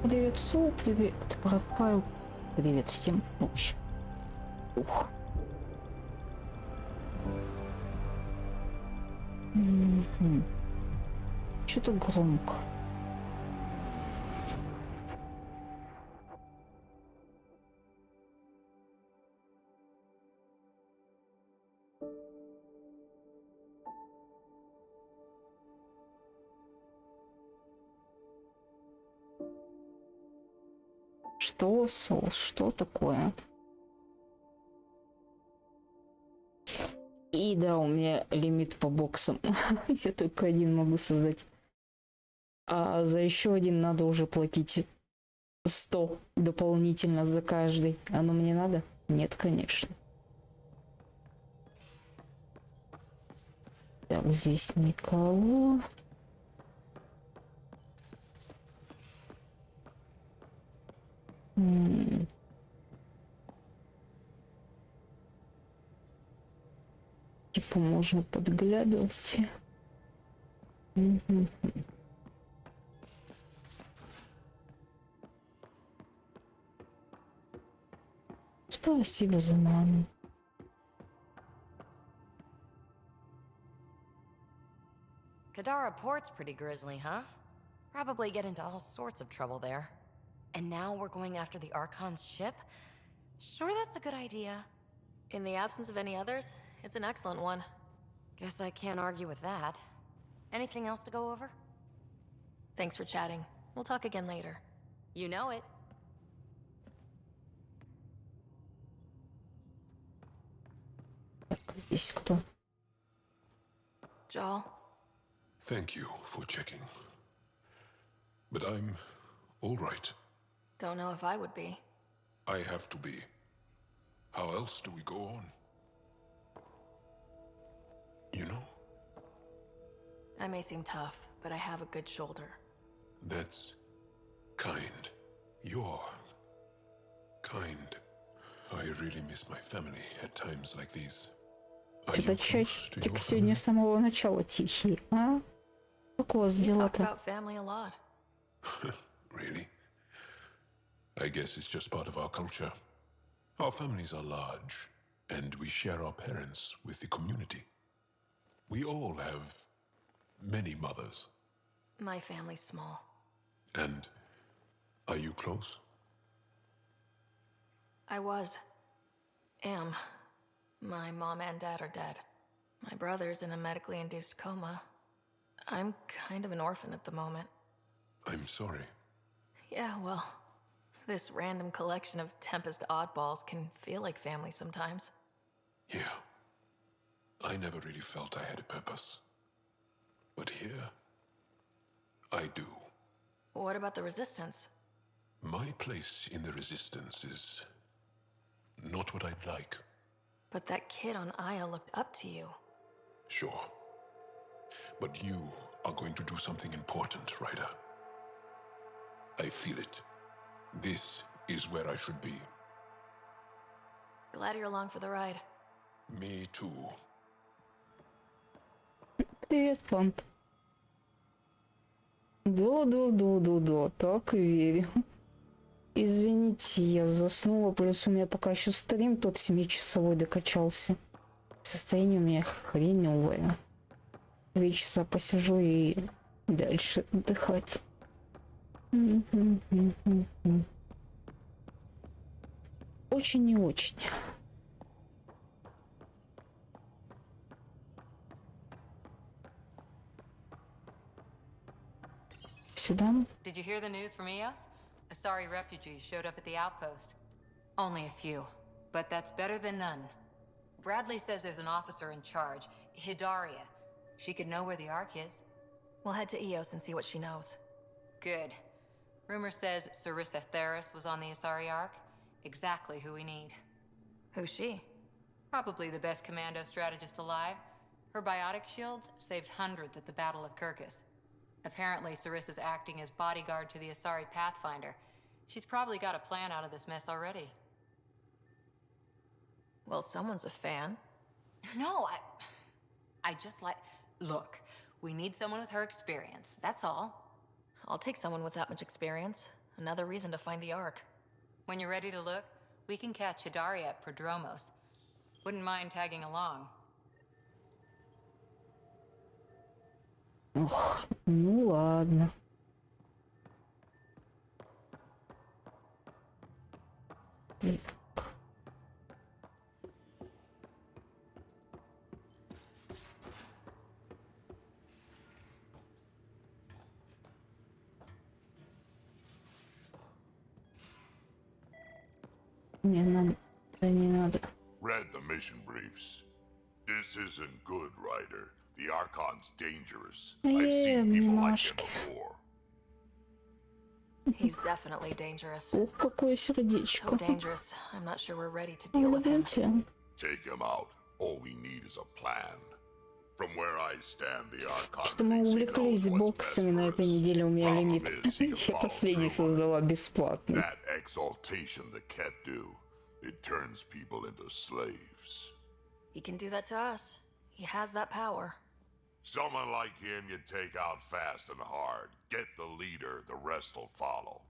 Привет, Сол, привет, профайл, привет всем вообще. Ух. Что-то громко. Что, Сол, что такое? И да, у меня лимит по боксам. Я только один могу создать. А за еще один надо уже платить 100 дополнительно за каждый. Оно мне надо? Нет, конечно. Так, здесь никого. Типа можно подглядывать. Спасибо за ману. Kadara Port's pretty grisly, huh? Probably get into all sorts of trouble there. And now we're going after the Archon's ship? Sure, that's a good idea. In the absence of any others, it's an excellent one. Guess I can't argue with that. Anything else to go over? Thanks for chatting. We'll talk again later. You know it. Здесь кто? Joel? Thank you for checking. But I'm all right. Don't know if I would be. I have to be. How else do we go on? You know? I may seem tough, but I have a good shoulder. That's kind. You're kind. I really miss my family at times like these. Are you Что-то close to чатик your сегодня family? с самого начала тихий, а? Как у вас We talk дела-то? about family a lot. Really? I guess it's just part of our culture. Our families are large, and we share our parents with the community. We all have many mothers. My family's small. And are you close? I was. Am. My mom and dad are dead. My brother's in a medically induced coma. I'm kind of an orphan at the moment. I'm sorry. Yeah, well, this random collection of Tempest oddballs can feel like family sometimes. Yeah. I never really felt I had a purpose. But here, I do. What about the Resistance? My place in the Resistance is not what I'd like. But that kid on Aya looked up to you. Sure. But you are going to do something important, Ryder. I feel it. This is where I should be. Glad you're along for the ride. Me too. Привет, Пант. Да, так и верю. Извините, я заснула, плюс у меня пока еще стрим тот 7-часовой докачался. Состояние у меня хреновое. 3 часа посижу и дальше отдыхать. Очень и очень. Сюда. Did you hear the news from Eos? Asari refugees showed up at the outpost. Only a few, but that's better than none. Bradley says there's an officer in charge, Hidaria. She could know where the Ark is. We'll head to Eos and see what she knows. Good. Rumor says Sarissa Theris was on the Asari Ark. Exactly who we need. Who's she? Probably the best commando strategist alive. Her biotic shields saved hundreds at the Battle of Kirkus. Apparently, Sarissa's acting as bodyguard to the Asari Pathfinder. She's probably got a plan out of this mess already. Well, someone's a fan. No, I just like... Look, we need someone with her experience, that's all. I'll take someone with that much experience. Another reason to find the Ark. When you're ready to look, we can catch Hidari at Prodromos. Wouldn't mind tagging along. Ох, ну ладно. Не надо, да не надо. Read the mission briefs. This isn't good, Ryder. The Archon's dangerous. I've seen people like him before. He's definitely dangerous. Ох, какое сердечко. So dangerous, I'm not sure we're ready to deal with him. Take him out. All we need is a plan. From where I stand, the Archon Что мы увлеклись боксами на этой неделе, у меня лимит. Я последний создала бесплатно. That exaltation the Ket do, it turns people into slaves. He can do that to us. He has that power. Someone like him you take out fast and hard. Get the leader, the rest will follow.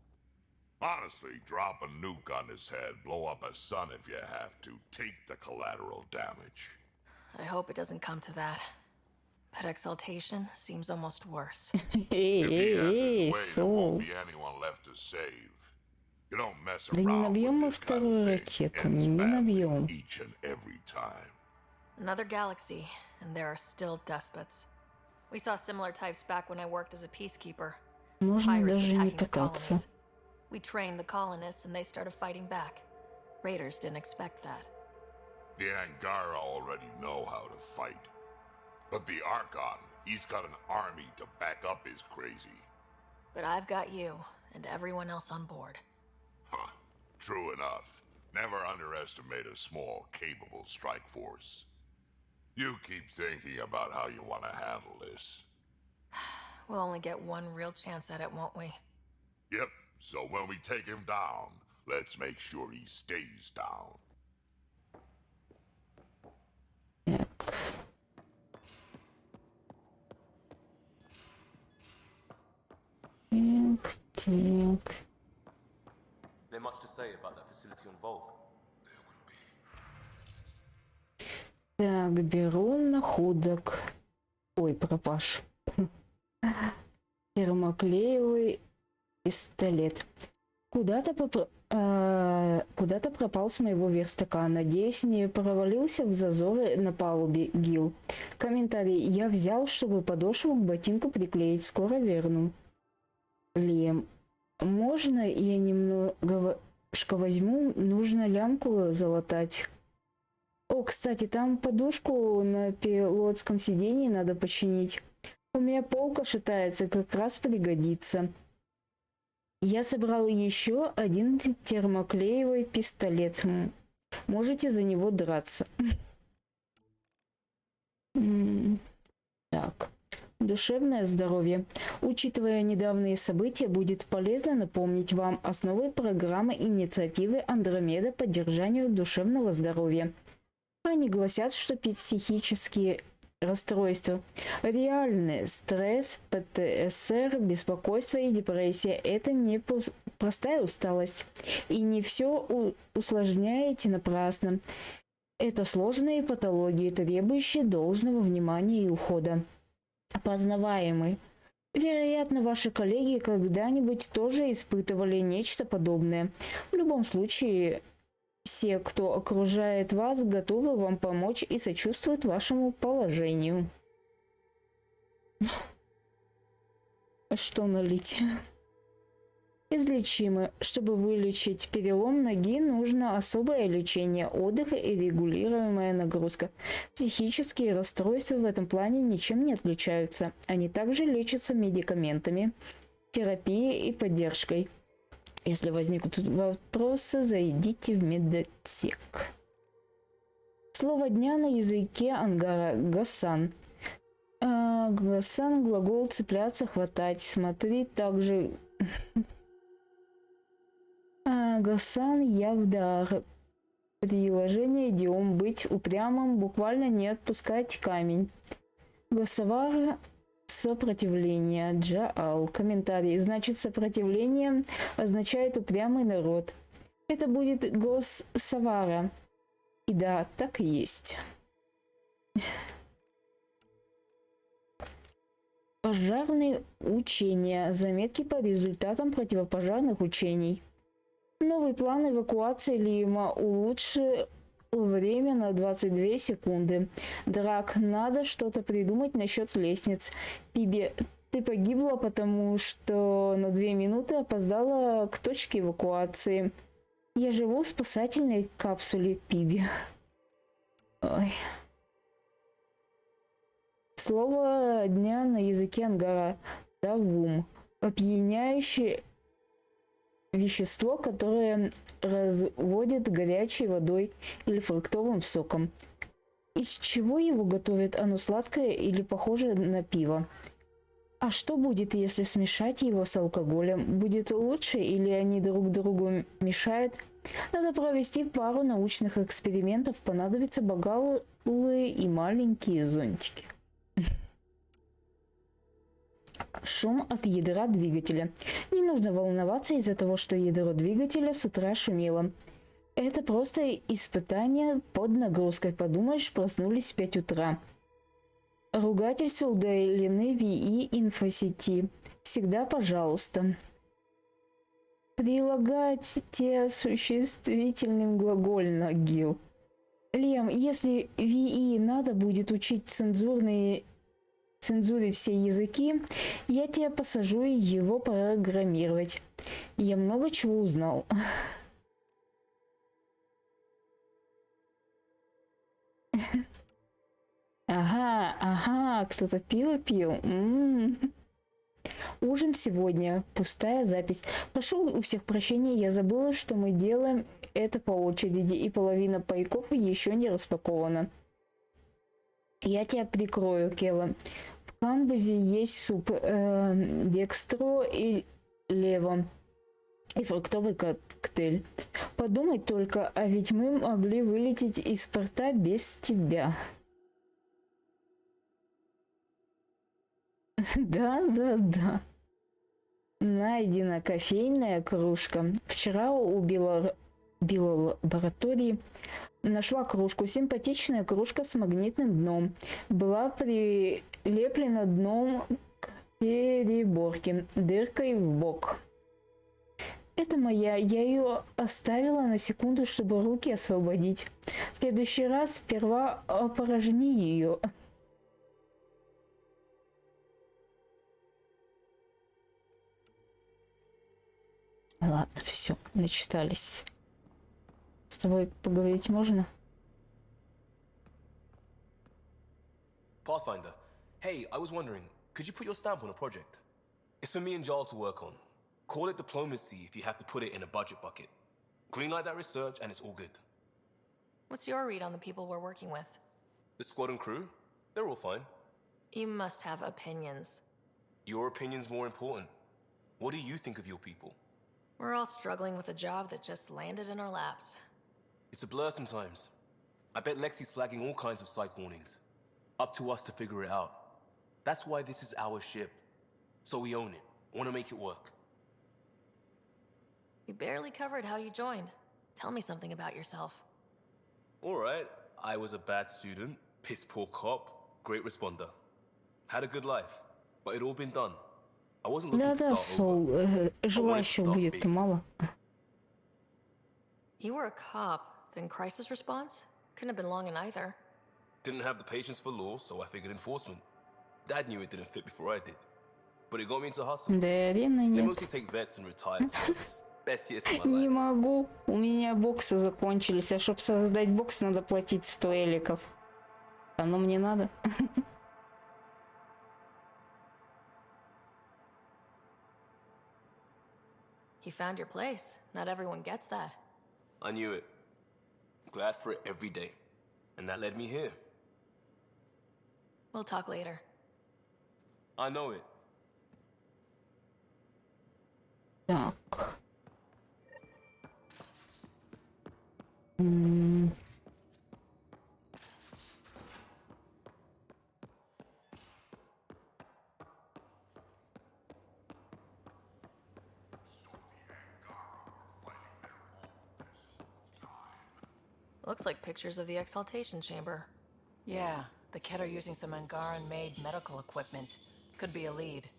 Honestly, drop a nuke on his head, blow up a sun if you have to. Take the collateral damage. I hope it doesn't come to that. But exaltation seems almost worse. Эй, There won't be anyone left to save. You don't mess Да не around набьем мы with this kind of вторую thing. ракету, Ends не badly набьем. each and every time. Another galaxy, and there are still despots. We saw similar types back when I worked as a peacekeeper. Можно Pirates даже не attacking the пытаться. colonies. We trained the colonists and they started fighting back. Raiders didn't expect that. The Angara already know how to fight. But the Archon, he's got an army to back up his crazy. But I've got you and everyone else on board. Huh. True enough. Never underestimate a small, capable strike force. You keep thinking about how you want to handle this. We'll only get one real chance at it, won't we? Yep, so when we take him down, let's make sure he stays down. Так, так. There much to say about that facility on Volt? Так, беру находок. Ой, пропаж. Термоклеевый пистолет. Куда-то пропал с моего верстака. Надеюсь, не провалился в зазоры на палубе, Гил. Комментарий. Я взял, чтобы подошву к ботинку приклеить. Скоро верну. Лем. Можно я немножко возьму? Нужно лямку залатать. О, кстати, там подушку на пилотском сидении надо починить. У меня полка шатается, как раз пригодится. Я собрал еще один термоклеевый пистолет. Можете за него драться. Так. Душевное здоровье. Учитывая недавние события, будет полезно напомнить вам основы программы инициативы Андромеда по поддержанию душевного здоровья. Они гласят, что психические расстройства реальны. Стресс, ПТСР, беспокойство и депрессия – это не простая усталость. И не все усложняете напрасно. Это сложные патологии, требующие должного внимания и ухода. Познаваемый. Вероятно, ваши коллеги когда-нибудь тоже испытывали нечто подобное. В любом случае, все, кто окружает вас, готовы вам помочь и сочувствуют вашему положению. Что налить? Излечимы. Чтобы вылечить перелом ноги, нужно особое лечение, отдых и регулируемая нагрузка. Психические расстройства в этом плане ничем не отличаются. Они также лечатся медикаментами, терапией и поддержкой. Если возникнут вопросы, зайдите в медотсек. Слово дня на языке ангара. Гасан. Гасан — глагол цепляться, хватать. Смотри также... Гасан явдар. Приложение идиом быть упрямым, буквально не отпускать камень. Госовар Сопротивление. Джаал. Комментарий. Значит, сопротивление означает упрямый народ. Это будет голос Савара. И да, так и есть. Пожарные учения. Заметки по результатам противопожарных учений. Новый план эвакуации Лима улучшил время на 22 секунды. Драк, надо что-то придумать насчет лестниц. Пиби, ты погибла, потому что на 2 минуты опоздала к точке эвакуации. Я живу в спасательной капсуле, Пиби. Ой. Слово дня на языке ангара. Давум. Опьяняющее вещество, которое разводят горячей водой или фруктовым соком. Из чего его готовят? Оно сладкое или похоже на пиво? А что будет, если смешать его с алкоголем? Будет лучше или они друг другу мешают? Надо провести пару научных экспериментов. Понадобятся бокалы и маленькие зонтики. Шум от ядра двигателя. Не нужно волноваться из-за того, что ядро двигателя с утра шумело. Это просто испытание под нагрузкой. Подумаешь, проснулись в 5 утра. Ругательства удалены ВИ инфосети. Всегда пожалуйста. Прилагайте существительным глагольно, Гил. Лем, если ВИ надо будет учить цензурить все языки, я тебя посажу его программировать. Я много чего узнал. Ага, кто-то пиво пил. Ужин сегодня. Пустая запись. Прошу у всех прощения, я забыла, что мы делаем это по очереди, и половина пайков еще не распакована. Я тебя прикрою, Кела. В камбузе есть суп декстро и лево. И фруктовый коктейль. Подумать только, а ведь мы могли вылететь из порта без тебя. Да. Найдена кофейная кружка. Вчера у биолаборатории нашла кружку. Симпатичная кружка с магнитным дном. Была прилеплена дном к переборке, дыркой в бок. Это моя. Я ее оставила на секунду, чтобы руки освободить. В следующий раз сперва опорожни ее. Ладно, все, начитались. С тобой поговорить можно? Pathfinder, hey, I was wondering, could you put your stamp on a project? It's for me and Jarl to work on. Call it diplomacy if you have to put it in a budget bucket. Greenlight that research and it's all good. What's your read on the people we're working with? The squad and crew, they're all fine. You must have opinions. Your opinion's more important. What do you think of your people? We're all struggling with a job that just landed in our laps. It's a blur sometimes. I bet Lexi's flagging all kinds of psych warnings. Up to us to figure it out. That's why this is our ship. So we own it. Want to make it work. You barely covered how you joined. Tell me something about yourself. Alright, I was a bad student, piss poor cop, great responder. Had a good life, but it all been done. I wasn't looking to Да-да, start over. Сол, желающих будет-то мало. You were a cop, then crisis response? Couldn't have been long in either. Didn't have the patience for law, so I figured enforcement. Dad knew it didn't fit before I did. But it got me into hustle. Да, Арена They нет. mostly take vets and retired service. Best years of my Не life. могу. У меня боксы закончились, а чтобы создать бокс, надо платить 100 эликов. Оно мне надо. You found your place. Not everyone gets that. I knew it. Glad for it every day. And that led me here. We'll talk later. I know it. Так. Looks like pictures of the exaltation chamber. Yeah, the Ket are using some Angaran-made medical equipment. Could be a lead.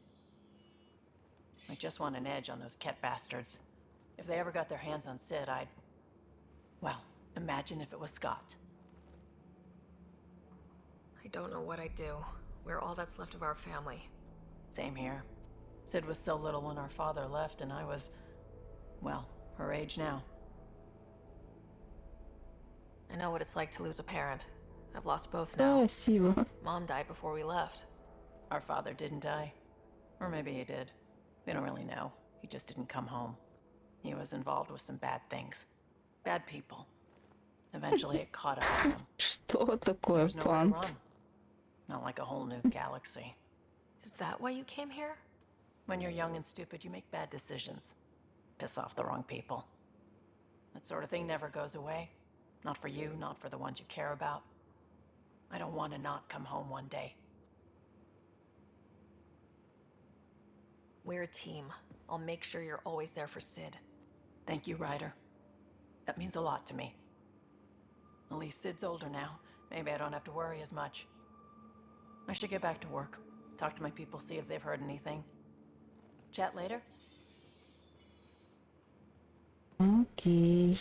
I just want an edge on those Ket bastards. If they ever got their hands on Sid, I'd... Well, imagine if it was Scott. I don't know what I'd do. We're all that's left of our family. Same here. Sid was so little when our father left, and I was... well, her age now. I know what it's like to lose a parent. I've lost both now. Спасибо. Mom died before we left. Our father didn't die. Or maybe he did. We don't really know. He just didn't come home. He was involved with some bad things. Bad people. Eventually it caught up to him. Что такое There's nowhere to пант? run. Not like a whole new galaxy. Is that why you came here? When you're young and stupid, you make bad decisions. Piss off the wrong people. That sort of thing never goes away. Not for you, not for the ones you care about. I don't want to not come home one day. We're a team. I'll make sure you're always there for Sid. Thank you, Ryder. That means a lot to me. At least Sid's older now. Maybe I don't have to worry as much. I should get back to work. Talk to my people, see if they've heard anything. Chat later? Окей.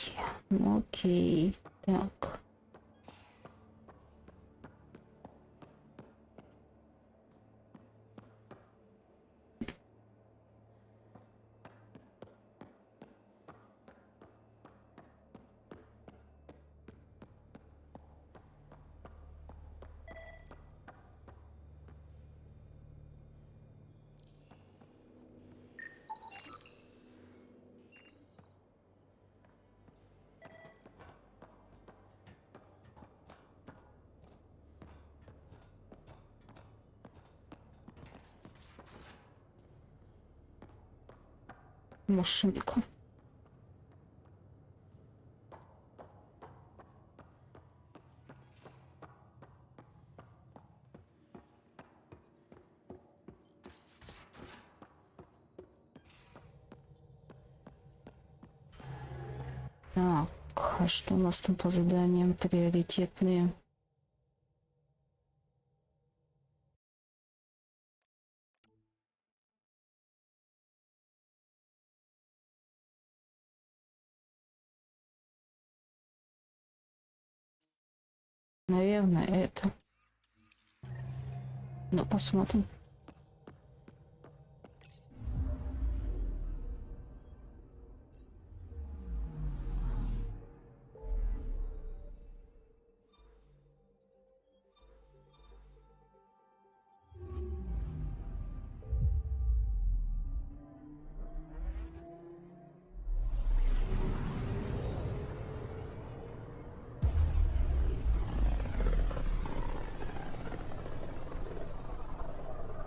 Окей. Так. Машинка. Так, а что у нас там по заданиям приоритетные? Наверное, это. Ну, посмотрим.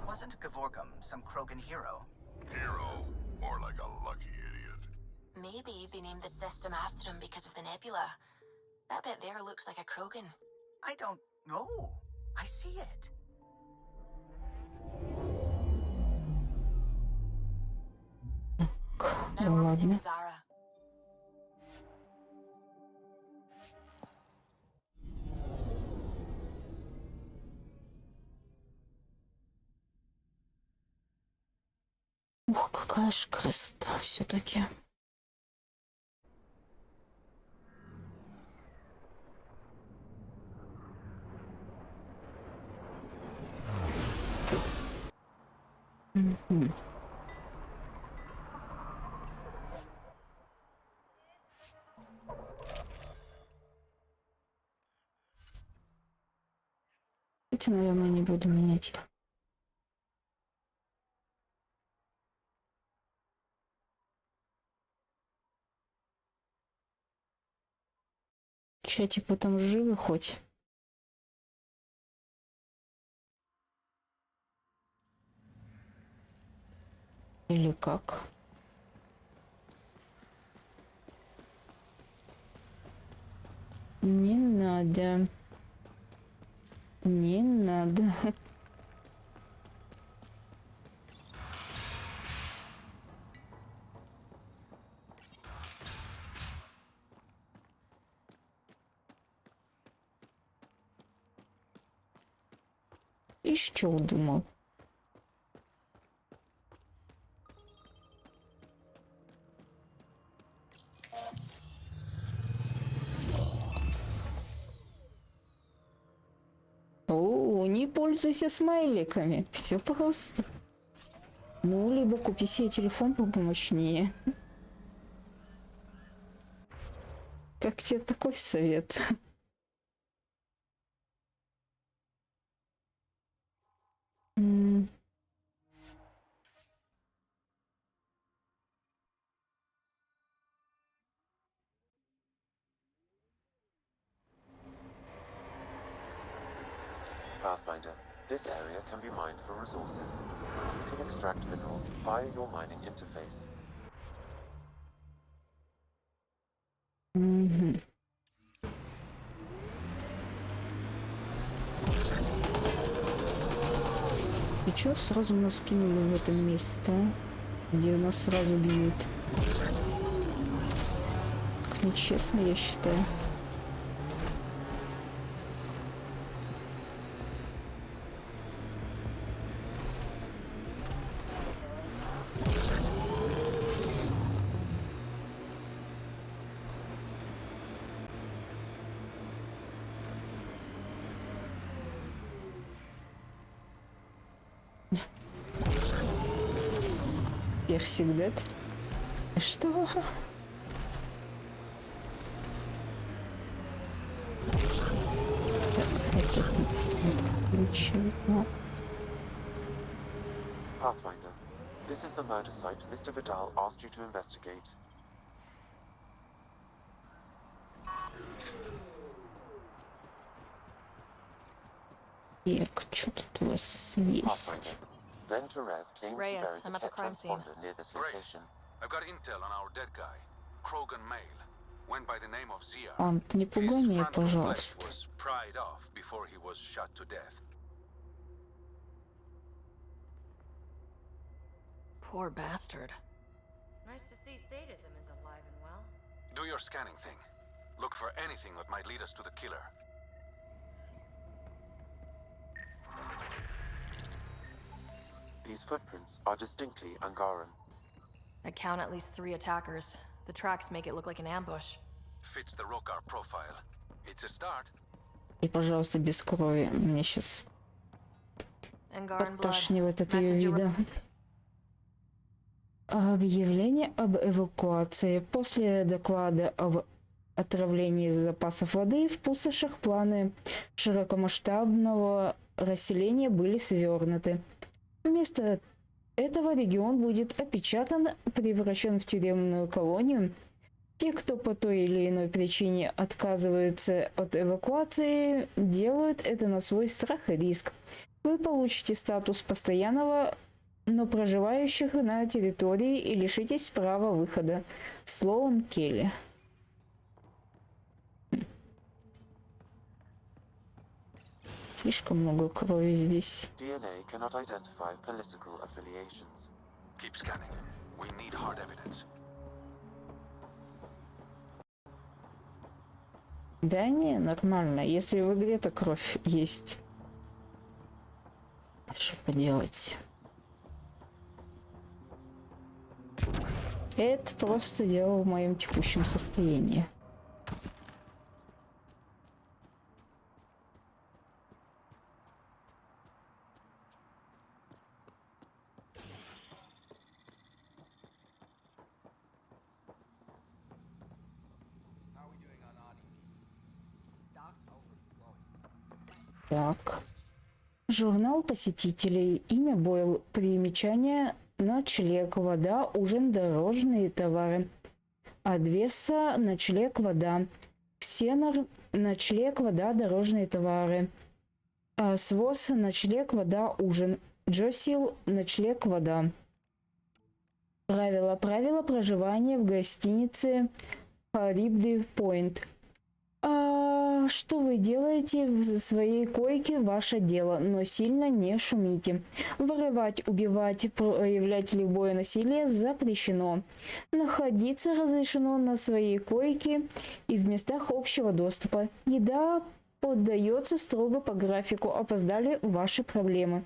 Wasn't Gavorkum some Krogan hero? Hero, more like a lucky idiot. Maybe they named the system after him because of the nebula. That bit there looks like a Krogan. I don't know. I see it. Ну ладно. Ух, какая ж красота все-таки. Мгм. Эти, наверное, не буду менять. Чатик, вы там живы хоть? Или как? Не надо. Не надо. Ишь, чё удумал. О, не пользуйся смайликами. Все просто. Ну, либо купи себе телефон помощнее. Как тебе такой совет? Pathfinder, this area can be mined for resources. You can extract minerals via your mining interface. И чё сразу нас кинули в это место, где нас сразу бьют? Как нечестно, я считаю. Персик, да? Что? Ничего. Pathfinder, this is the murder site Mr. Vidal asked you to investigate. Так, что тут у вас есть? Then Terev claimed he Reyes, buried I'm the at the pet crime scene. transponder near this location. I've got intel on our dead guy, Krogan male. Went by the name of Zia. Ант, не пугай меня, пожалуйста. Was pried off before he was shot to death. Poor bastard. Nice to see sadism is alive and well. Do your scanning thing. Look for anything that might lead us to the killer. These footprints are distinctly Angaran. I count at least 3 attackers. The tracks make it look like an ambush. Fits the Rokar profile. It's a start. И, пожалуйста, без крови. Мне сейчас Angaran blood. подташнивает от ее Matches your вида. Объявление об эвакуации. После доклада об отравлении запасов воды в пустошах планы широкомасштабного расселения были свернуты. Вместо этого регион будет опечатан, превращен в тюремную колонию. Те, кто по той или иной причине отказываются от эвакуации, делают это на свой страх и риск. Вы получите статус постоянного, но проживающих на территории, и лишитесь права выхода. Слоун Келли. Слишком много крови здесь. DNA cannot identify political affiliations. Keep scanning. We need hard evidence. Да не, нормально. Если в игре-то кровь есть. Что поделать? Это просто дело в моем текущем состоянии. Так. Журнал посетителей. Имя Бойл. Примечание. Ночлег, вода, ужин, дорожные товары. Адвеса, ночлег, вода. Ксенор, ночлег, вода, дорожные товары. Свос, ночлег, вода, ужин. Джосил, ночлег, вода. Правила проживания в гостинице Харибды Пойнт. Что вы делаете в своей койке, ваше дело, но сильно не шумите. Воровать, убивать, проявлять любое насилие запрещено. Находиться разрешено на своей койке и в местах общего доступа. Еда поддается строго по графику. Опоздали ваши проблемы.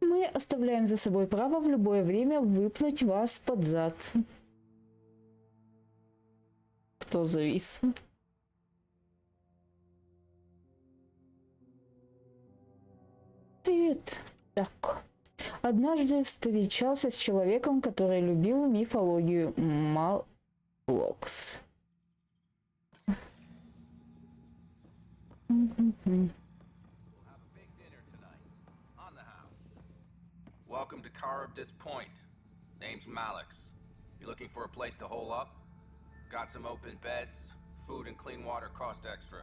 Мы оставляем за собой право в любое время выпнуть вас под зад. Кто завис? Привет. Так. Однажды встречался с человеком, который любил мифологию. Малокс. Welcome to Caribdis Point. Name's Malix. You looking for a place to hole up? Got some open beds. Food and clean water cost extra.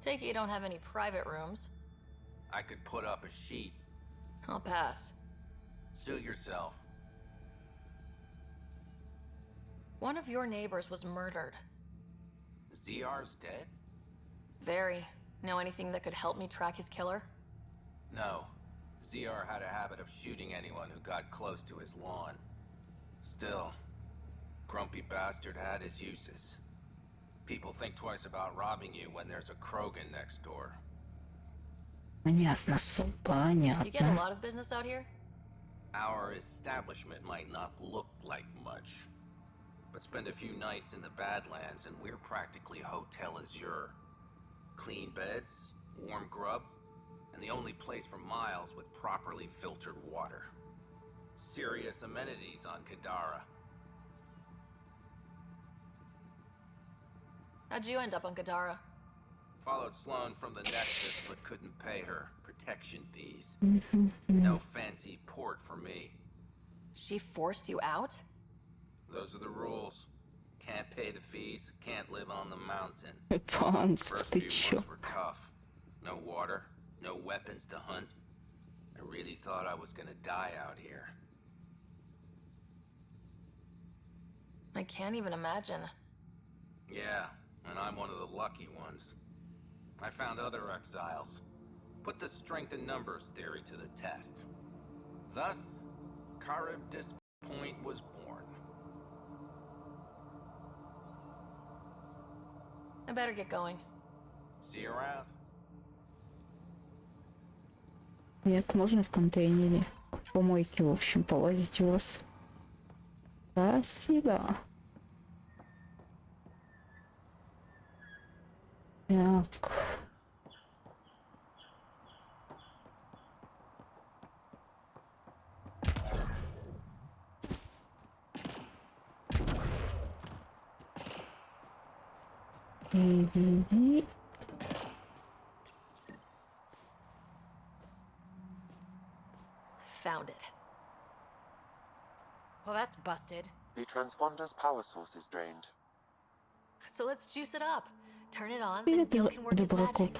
Take it you don't have any private rooms. I could put up a sheet. I'll pass. Suit yourself. One of your neighbors was murdered. ZR's dead? Very. Know anything that could help me track his killer? No. ZR had a habit of shooting anyone who got close to his lawn. Still, grumpy bastard had his uses. People think twice about robbing you when there's a Krogan next door. Понятно, понятно. You get a lot of business out here? Our establishment might not look like much, but spend a few nights in the Badlands and we're practically Hotel Azure. Clean beds, warm grub, and the only place for miles with properly filtered water. Serious amenities on Kadara. How'd you end up on Kadara? Followed Sloan from the Nexus, but couldn't pay her protection fees. No fancy port for me. She forced you out? Those are the rules. Can't pay the fees, can't live on the mountain. Панк, First ты few чё? months were tough. No water, no weapons to hunt. I really thought I was gonna die out here. I can't even imagine. Yeah, and I'm one of the lucky ones. I found other exiles. Put the strength in numbers theory to the test. Thus, Charybdis Point was born. I better get going. See you around. Нет, можно в контейнере. В помойке, в общем, полазить у вас. Спасибо. Так. Иди. Found it. Well, that's busted. The transponder's power source is drained. So let's juice it up. Turn it on, then Привет, Gil can work his Доброкоп. magic.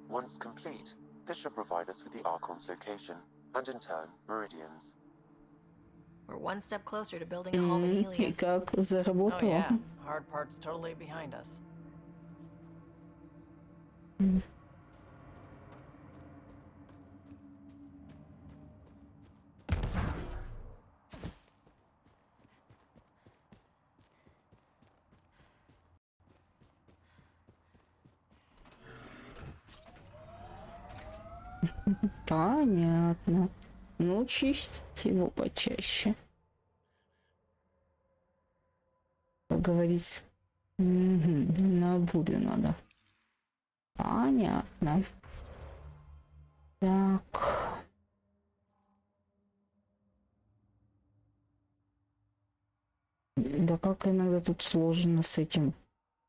Once complete, this should provide us with the Archon's location, and in turn, meridians. We're one step closer to building a home in И Helios. как Oh заработала. yeah, hard part's totally behind us. Понятно. Ну, чистить его почаще. Поговорить. На буду надо. Понятно. Так. Да как иногда тут сложно с этим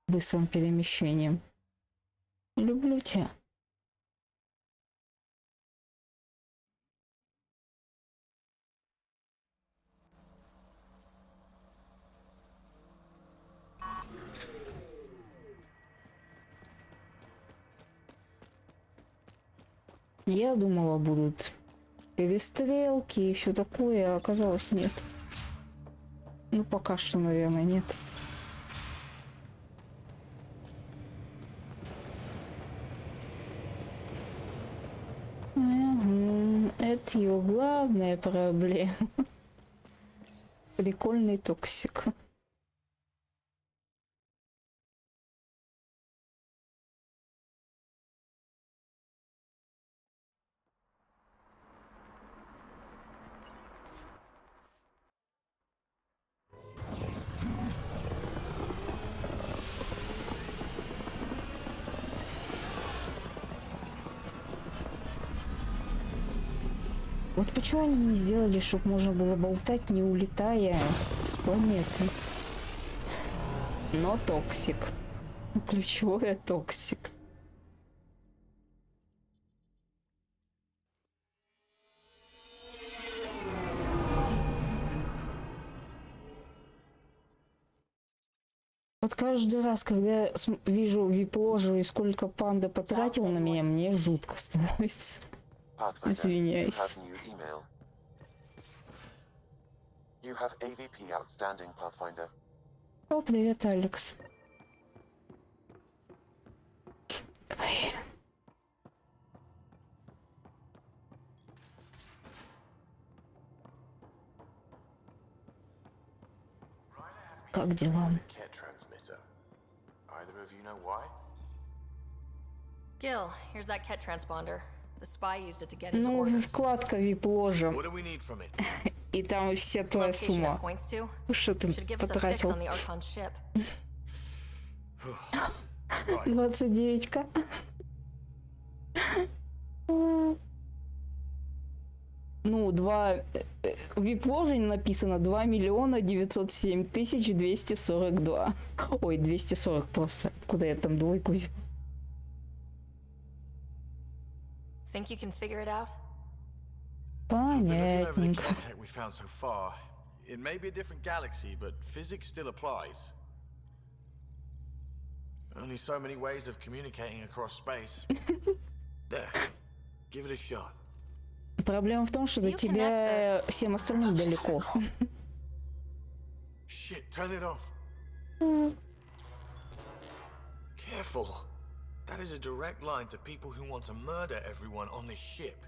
быстрым перемещением. Люблю тебя. Я думала, будут перестрелки и все такое, а оказалось нет. Ну, пока что, наверное, нет. Это его главная проблема. Прикольный токсик. Вот почему они не сделали, чтобы можно было болтать, не улетая с планеты? Но токсик. Ключевое токсик. Вот каждый раз, когда я вижу вип-ложу и сколько панда потратил на меня, мне жутко становится. Извиняюсь. О, привет, Алекс. Ой. Как дела? Gil, here's that Ket transponder. The spy used it to get his Ну, orders. вкладка вип-ложа. И там вся твоя сумма. Что ты потратил? 29к. Ну, вип-ложа написано 2 миллиона 907 тысяч 242. Ой, 240 просто. Куда я там двойку взял? Think you can figure it out? Понятненько. It may be a different galaxy, but physics still applies. Only so many ways of communicating across space. There. Give it a shot. Проблема в том, что до тебя всем остальным далеко. Shit, turn it off. Careful. That is a direct line to people who want to murder everyone on this ship.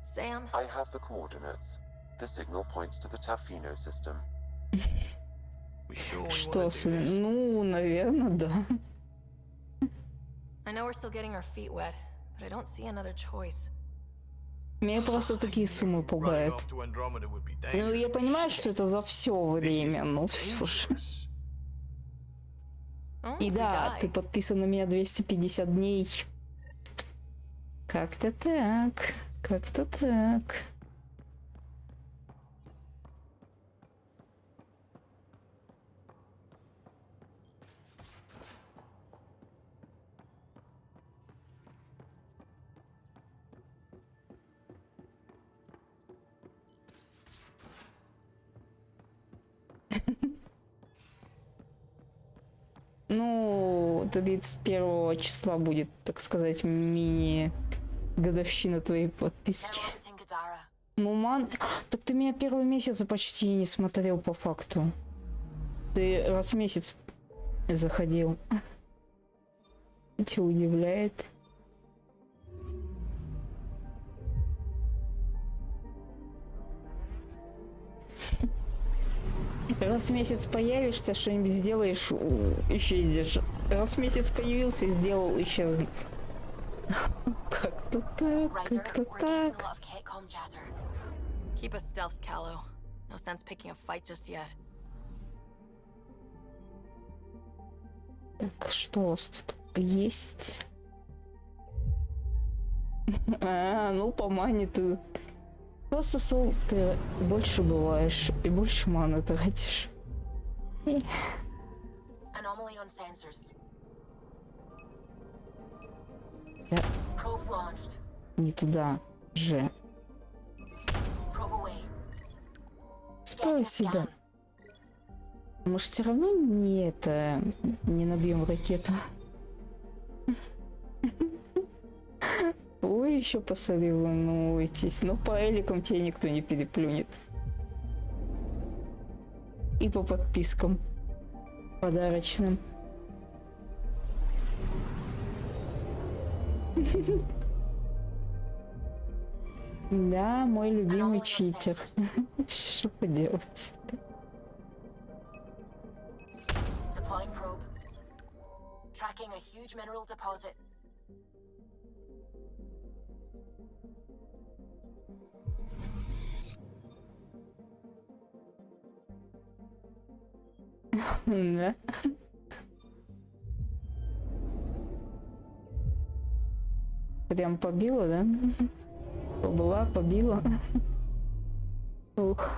Sam? I have the coordinates. The signal points to the Tafino system. Что, ну, наверное, да. I know we're still getting our feet wet, but I don't see another choice. Меня просто такие суммы пугают. Ну, я понимаю, что это за все время, но все же. И да, ты подписан на меня 250 дней. Как-то так. Как-то так. Ну, 31 числа будет, так сказать, мини-годовщина твоей подписки. Ну, так ты меня первый месяц почти не смотрел по факту. Ты раз в месяц заходил. Тебя удивляет. Раз в месяц появишься, что-нибудь сделаешь, исчезнешь. Раз в месяц появился, сделал, исчез. Как-то так, как-то так. Keep a stealth, Callow. No sense picking a fight just yet. Так, что у вас тут есть? Ну, по мане ты... Просто ты больше бываешь и больше маны тратишь. Не туда же. Спасибо. Может, все равно не набьем ракету? Ой, еще посоревнуйтесь. Но по эликам тебя никто не переплюнет. И по подпискам подарочным. Да, мой любимый читер. Что поделать? Да. Прям побила, да? Побыла, побила. Ух.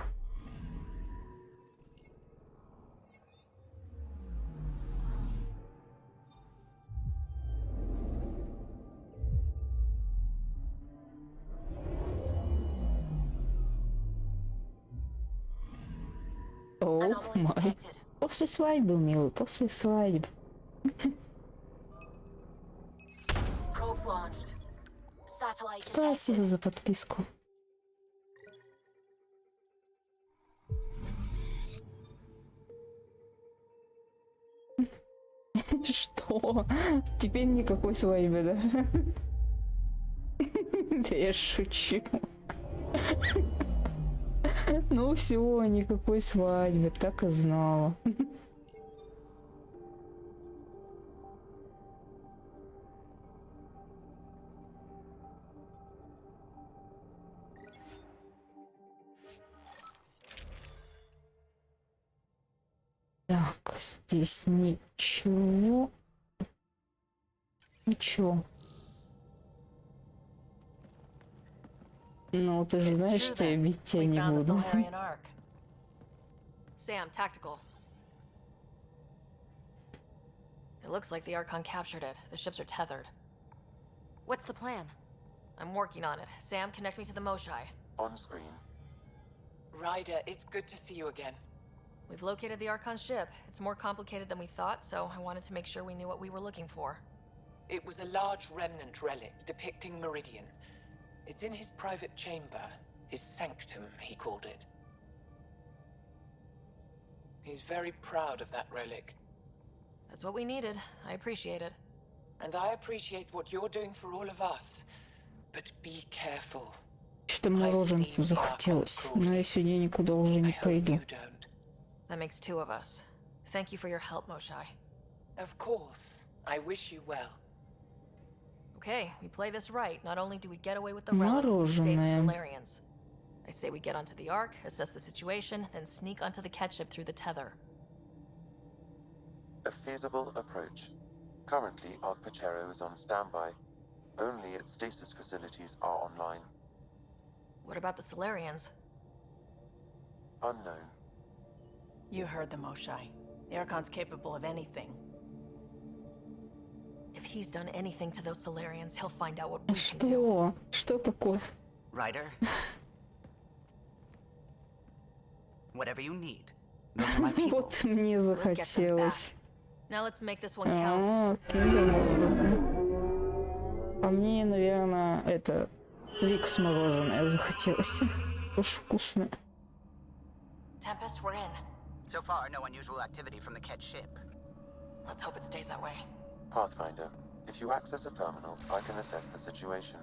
О, май. После свадьбы, милый, после свадьбы. Спасибо за подписку. Что? Теперь никакой свадьбы, да? Да я шучу. Ну все, никакой свадьбы, так и знала. Так, здесь ничего. Ничего. Ну, ты же знаешь, что я бить тебя не буду. Sam, tactical. It looks like the Archon captured it. The ships are tethered. What's the plan? I'm working on it. Sam, connect me to the Moshai. On screen. Ryder, it's good to see you again. We've located the Archon ship. It's more complicated than we thought, so I wanted to make sure we knew what we were looking for. It was a large remnant relic depicting Meridian. It's in his private chamber. His sanctum, he called it. He's very proud of that relic. That's what we needed. I appreciate it. And I appreciate what you're doing for all of us. But be careful. Что мороженку захотелось, но я сегодня никуда уже не пойду. That makes two of us. Thank you for your help, Moshai. Of course. I wish you well. Okay, we play this right. Not only do we get away with the relic, we save the Solarians. I say we get onto the Ark, assess the situation, then sneak onto the cat ship through the tether. A feasible approach. Currently, Ark Pachero is on standby. Only its stasis facilities are online. What about the Solarians? Unknown. You heard the Moshai. The Archon's capable of anything. If he's done anything to those Solarians, he'll find out what we can do. Что? Что такое? Ryder? Whatever you need. Those are my people. Вот мне захотелось. Now let's make this one count. А мне, наверное, это Твикс мороженое захотелось. Уж вкусно. Tempest, we're in. So far, no unusual activity from the Ket ship. Let's hope it stays that way. Pathfinder, if you access a terminal, I can assess the situation.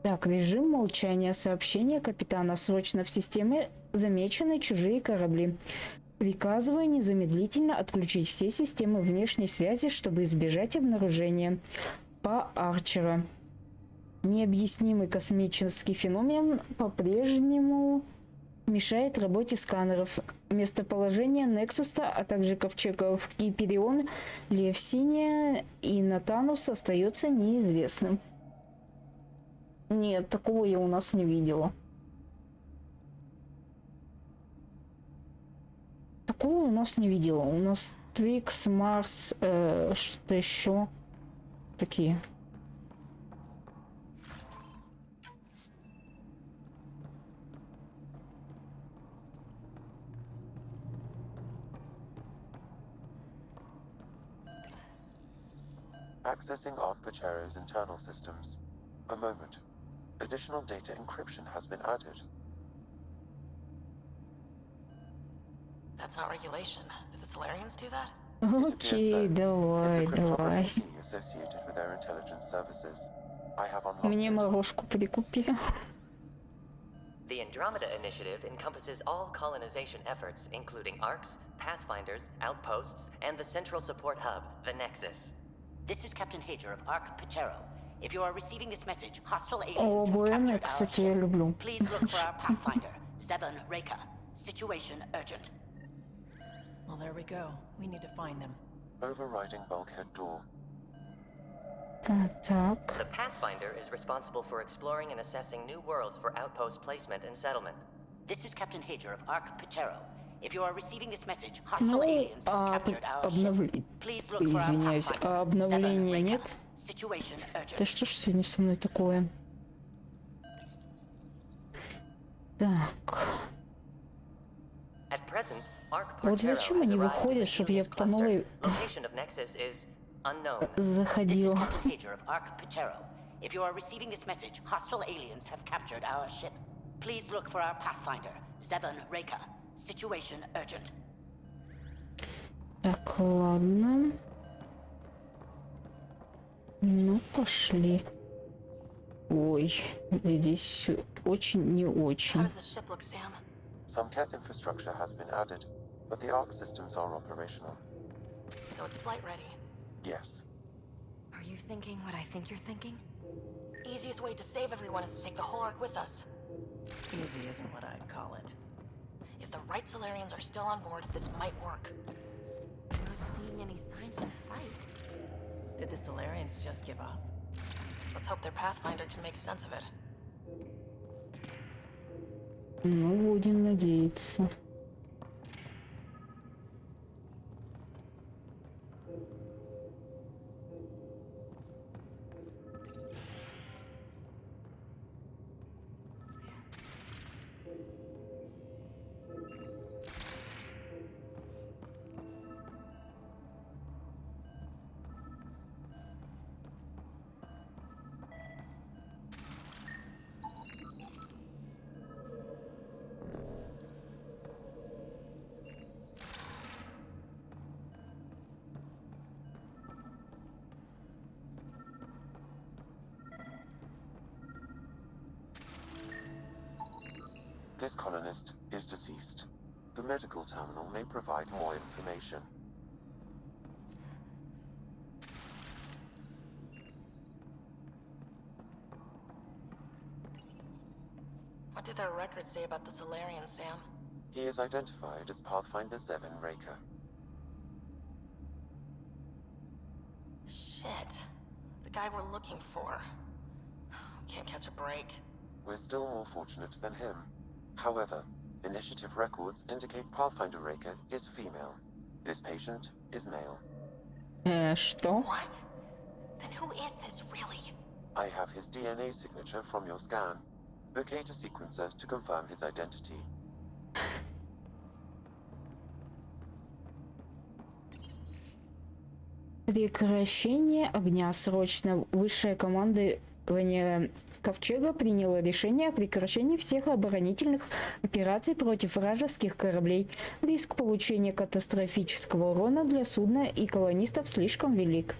Так, режим молчания. Сообщение капитана. Срочно в системе замечены чужие корабли. Приказываю незамедлительно отключить все системы внешней связи, чтобы избежать обнаружения. По Арчера. Необъяснимый космический феномен по-прежнему мешает работе сканеров. Местоположение Нексуса, а также ковчегов Гиперион, Левсиния и Натанус остается неизвестным. Нет, такого я у нас не видела. Такого у нас не видела. У нас Твикс, Марс, что-то еще такие. Accessing Ark Pachero's internal systems. A moment. Additional data encryption has been added. That's not regulation. Did the Solarians do that? Окей, давай, It's a давай. cryptography key associated with their intelligence services. I have unlocked Мне it. морожку прикупи. The Andromeda initiative encompasses all colonization efforts, including arcs, pathfinders, outposts, and the central support hub, the Nexus. This is Captain Hager of Ark Pachero. If you are receiving this message, hostile aliens О, have Буэна, captured our кстати, я ship. люблю. Please look for our Pathfinder, 7 Reka. Situation urgent. Well, there we go. We need to find them. Overriding bulkhead door. Так. The Pathfinder is responsible for exploring and assessing new worlds for outpost placement and settlement. This is Captain Hager of Ark Pachero. If you are receiving this message, Ну, hostile aliens have captured our ship. Please look for our Извиняюсь, Pathfinder, обновления Veronika. нет? Situation urgent. Да что ж сегодня со мной такое? Так. At present, Ark Вот Pachero зачем has они arrived in выходят, the чтобы я Helios по cluster. новой Location of Nexus is unknown. заходила? This is Captain Hager of Ark Pachero. If you are receiving this message, hostile aliens have captured our ship. Please look for our Pathfinder, Veronika. Situation urgent. Так, ладно. Ну, пошли. Ой, здесь очень не How очень. does the ship look, Sam? Some cat infrastructure has been added, but the Ark systems are operational. So it's flight ready. Yes. Are you thinking what I think you're thinking? Easiest way to save everyone is to take the whole Ark with us. Easy isn't what I'd call it. If the right Solarians are still on board, this might work. I'm not seeing any signs of a fight. Did the Solarians just give up? Let's hope their Pathfinder can make sense of it. Ну, будем надеяться. This colonist is deceased. The medical terminal may provide more information. What did their records say about the Solarians, Sam? He is identified as Pathfinder Veronika. Shit. The guy we're looking for. We can't catch a break. We're still more fortunate than him. However, initiative records indicate Pathfinder Veronika is female. This patient is male. Что? What? Then who is this, really? I have his DNA signature from your scan. Locate a sequencer to confirm his identity. Прекращение огня. Срочно. Высшее командование Ковчега приняло решение о прекращении всех оборонительных операций против вражеских кораблей. Риск получения катастрофического урона для судна и колонистов слишком велик.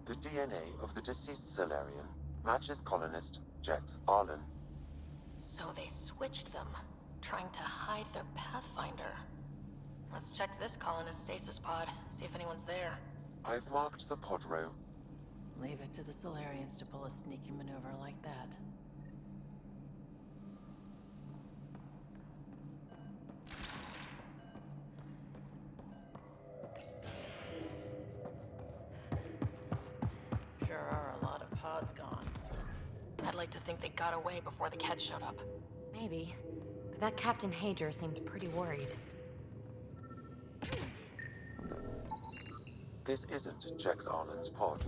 The DNA of the deceased Solarian matches colonist Jex Arlen. So they switched them, trying to hide their Pathfinder. Let's check this colonist stasis pod, see if anyone's there. I've marked the pod row. Leave it to the Solarians to pull a sneaky maneuver like that. Sure are a lot of pods gone. I'd like to think they got away before the Ket showed up. Maybe. But that Captain Hager seemed pretty worried. This isn't Jex Arlen's pod.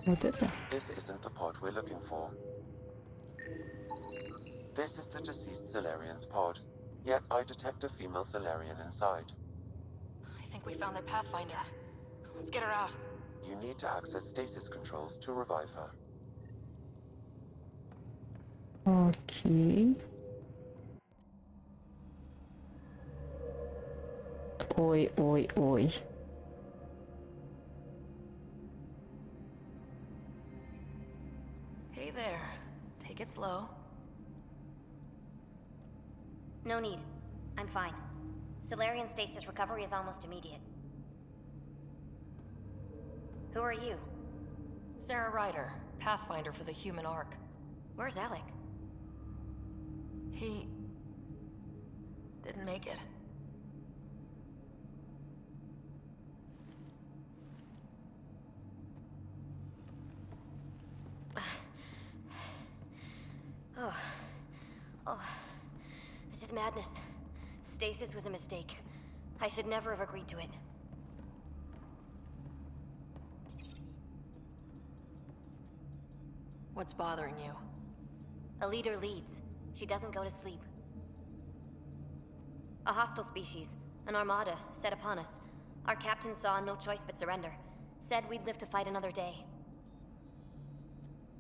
Вот это? This isn't the pod we're looking for. This is the deceased Solarian's pod, yet I detect a female Solarian inside. I think we found their Pathfinder. Let's get her out. You need to access stasis controls to revive her. Окей. Ой, ой, ой. Hey there. Take it slow. No need. I'm fine. Solarian stasis recovery is almost immediate. Who are you? Sarah Ryder, Pathfinder for the human Ark. Where's Alec? He... Didn't make it. Oh, this is madness. Stasis was a mistake. I should never have agreed to it. What's bothering you? A leader leads. She doesn't go to sleep. A hostile species, an armada, set upon us. Our captain saw no choice but surrender. Said we'd live to fight another day.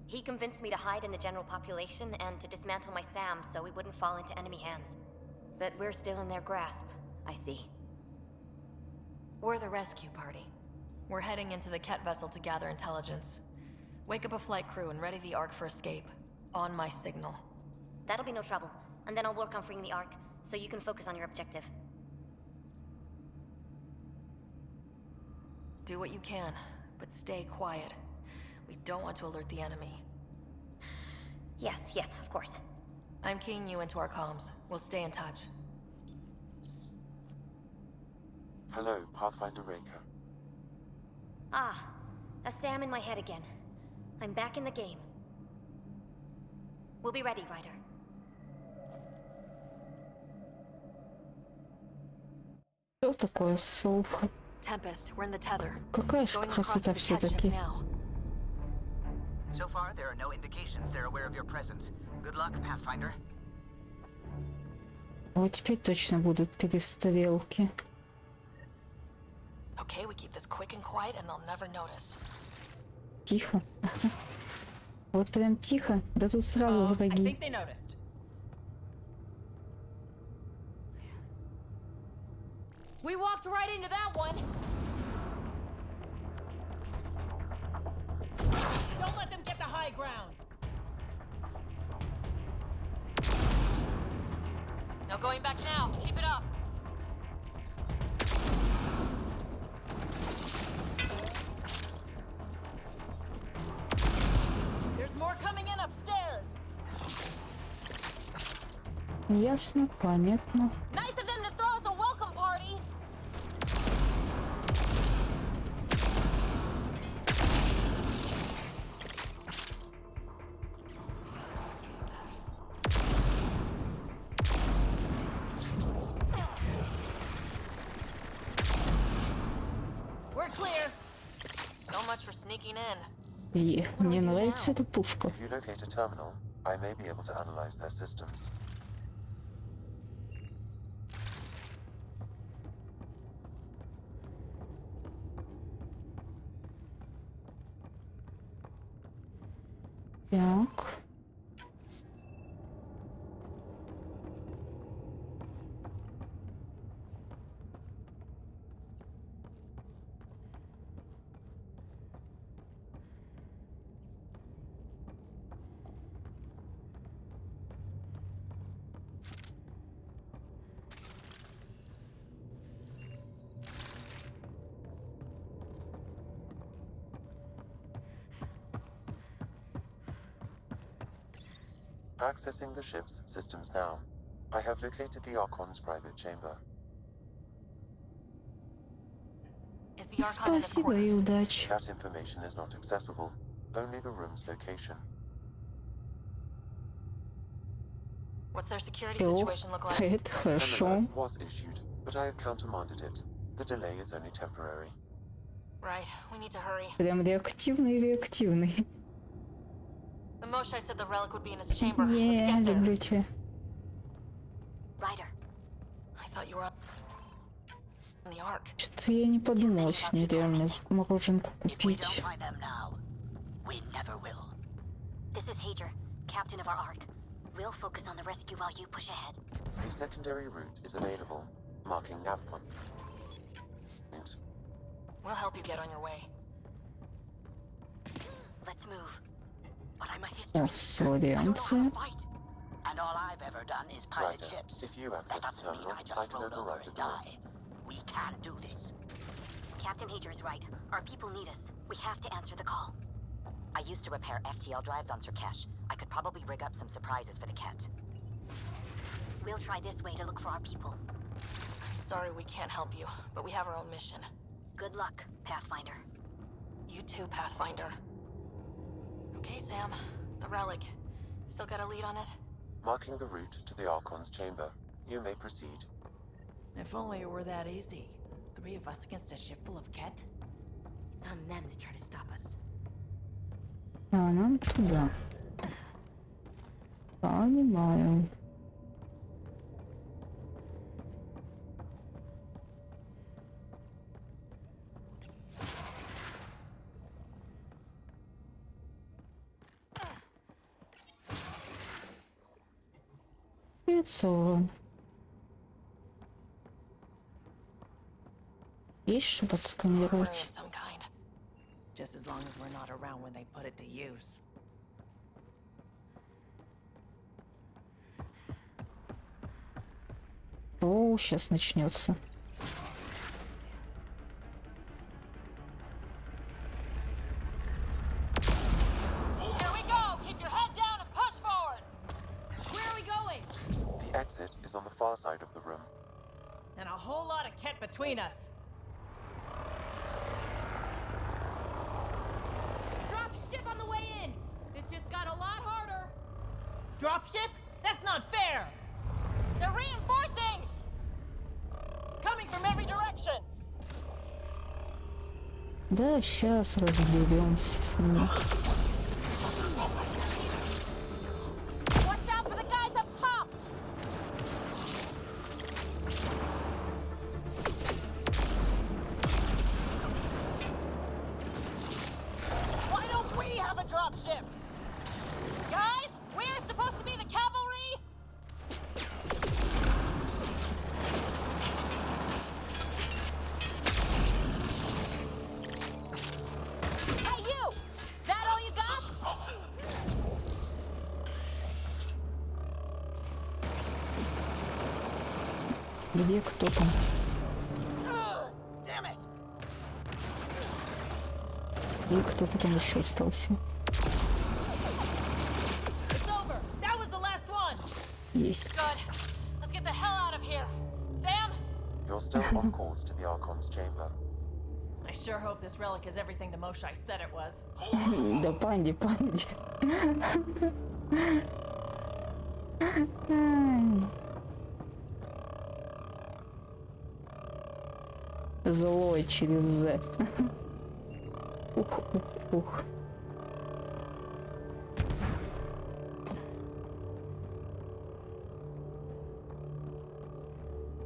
He convinced me to hide in the general population and to dismantle my SAM so we wouldn't fall into enemy hands. But we're still in their grasp, I see. We're the rescue party. We're heading into the Ket vessel to gather intelligence. Wake up a flight crew and ready the Ark for escape. On my signal. That'll be no trouble. And then I'll work on freeing the Ark, so you can focus on your objective. Do what you can, but stay quiet. We don't want to alert the enemy. Yes, of course. I'm keying you into our comms. We'll stay in touch. Hello, Pathfinder Reika. Ah, a SAM in my head again. I'm back in the game. We'll be ready, Ryder. Что такое солнце? Tempest, we're in the tether. Какая же красота все-таки. So far, there are no indications they're aware of your presence. Good luck, Pathfinder. Вот теперь точно будут перестрелки. Okay, we keep this quick and quiet and they'll never notice. Тихо. Вот прям тихо. Да тут сразу враги. We walked right into that one. Don't let them get the high ground. No going back now. Keep it up. There's more coming in upstairs. Ясно, понятно. Nice of them to throw us a welcome party. We're clear. So much for sneaking in. И мне нравится эта пушка. If you locate a terminal, I may be able to analyze their systems. Так. Accessing the ship's systems now. I have located the Archon's private chamber. Is the Archon in the Спасибо и quarters? удачи. That information is not accessible, only the room's location. What's their security О, situation look like? это An хорошо. alert was issued, but I have countermanded it. The delay is only temporary. Right, we need to hurry. Прям реактивный. The Moshae said the relic would be in his chamber. Не, Let's get there. люблю тебя. Ryder. I thought you were up in the Ark. Что-то я не подумала сегодня реально мороженку If we don't купить. find them now, we never will. This is Hager, captain of our Ark. We'll focus on the rescue while you push ahead. A secondary route is available, marking nav point. We'll help you get on your way. Let's move. But I'm a О, history. соларианцы. And all I've ever done is pilot Ryder, ships. if you That access the doesn't mean terminal, I I just can roll over override the and door. die. We can do this. Captain Hager is right. Our people need us. We have to answer the call. I used to repair FTL drives on Sirkesh. I could probably rig up some surprises for the Ket. We'll try this way to look for our people. Sorry we can't help you, but we have our own mission. Good luck, Pathfinder. You too, Pathfinder. Okay, Sam. The relic. Still got a lead on it? Marking the route to the Archon's chamber. You may proceed. If only it were that easy. 3 of us against a ship full of Ket? It's on them to try to stop us. А нам туда. Понимаю. Лицо. Есть что подсканировать? Just as long as we're not around when they put it to use. О, сейчас начнется. The exit is on the far side of the room. And a whole lot of Ket between us. Dropship on the way in! This just got a lot harder! Dropship? That's not fair! They're reinforcing! Coming from every direction! Да, сейчас разберемся с ними. Watch out for the guys up top! Why don't we have a dropship? Guys, we're supposed to be the cavalry! Hey, you! That all you got? Где кто там? Damn it! И кто-то там еще остался. It's over. That was the last one. Есть. Good. Let's get the hell out of here. Sam? You're still on course to the Archon's chamber. I sure hope this relic is everything the Moshai said it was. Да панди, панди. Злой через З. Ух, ух, ух.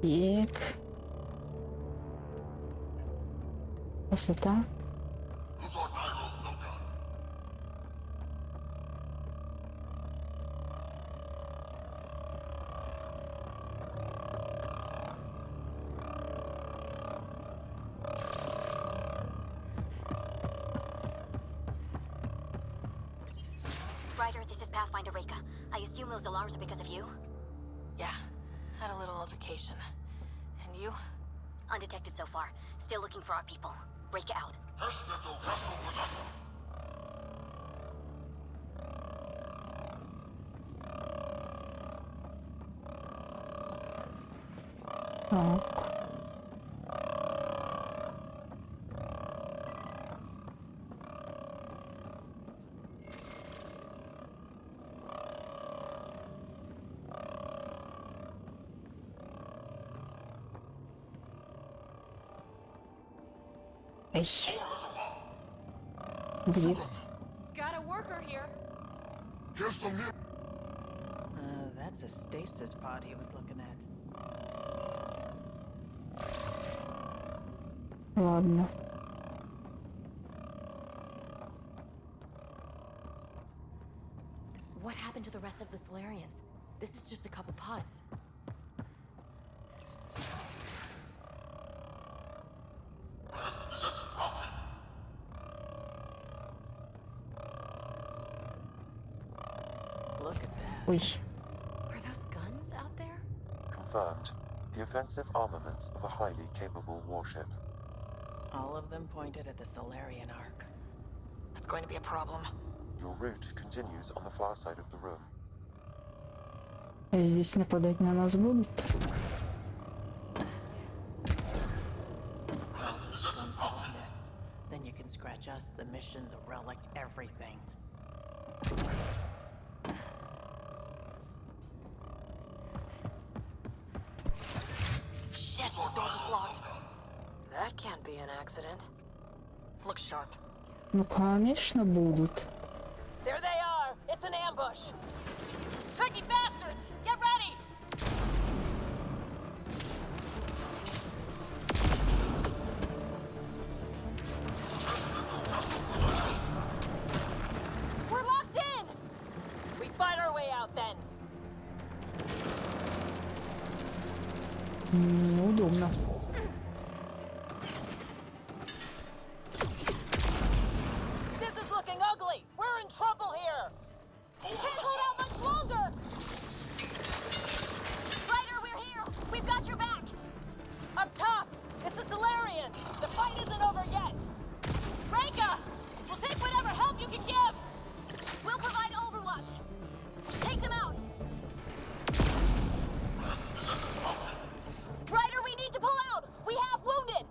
Так. Красота. Ryder, this is Pathfinder Reka. I assume those alarms are because of you? Yeah, had a little altercation. And you? Undetected so far. Still looking for our people. Reka out. Так. Эй. Где? Got a worker here. That's a stasis pod he was looking at. Ладно. What happened to the rest of the Solarians? This is just a couple pods. Look at that. Ой. Are those guns out there? Confirmed. The offensive armaments of a highly capable warship. All of them pointed at the Solarian Ark. That's going to be a problem. Your route continues on the far side of the room. А здесь нападать на нас будут? Then you can scratch us, the mission, the relic, everything. Shit, the door just locked. That can't be an accident. Look sharp. Ну, конечно, будут. There they are! It's an ambush! Tricky bastards! Get ready! We're locked in! We fight our way out then. Неудобно. This is looking ugly! We're in trouble here! Can't hold out much longer! Ryder, we're here! We've got your back! Up top! It's the Solarians! The fight isn't over yet! Veronika! We'll take whatever help you can give! We'll provide overwatch! Take them out! Ryder, we need to pull out! We have wounded!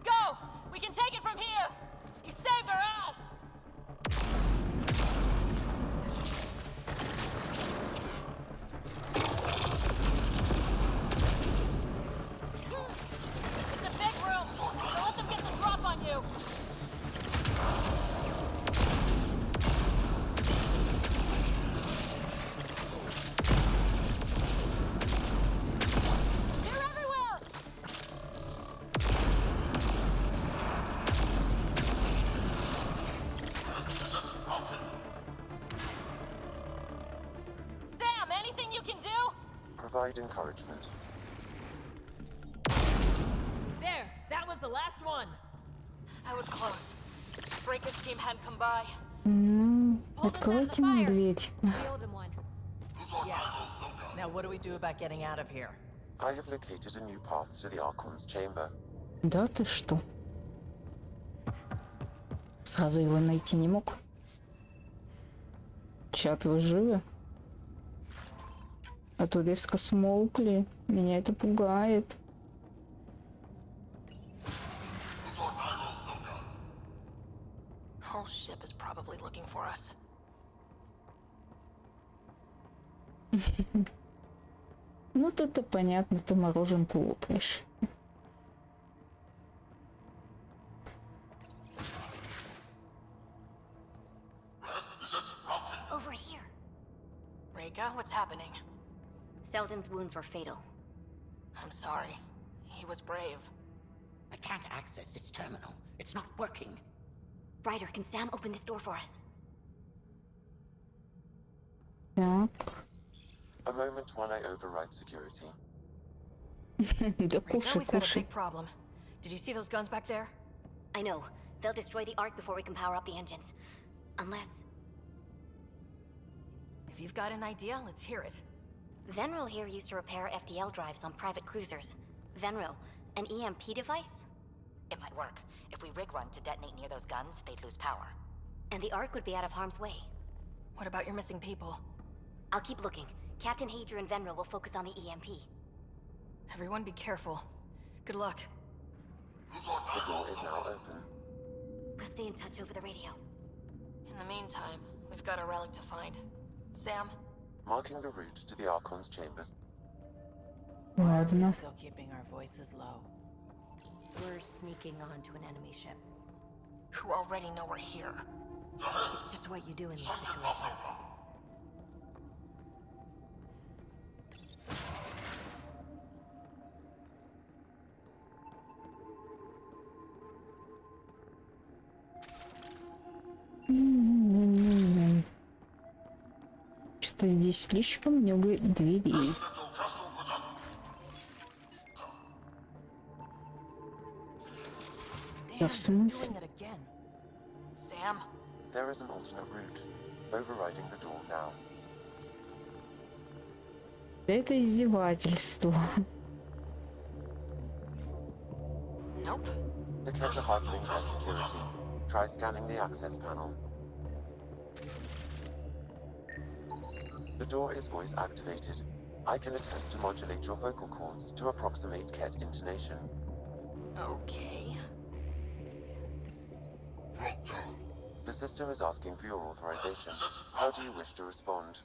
Go! We can take it from here! You saved our ass! It's a big room! Don't let them get the drop on you! They're everywhere! Sam, anything you can do? Provide encouragement. There! That was the last one! I was close. Breaker's team hadn't come by. Откройте нам дверь. Yeah. Now what do we do about getting out of here? I have located a new path to the Archon's chamber. Да ты что? Сразу его найти не мог. Чат, вы живы? А то резко смолкли. Меня это пугает. Whole ship is probably looking for us. Ну, это понятно, ты мороженку лопнешь. Over here. Veronika, what's happening? Selden's wounds were fatal. I'm sorry. He was brave. I can't access this terminal. It's not working. Ryder, can Sam open this door for us? Так. A moment when I override security. Да Veronika, кушай, we've got a кушай. big problem. Did you see those guns back there? I know. They'll destroy the Ark before we can power up the engines. Unless... If you've got an idea, let's hear it. Venril here used to repair FDL drives on private cruisers. Venril, an EMP device? It might work. If we rig one to detonate near those guns, they'd lose power. And the Ark would be out of harm's way. What about your missing people? I'll keep looking. Captain Hadra and Venril will focus on the EMP. Everyone be careful. Good luck. The door is now open. We'll stay in touch over the radio. In the meantime, we've got a relic to find. Sam? Marking the route to the Archon's chambers. Ладно. We're still keeping our voices low. We're sneaking onto an enemy ship. Who already know we're here. It's just what you do in these situations. Что здесь слишком много дверей. Да в смысле? Sam? There is an alternate route. Overriding the door now. Это издевательство. Nope. The Kett are hardening their security. Try scanning the access panel. The door is voice activated. I can attempt to modulate your vocal cords to approximate Ket intonation. Okay. The system is asking for your authorization. How do you wish to respond?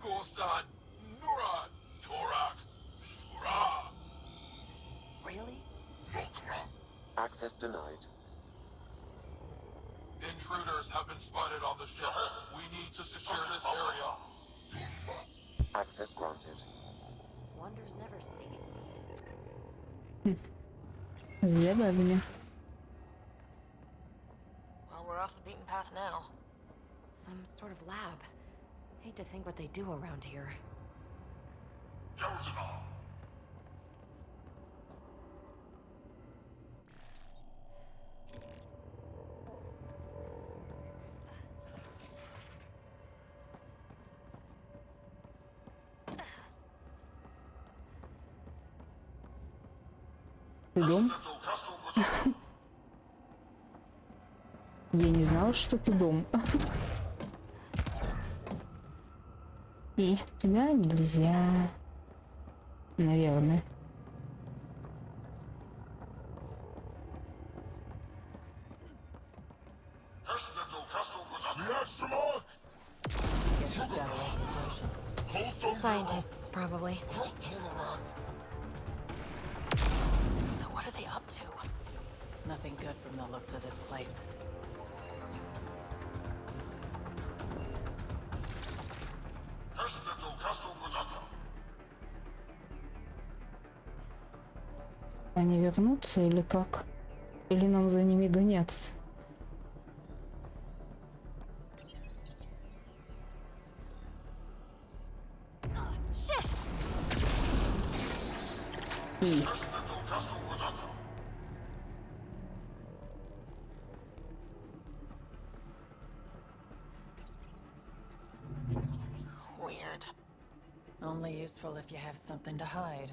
Gorsan, Nura, Torak, Shura. Really? Access denied. Intruders have been spotted on the ship. We need to secure this area. Access granted. Wonders never cease. Забавно. Well, we're off the beaten path now. Some sort of lab. Hate to think what they do around here. Ты дом? Я не знала, что ты дом. И туда нельзя. Наверное. Scientists, probably. So what are they up to? Nothing good from the looks of this place. Они вернутся или как? Или нам за ними гоняться? И... Weird. Only useful if you have something to hide.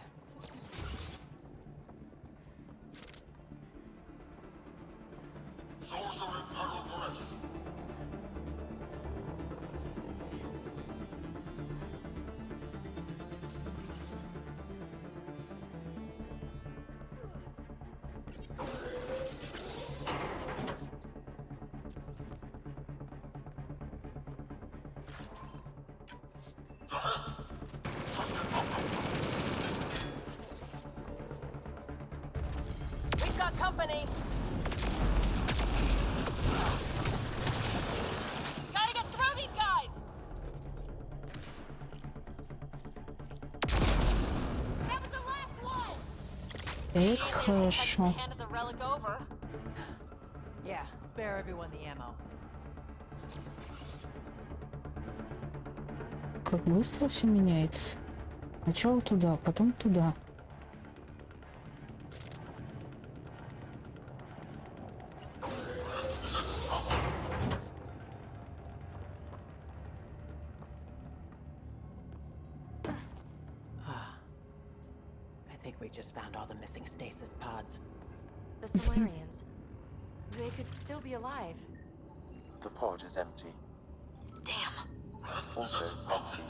We've got company! Gotta get through these guys! That was the last one! Это хорошо. Handed the relic over. Yeah, spare everyone the ammo. Как быстро все меняется. Сначала туда, потом туда. I think we just found all the missing stasis pods. The Solarians. They could still be alive. The pod is empty. Damn. Also empty.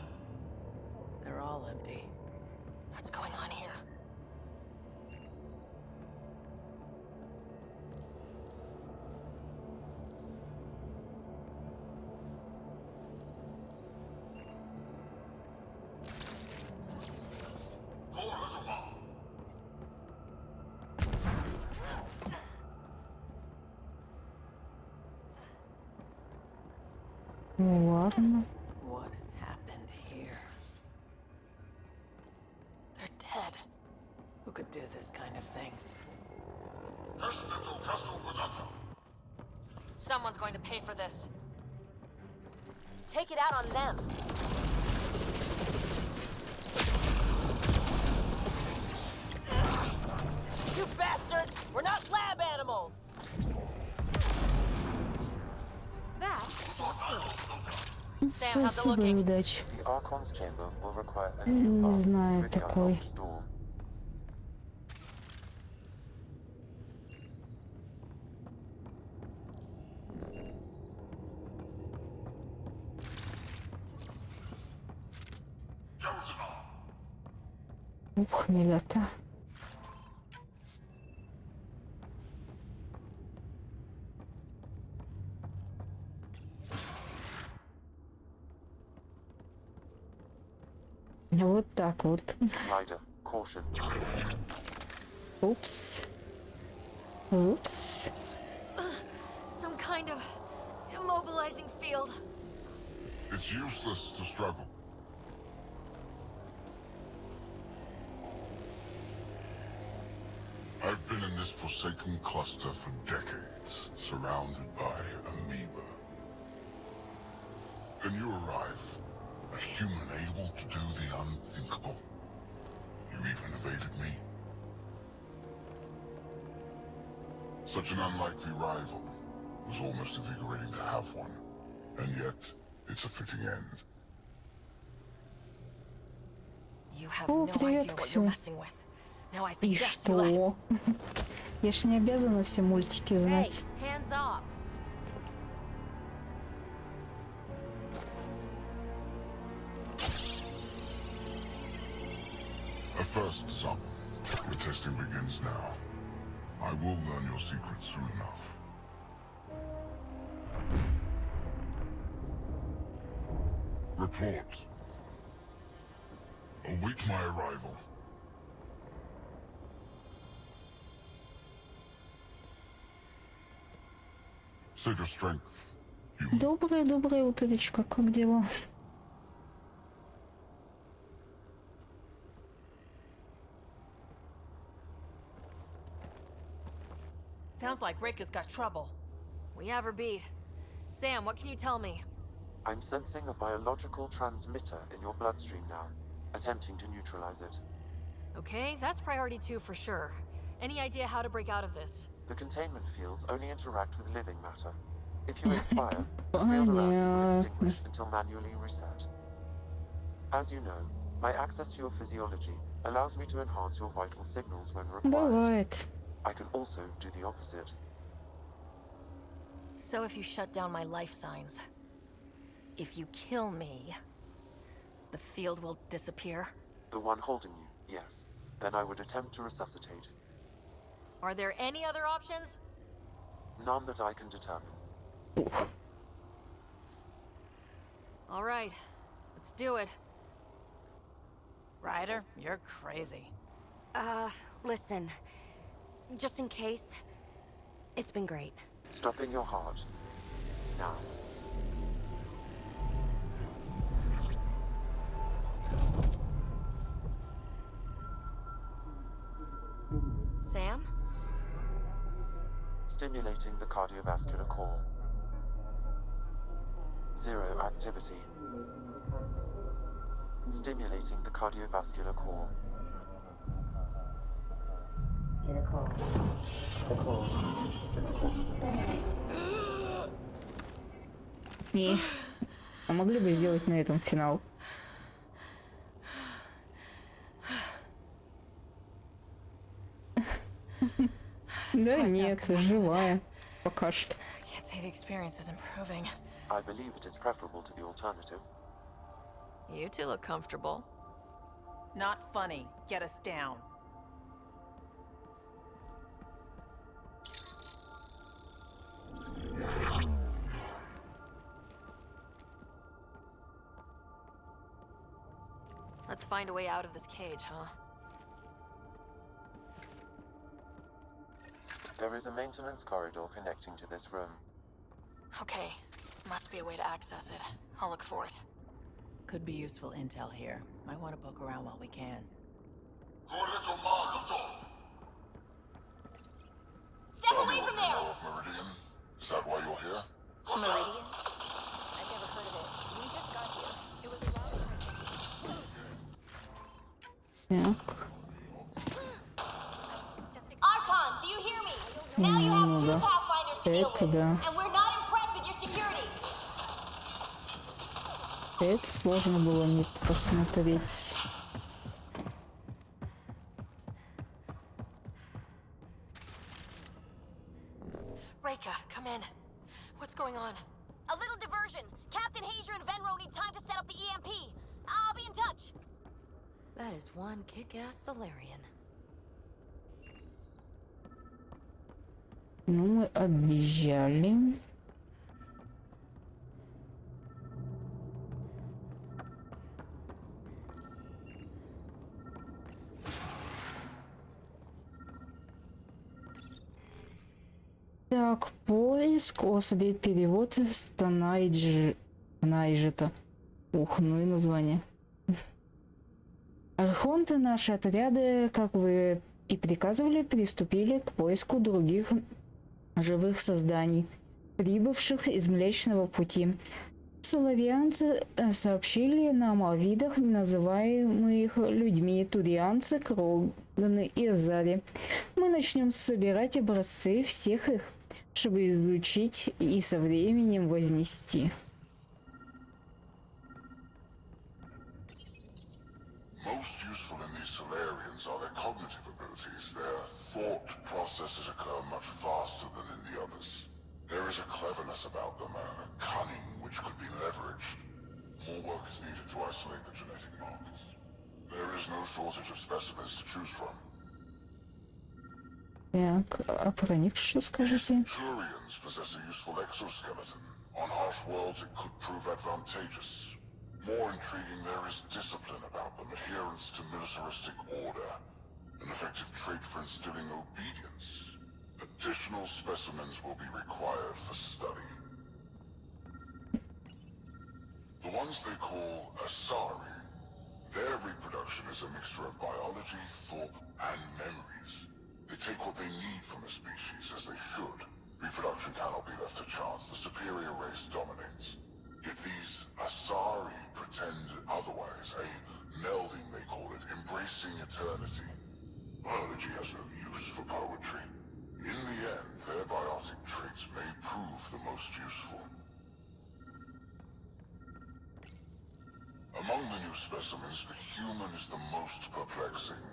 They're all empty. What's going on here? Ну ладно. What happened here? They're dead. Who could do this kind of thing? Someone's going to pay for this. Take it out on them. You bastards! We're not lab animals! Спасибо, удачи. The Archon's chamber will require a Не new path знаю through the такой. unlocked door. Ух, милята. Вот так вот. Упс. Упс. Some kind of immobilizing field. It's useless to struggle. I've been in this forsaken cluster for decades, surrounded by amoeba. Then you arrive, a human able to do the unthinkable. You even evaded me. Such an unlikely rival. It was almost invigorating to have one. And yet, it's a fitting end. You have О, no привет, idea what Ксю. you're messing with. Now I И suggest you let... что? Я ж не обязана все мультики Hey, знать. hands off. A first, son. Your testing begins now. I will learn your secrets soon enough. Report. Await my arrival. Save your strength. Доброе уточка, как дела? Sounds like Rika's got trouble. We have her beat. Sam, what can you tell me? I'm sensing a biological transmitter in your bloodstream now, attempting to neutralize it. Okay, that's priority 2 for sure. Any idea how to break out of this? The containment fields only interact with living matter. If you expire, the field around you will extinguish until manually reset. As you know, my access to your physiology allows me to enhance your vital signals when required. Бывает. I can also do the opposite. So if you shut down my life signs, if you kill me, the field will disappear? The one holding you, yes. Then I would attempt to resuscitate. Are there any other options? None that I can determine. All right, let's do it. Ryder, you're crazy. Listen. Just in case, it's been great. Stopping your heart. Now. Sam? Stimulating the cardiovascular core. Zero activity. Stimulating the cardiovascular core. Не. А могли бы сделать на этом финал? Да нет, живая. Пока что. Can't say the experience is improving. I believe it is preferable to the alternative. You two look comfortable. Not funny. Get us down. Let's find a way out of this cage, huh? There is a maintenance corridor connecting to this room. Okay, must be a way to access it. I'll look for it. Could be useful intel here. Might want to poke around while we can. Step away from there! Meridian? Is that why you're here? Meridian? I've never heard of it. We just got here. It was a while Archon, do you hear me? Now you have two Pathfinders to deal with, and we're not impressed with your security. Это сложно было не посмотреть. Reika, come in. What's going on? A little diversion. Captain Hager and Venro need time to set up the EMP. I'll be in touch. That is one kick-ass Solarian. Ну, мы объезжали. Так, поиск особей, перевод Станайджета. Ух, ну и название. Архонты, наши отряды, как вы и приказывали, приступили к поиску других живых созданий, прибывших из Млечного Пути. Соларианцы сообщили нам о видах, называемых людьми турианцы, кроганы и азари. Мы начнем собирать образцы всех их, чтобы изучить и со временем вознести. Most useful in these Solarians are their cognitive abilities. Their thought processes occur much faster than in the others. There is a cleverness about them, a cunning which could be leveraged. More work is needed to isolate the genetic markers. There is no shortage of specimens to choose from. Так, а про них что скажете? Turians possess a useful exoskeleton. On harsh worlds it could prove advantageous. More intriguing, there is discipline about them, adherence to militaristic order, an effective trait for instilling obedience. Additional specimens will be required for study. The ones they call Asari, their reproduction is a mixture of biology, thought, and memories. They take what they need from a species, as they should. Reproduction cannot be left to chance. The superior race dominates. Yet these Asari pretend otherwise, a melding they call it, embracing eternity. Biology has no use for poetry. In the end, their biotic traits may prove the most useful. Among the new specimens, the human is the most perplexing.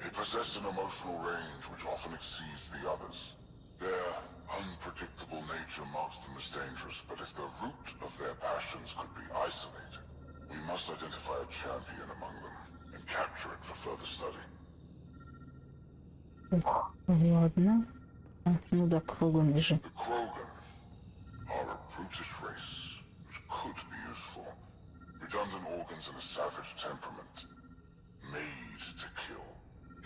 They possess an emotional range which often exceeds the others. Their unpredictable nature marks them as dangerous, but if the root of their passions could be isolated, we must identify a champion among them and capture it for further study. Ладно. Ну да, Кроган же. The Krogan are a brutish race which could be useful. Redundant organs and a savage temperament. Made to kill.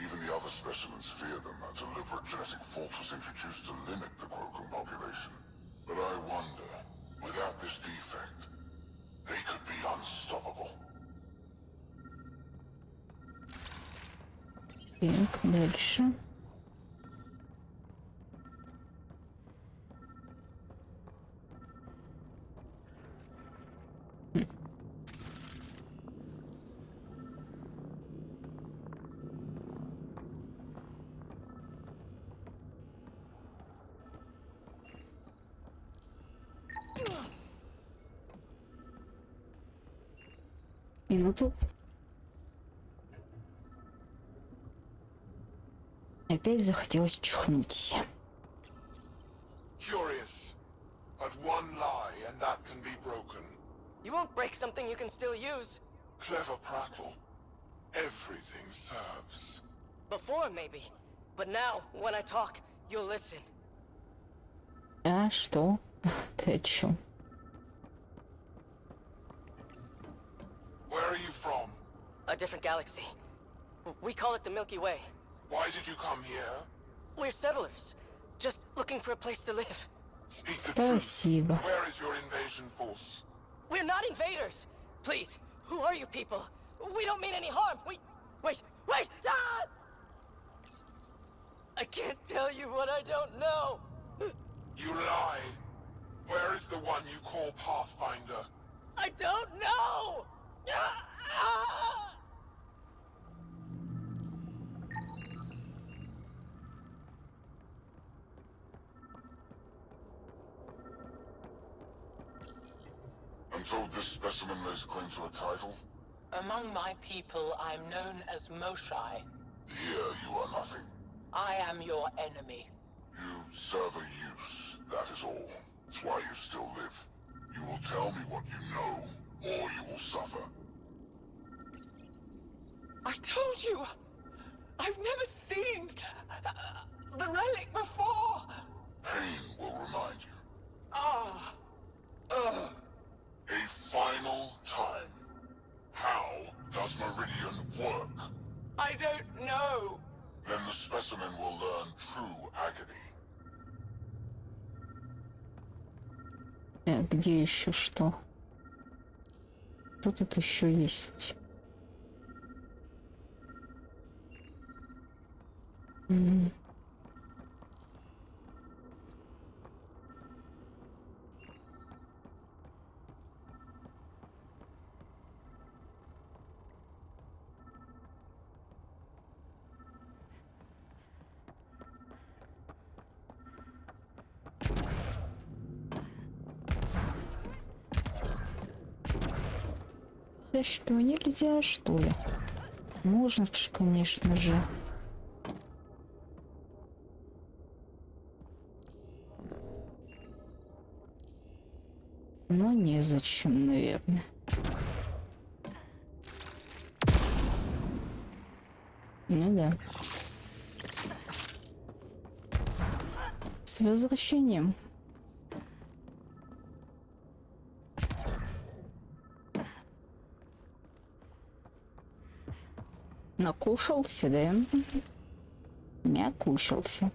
Even the other specimens fear them. A deliberate genetic fault was introduced to limit the Krogan population. But I wonder, without this defect, they could be unstoppable. Так, дальше. Минуту. Опять захотелось чихнуть. Curious. But one lie and that can be broken. You won't break something you can still use. Clever prattle. Everything serves. Before, maybe. But now, when I talk, you'll listen. А что? Ты о чем? Where are you from? A different galaxy. We call it the Milky Way. Why did you come here? We're settlers. Just looking for a place to live. Speak the truth. Спасибо. Where is your invasion force? We're not invaders! Please, who are you people? We don't mean any harm. Wait! Ah! I can't tell you what I don't know. You lie. Where is the one you call Pathfinder? I don't know! Ah! I'm told this specimen lays claim to a title. Among my people, I'm known as Moshai. Here you are nothing. I am your enemy. You serve a use, that is all. It's why you still live. You will tell me what you know, or you will suffer. I told you! I've never seen the relic before! Pain will remind you. Ah! A final time. How does Meridian work? I don't know! Then the specimen will learn true agony. Где еще что? Что тут еще есть? Да что, нельзя, что ли? Можно ж, конечно же. Но незачем, наверное. Ну да. С возвращением. Накушался, да? Не окушался.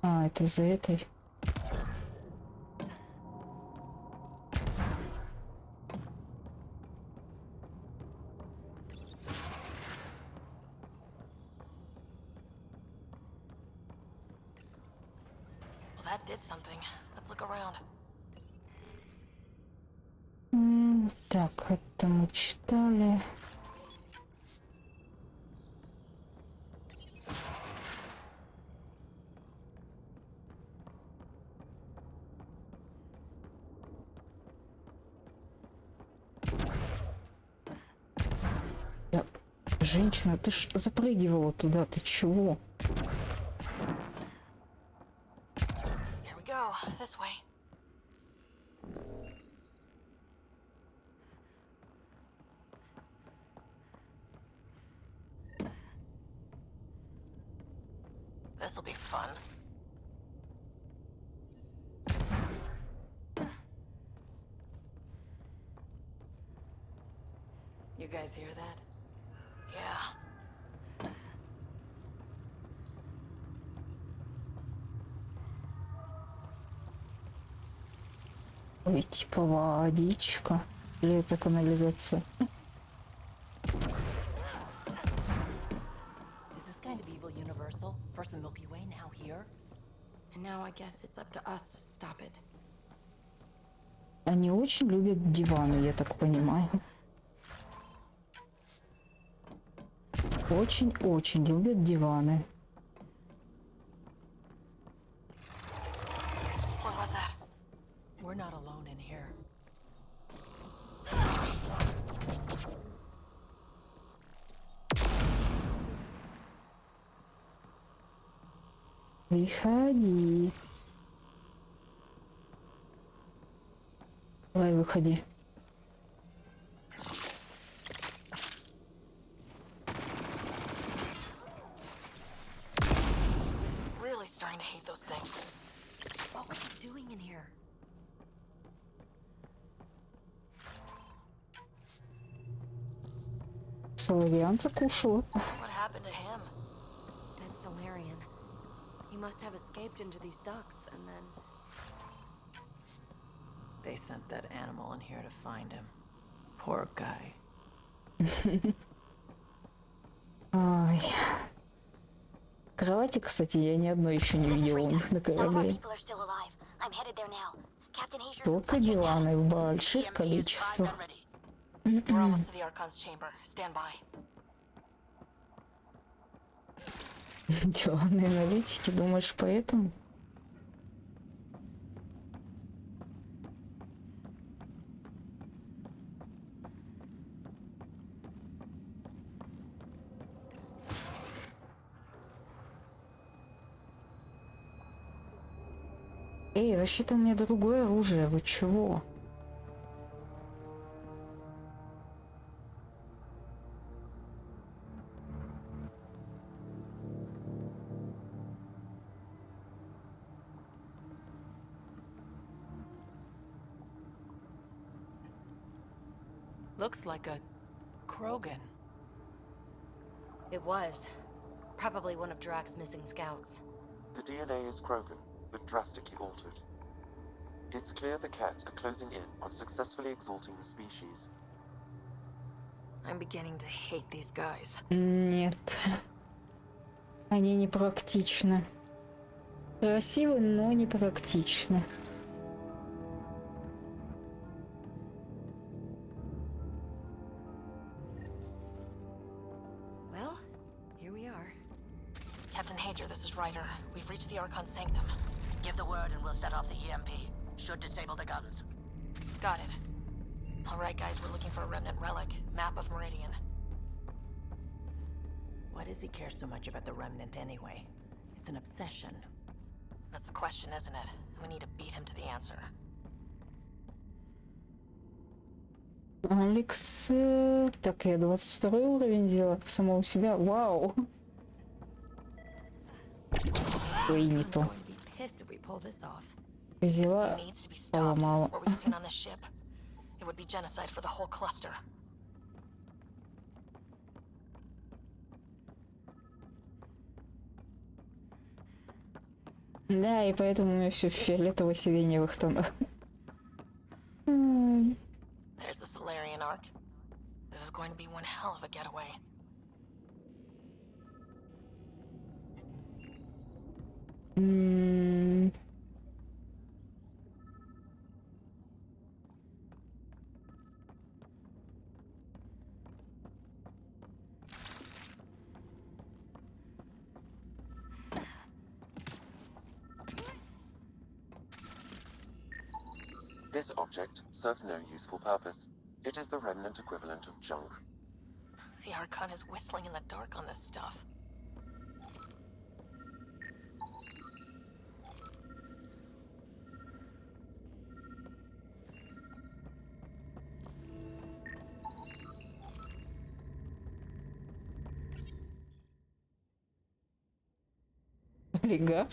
А, это за этой. That did something. Let's look around. Так, это мы читали. Да, женщина, ты ж запрыгивала туда, ты чего? Here we go. This way. This'll be fun. You guys hear that? Yeah. Ой, типа водичка. Или это канализация? Is this kind of evil universal? First the Milky Way, now here? And now I guess it's up to us to stop it. Они очень любят диваны, я так понимаю. Очень-очень любят диваны. What was that? We're not alone in here. Выходи. Давай, выходи. Really starting to hate those things. What was he doing in here? Соловьянца кушала. What happened to him? Dead Solarian. He must have escaped into these ducts and then... They sent that animal in here to find him. Poor guy. Ай. Кровати, кстати, я ни одной еще не видела у них на корабле. Только диваны в больших количествах. We're almost to the Archon's chamber. Stand by. Диванные аналитики, думаешь, поэтому? Эй, вообще-то у меня другое оружие, вы чего? Looks like a Krogan. It was. Probably one of Drax's missing scouts. The DNA is Krogan, but drastically altered. It's clear the Ket are closing in on successfully exalting the species. I'm beginning to hate these guys. Нет. Они не практичны. Красивы, но не практичны. Well, here we are. Captain Hager, this is Ryder. We've reached the Archon Sanctum. Give the word and we'll set off the EMP. Should disable the guns. Got it. Alright guys, we're looking for a remnant relic. Map of Meridian. Why does he care so much about the remnant anyway? It's an obsession. That's the question, isn't it? We need to beat him to the answer. Алекс... Так, я 22 уровень взяла самого себя. Вау! Ой, не то. Взяла, поломала. It would be genocide for the whole cluster. Да, и поэтому у меня все в фиолетово-сиреневых тонах. There's the Solarian arc. This is going to be one hell of a getaway. This object serves no useful purpose. It is the remnant equivalent of junk. The Archon is whistling in the dark on this stuff. Олигарх.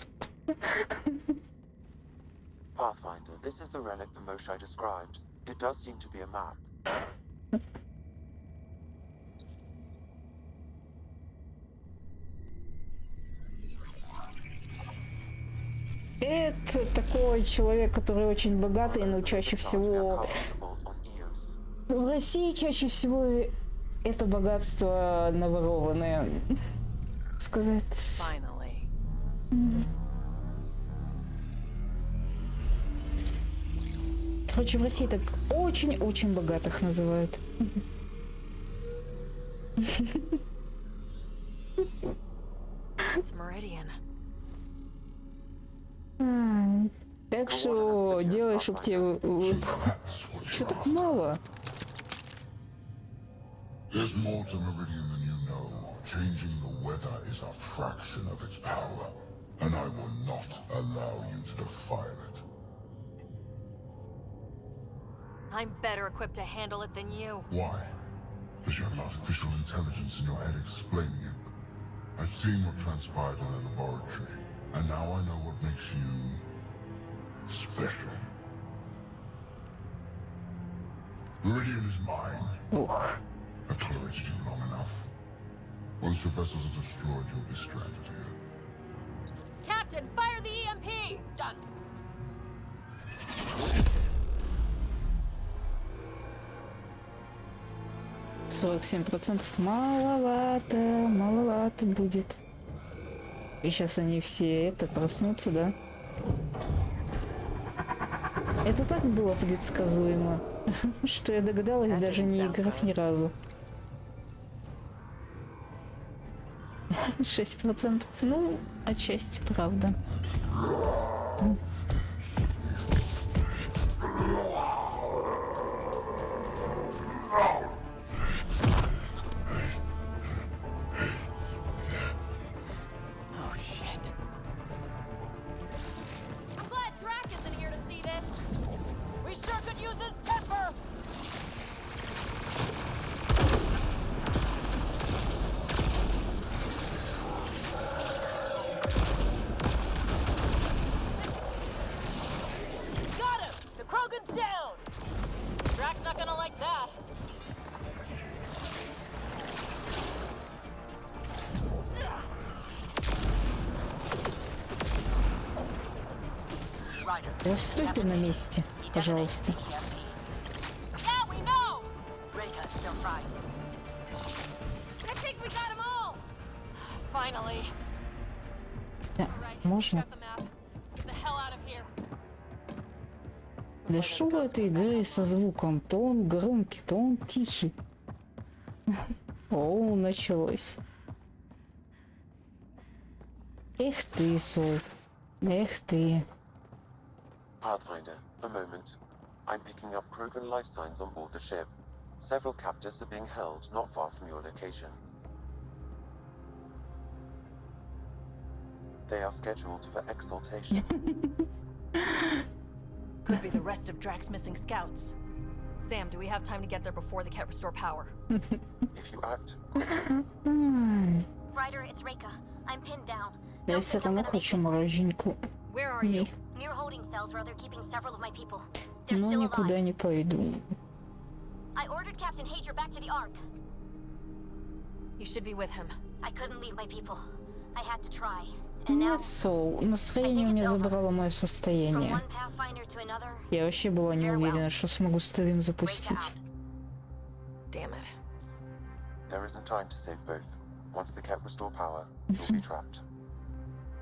Pathfinder, this is the relic the Moshae described. It does seem to be a map. Это такой человек, который очень богатый, но чаще всего... В России чаще всего это богатство наворованное. Сказать... Короче, в России так очень-очень богатых называют. It's Meridian. Так что делай, чтоб тебе... Чё так мало? There's more to Meridian than you know. Changing the weather is a fraction of its power, and I will not allow you to defile it. I'm better equipped to handle it than you. Why? Because you have an artificial intelligence in your head explaining it. I've seen what transpired in the laboratory, and now I know what makes you... special. Meridian is mine. I've tolerated you long enough. Once your vessels are destroyed, you'll be stranded here. Captain, fire the EMP! Done. 47% маловато, маловато будет. И сейчас они все проснутся, да? Это так было предсказуемо, что я догадалась, даже не играв ни разу. 6%, ну, отчасти правда. Стойте на месте, пожалуйста. Да, можно? Да что в этой игре со звуком? То он громкий, то он тихий. О, началось. Эх ты, Сол. Эх ты. Pathfinder, a moment. I'm picking up Krogan life signs on board the ship. Several captives are being held not far from your location. They are scheduled for exaltation. Could be the rest of Drax's missing scouts. Sam, do we have time to get there before the Ket restore power? If you act quickly. Ryder, it's Reika. I'm pinned down. Я все равно хочу мороженьку. Where are you? Near holding cells where they're keeping several of my people. They're Ну, still никуда alive. не пойду. I ordered Captain Hager back to the Ark. You should be with him. I couldn't leave my people. I had to try. And now, Нет, Сол, настроение у меня забрало мое from состояние. one Pathfinder to another, Я вообще была не уверена, что смогу стрим break запустить. out. Damn it. There isn't time to save both. Once the Ket restore power, you'll be trapped.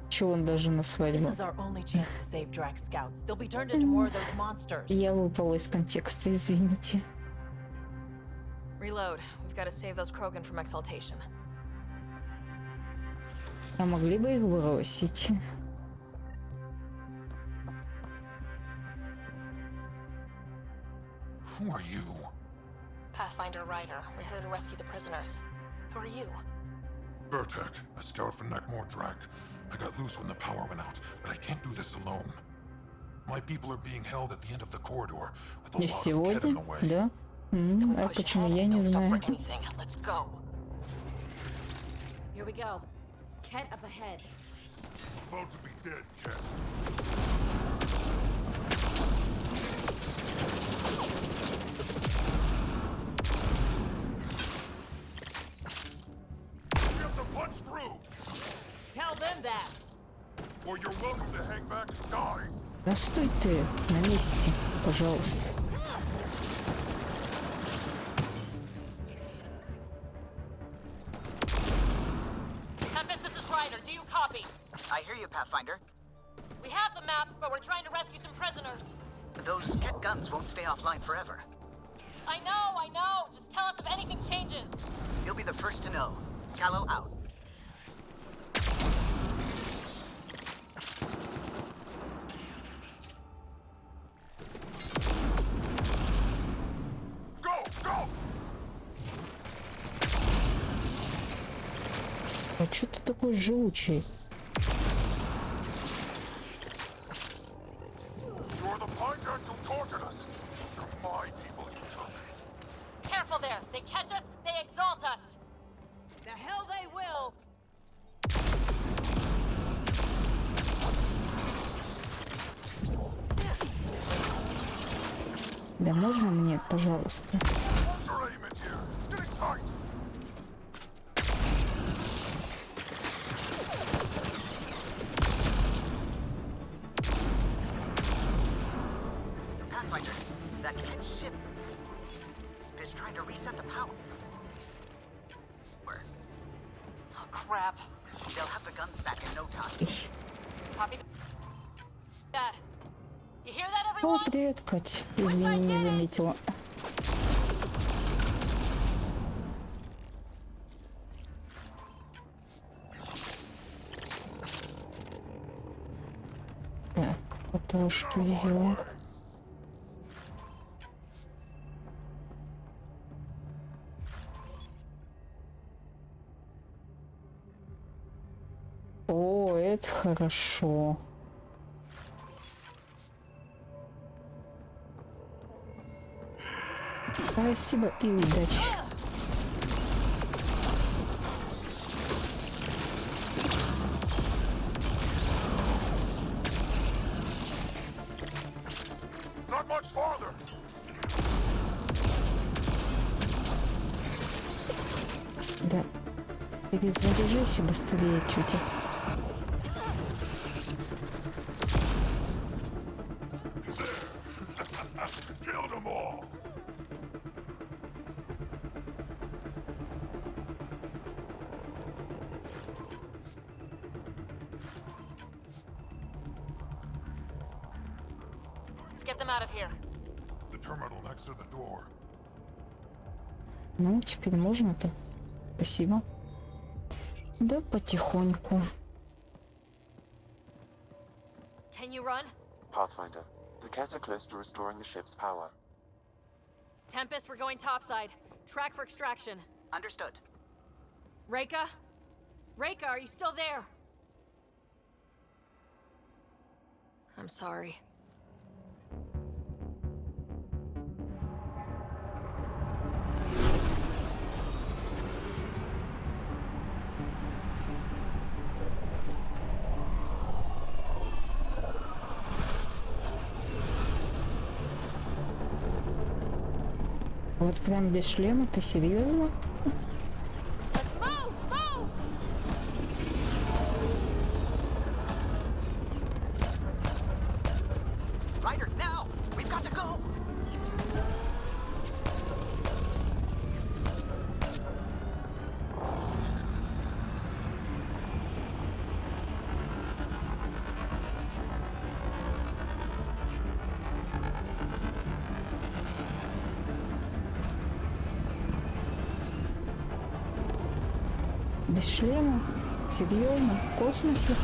Чего он даже на This свадьбу? is our only chance to save Drax scouts. They'll be turned into more of those monsters. Я выпала из контекста, извините. Reload. We've got to save those Krogan from exaltation. А могли бы их бросить? Who are you? Pathfinder Ryder. We're here to rescue the prisoners. Who are you? Burtek, a scout from Nakmor Drak. I got loose when the power went out, but I can't do this alone. My people are being held at the end of the corridor with a Не lot of Ket in сегодня? the way. Да? А почему я не знаю? Let's go. Here we go. Ket up ahead. About to be dead, Ket. We have to punch through, Tell them that. or you're welcome to hang back and die. Да стой ты на месте, пожалуйста. Tempest, this is Ryder. Do you copy? I hear you, Pathfinder. We have the map, but we're trying to rescue some prisoners. Those Ket guns won't stay offline forever. I know. Just tell us if anything changes. You'll be the first to know. Callow out. Go, go! А чё ты такой живучий? You're the binders who tortured us. Those are my people you took. Careful there. They catch us, they exalt us. The hell they will. Да можно мне, пожалуйста? What's your aim in here? It's getting tight. Pathfinder, that Ket ship is trying to reset the power. Oh, crap. They'll have the guns back in no time. Copy that. You hear that, О, everyone? привет, Кать. Извини, не заметила. Так, потрошки взяла. О, это хорошо. Спасибо и удачи. Not much farther. Да. Перезаряжайся быстрее, тетя. get them out of here. The terminal next to the door. Ну, теперь можно-то. Спасибо. Да потихоньку. Can you run? Pathfinder, the Ket are close to restoring the ship's power. Tempest, we're going topside. Track for extraction. Understood. Reika? Reika, are you still there? I'm sorry. Вот прям без шлема, ты серьезно? Ryder, now! We've got to go! Без шлема? Серьезно? В космосе?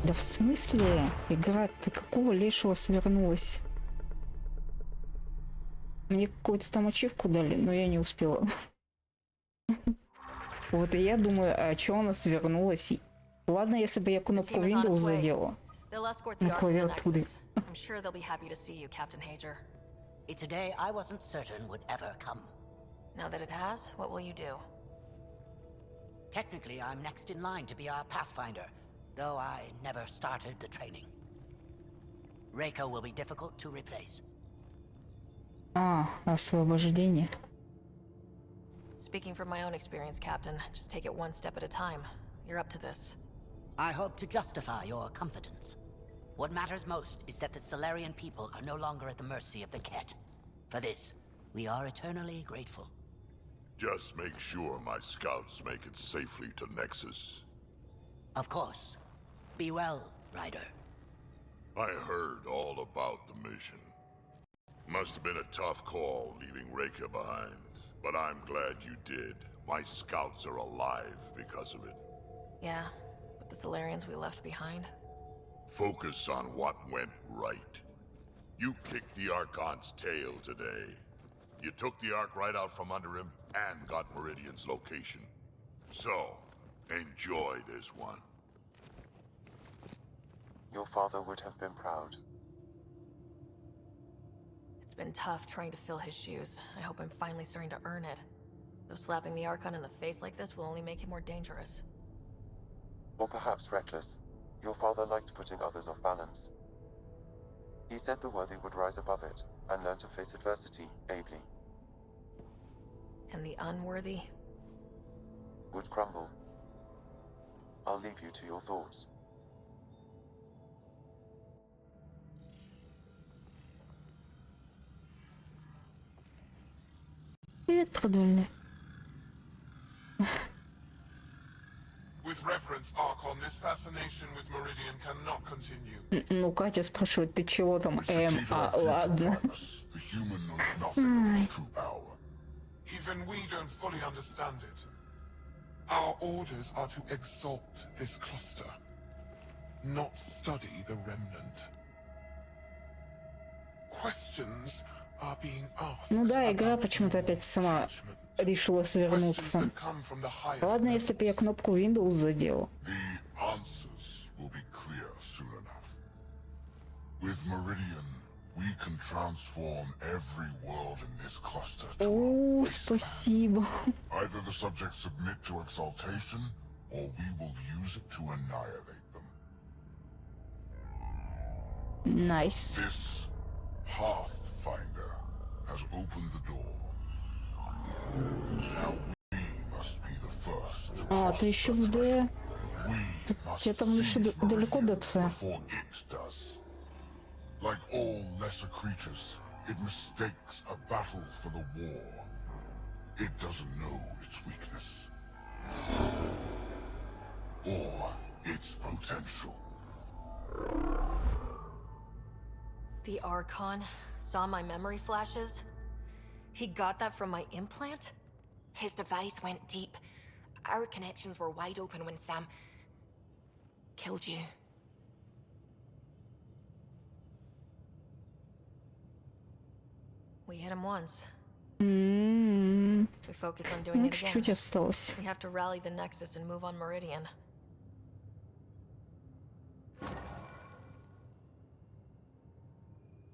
Да в смысле? Игра, ты какого лешего свернулась? Мне какую-то там ачивку дали, но я не успела. Вот и я думаю, а чё она свернулась? Ладно, если бы я кнопку Windows задела. На клавиатуре. I'm sure they'll be happy to see you, Captain Hager. It's a day I wasn't certain would ever come. Now that it has, what will you do? Technically, I'm next in line to be our Pathfinder, though I never started the training. Reika will be difficult to replace. Освобождение. Speaking from my own experience, Captain, just take it one step at a time. You're up to this. I hope to justify your confidence. What matters most is that the Solarian people are no longer at the mercy of the Ket. For this, we are eternally grateful. Just make sure my scouts make it safely to Nexus. Of course. Be well, Ryder. I heard all about the mission. Must have been a tough call leaving Reika behind, but I'm glad you did. My scouts are alive because of it. Yeah, but the Solarians we left behind? Focus on what went right. You kicked the Archon's tail today. You took the Ark right out from under him and got Meridian's location. So, enjoy this one. Your father would have been proud. It's been tough trying to fill his shoes. I hope I'm finally starting to earn it. Though slapping the Archon in the face like this will only make him more dangerous. Or perhaps reckless. Your father liked putting others off balance. He said the worthy would rise above it and learn to face adversity ably. And the unworthy? Would crumble. I'll leave you to your thoughts. Привет, продольный. With reverence, Archon, this fascination with Meridian cannot continue. Ну, Катя спрашивает, ты чего там? Ладно. The human knows nothing of its true power. Even we don't fully understand it. Our orders are to exalt this cluster, not study the remnant. Questions are being asked. Ну да, игра почему-то опять сама решила свернуться. Ладно, если бы я кнопку Windows задела. О, спасибо. Nice. Pathfinder has opened the door. Now we must be the first. Ты еще в Д. Тебе там еще далеко до С. Like all lesser creatures, it mistakes a battle for the war. It doesn't know its weakness. potential. The Archon saw my memory flashes? He got that from my implant? His device went deep. Our connections were wide open when Sam killed you. We hit him once. М-м-м. We focus on doing Ну, it чуть-чуть again. осталось. We have to rally the Nexus and move on Meridian.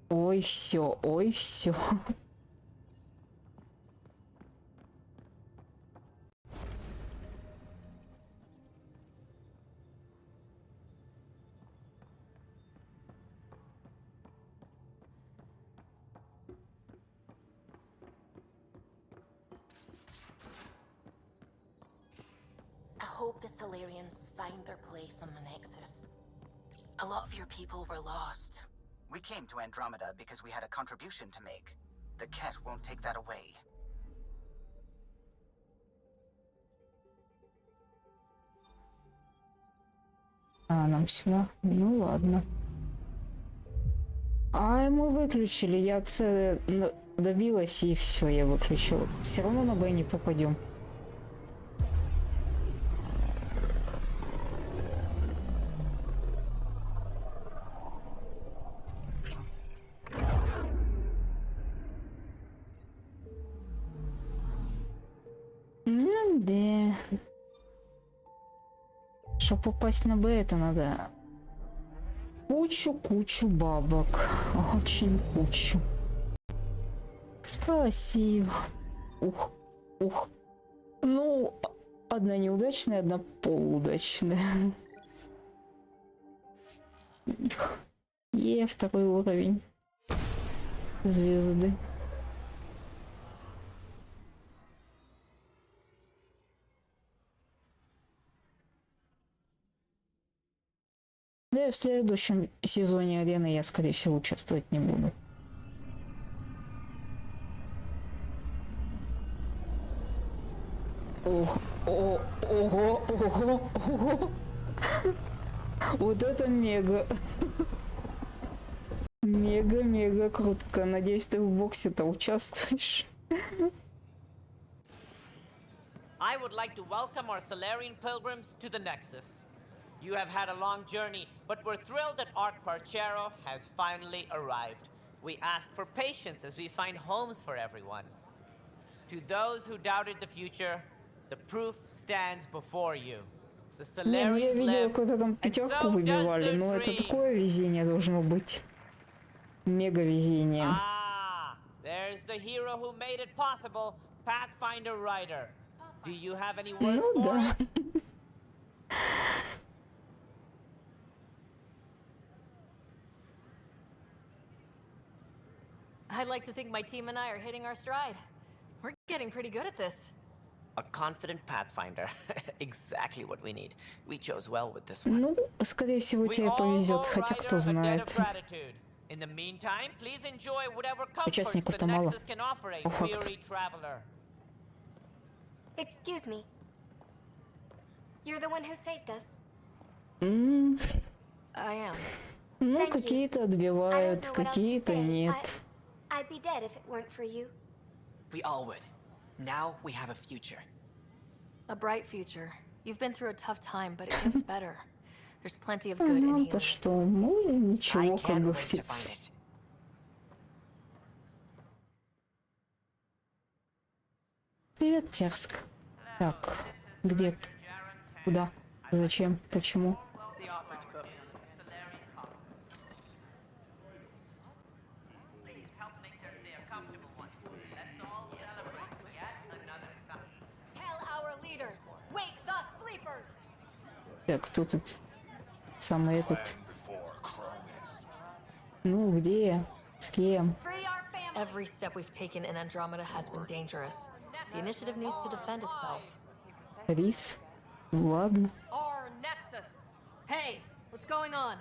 Ой, все, ой, все. I hope the Solarians find their place on the Nexus. A lot of your people were lost. We came to Andromeda because we had a contribution to make. The Ket won't take that away. А, нам сюда. Ну ладно. А мы выключили. Я добилась и все, я выключила. Все равно на Б не попадем. Да. Чтобы попасть на Б, это надо кучу бабок. Очень кучу. Спасибо. Ух. Ну, одна неудачная, одна полуудачная. Второй уровень звезды. Да, в следующем сезоне арены я, скорее всего, участвовать не буду. Ого. Вот это мега. Мега круто. Надеюсь, ты в боксе-то участвуешь. I would like to welcome our Solarian pilgrims to the Nexus. You have had a long journey, but we're thrilled that Ark Parchero has finally arrived. We ask for patience as we find homes for everyone. To those who doubted the future, the proof stands before you. The Solarians live, когда там and пятерку so does выбивали, the но это dream. такое везение должно быть. Мега везение. Ah, there's the hero who made it possible, Pathfinder Rider. Do you have any words Ну for да. us? I'd like to think my team and I are hitting our stride. We're getting pretty good at this. A confident Pathfinder. Exactly what we need. We chose well with this one. Ну, скорее всего, тебе повезет, хотя кто знает. In the meantime, please enjoy whatever comforts Участников-то the мало, Nexus can offer a по факту. weary traveler. Excuse me. You're the one who saved us. I am. Ну, какие-то отбивают, какие-то нет. I'd be dead if it weren't for you. We all would. Now we have a future. A bright future. You've been through a tough time, but it gets better. There's plenty of good in Ну, healing. то что, ну, ничего, как говорится. Привет, Терск. Так, где? Куда? Зачем? Почему? Так, кто тут? Самый этот. Ну, где? С кем? Every step we've taken in Andromeda has been dangerous. The initiative needs to defend itself. Рис? Ну, ладно. Our Nexus. Hey, what's going on?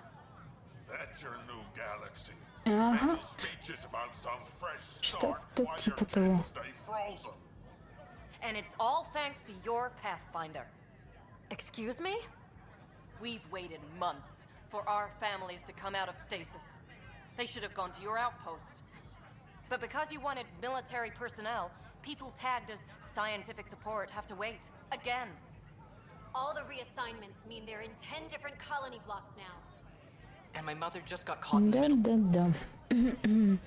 That's your new galaxy. Ага. Mental speeches about some fresh start Что-то while типа your того. kids stay frozen. And it's all thanks to your Pathfinder. Excuse me? We've waited months for our families to come out of stasis. They should have gone to your outpost. But because you wanted military personnel, people tagged as scientific support have to wait. Again. All the reassignments mean they're in 10 different colony blocks now. And my mother just got caught in the middle. Да-да-да.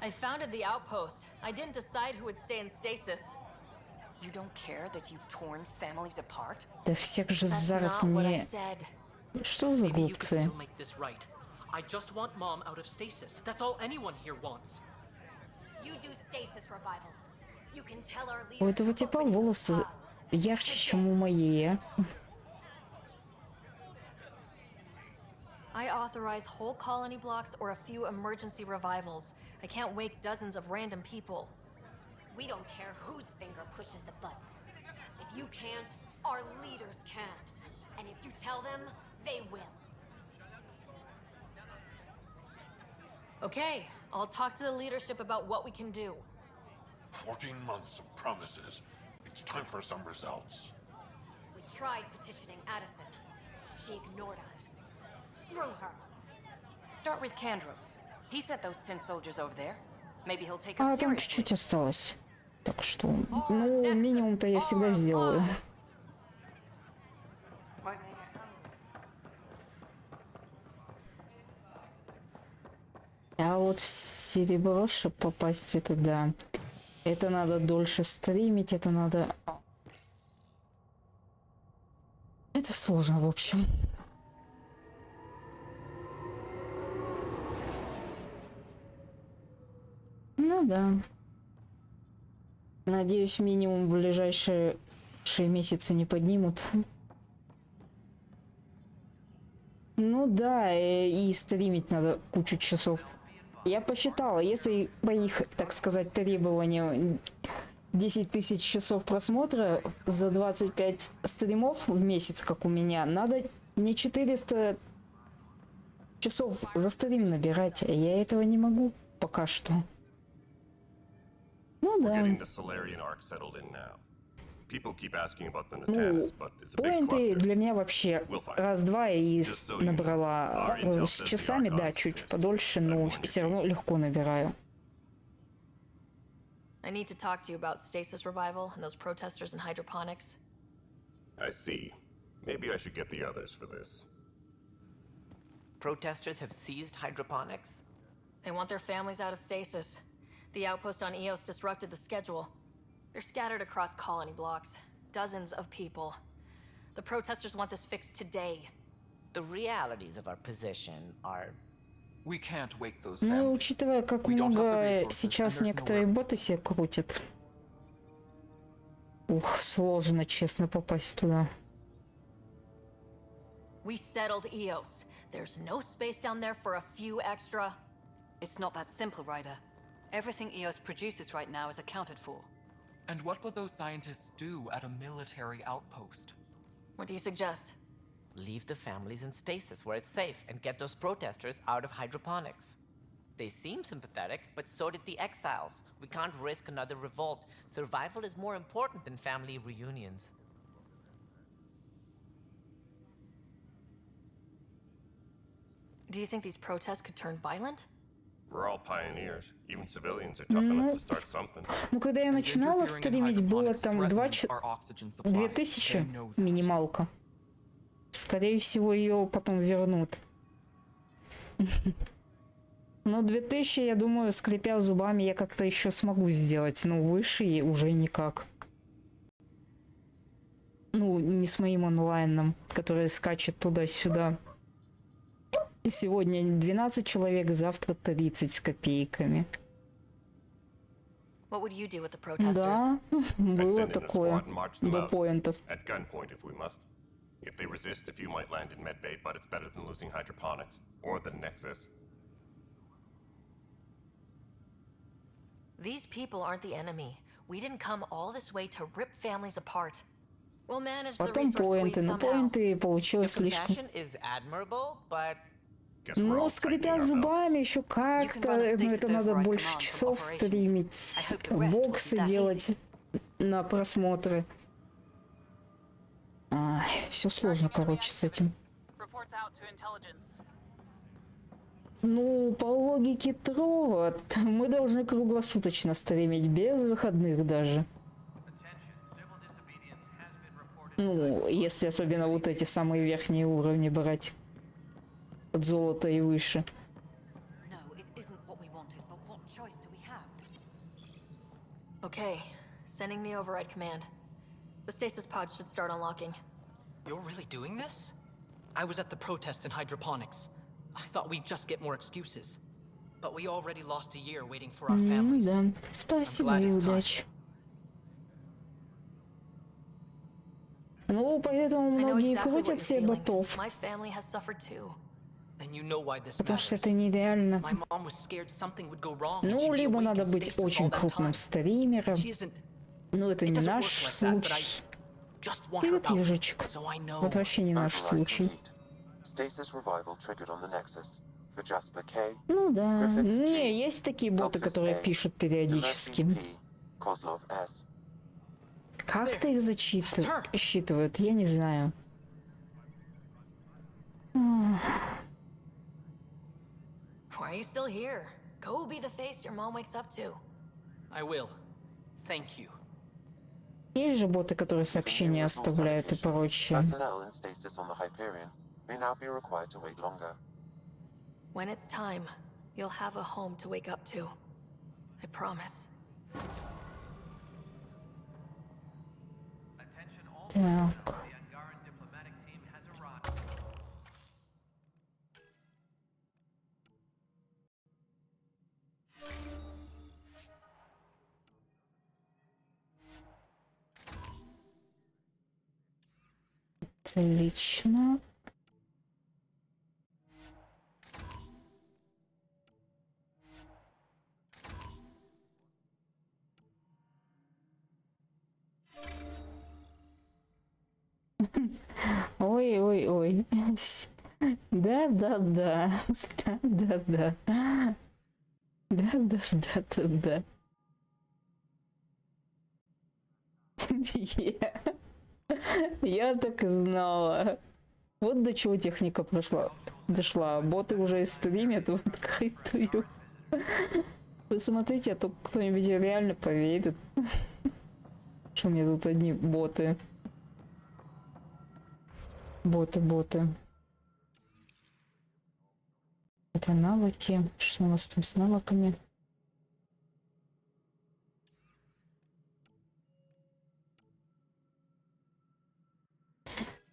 I founded the outpost. I didn't decide who would stay in stasis. You don't care that you've torn families apart? Да всех же That's зараз not what I не... said. Что за Maybe you could глупцы? still make this right. I just want Mom out of stasis. That's all anyone here wants. You do stasis revivals. You can tell our У leaders этого to типа open new волосы pods. ярче, чем у моей. I authorize whole colony blocks or a few emergency revivals. I can't wake dozens of random people. We don't care whose finger pushes the button. If you can't, our leaders can. And if you tell them, they will. Okay, I'll talk to the leadership about what we can do. 14 months of promises. It's time for some results. We tried petitioning Addison. She ignored us. Screw her. Start with Kandros. He sent those 10 soldiers over there. Maybe he'll take А us там seriously. чуть-чуть осталось. Так что, ну, минимум-то я всегда сделаю. А вот в серебро, чтобы попасть, это да. Это надо дольше стримить, это надо... Это сложно, в общем. Ну да. Надеюсь, минимум в ближайшие 6 месяцев не поднимут. Ну да, и стримить надо кучу часов. Я посчитала, если по их, так сказать, требованиям 10 тысяч часов просмотра за 25 стримов в месяц, как у меня, надо не 400 часов за стрим набирать, а я этого не могу пока что. Ну да. Ну, поинты для меня вообще раз-два и набрала. С часами, да, чуть подольше, но все равно легко набираю. I need to talk to you about stasis revival and those protesters in hydroponics. I see. Maybe I should get the others for this. Protesters have seized hydroponics? They want their families out of stasis. The outpost on Eos disrupted the schedule. They're scattered across colony blocks. Dozens of people. The protesters want this fixed today. The realities of our position are... We can't wake those Ну, families. учитывая, как много сейчас некоторые боты себе крутят. Ух, сложно, честно, попасть туда. We settled Eos. There's no space down there for a few extra... It's not that simple, Ryder. Everything Eos produces right now is accounted for. And what would those scientists do at a military outpost? What do you suggest? Leave the families in stasis where it's safe and get those protesters out of hydroponics. They seem sympathetic, but so did the exiles. We can't risk another revolt. Survival is more important than family reunions. Do you think these protests could turn violent? We're all pioneers. Even civilians are tough enough to start something. Ну, когда я начинала стримить, было там 2000 минималка. Скорее всего, ее потом вернут. Но 2000, я думаю, скрипя зубами, я как-то еще смогу сделать. Но выше и уже никак. Ну, не с моим онлайном, который скачет туда-сюда. Сегодня 12 человек, завтра 30 с копейками. What would you do with the protesters? Да, было такое. До поинтов. At gunpoint if we must. If they resist, a few might land in medbay, but it's better than losing hydroponics or the Nexus. These people aren't the enemy. We didn't come all this way to rip families apart. We'll manage the Потом resource squeeze поинты, но somehow. поинты получилось слишком... Compassion is admirable, but... Ну, скрипя зубами, еще как-то, ну, это надо больше часов стримить, боксы делать на просмотры. Все сложно, короче, с этим. Ну, по логике Трова, мы должны круглосуточно стримить, без выходных даже. Ну, если особенно вот эти самые верхние уровни брать. От золота и выше. Okay, sending the override command. The stasis pod should start unlocking. You're really doing this? I was at the protest in hydroponics. I thought we'd just get more excuses. But we already lost a year waiting for our families. Да. Спасибо и удачи. Ну, поэтому многие крутят себе ботов. Потому что это нереально. Ну, либо надо быть очень крупным стримером. Ну, это не наш случай. И вот ежичек. Вот вообще не наш случай. Ну да. Не, есть такие боты, которые пишут периодически. Как-то их считывают, я не знаю. Why are you still here? Go be the face your mom wakes up to. I will. Thank you. Есть же боты, которые сообщения оставляют и прочее. When it's time, you'll have a home to wake up to. I promise. Так. Отлично. Ой-ой-ой. Да-да-да. Да-да-да. Да-да-да-да-да. Я так и знала. Вот до чего техника дошла. Боты уже стримят в открытую. Посмотрите, а то кто-нибудь реально поверит. Что у меня тут одни боты. Боты. Это навыки. Что у нас там с навыками?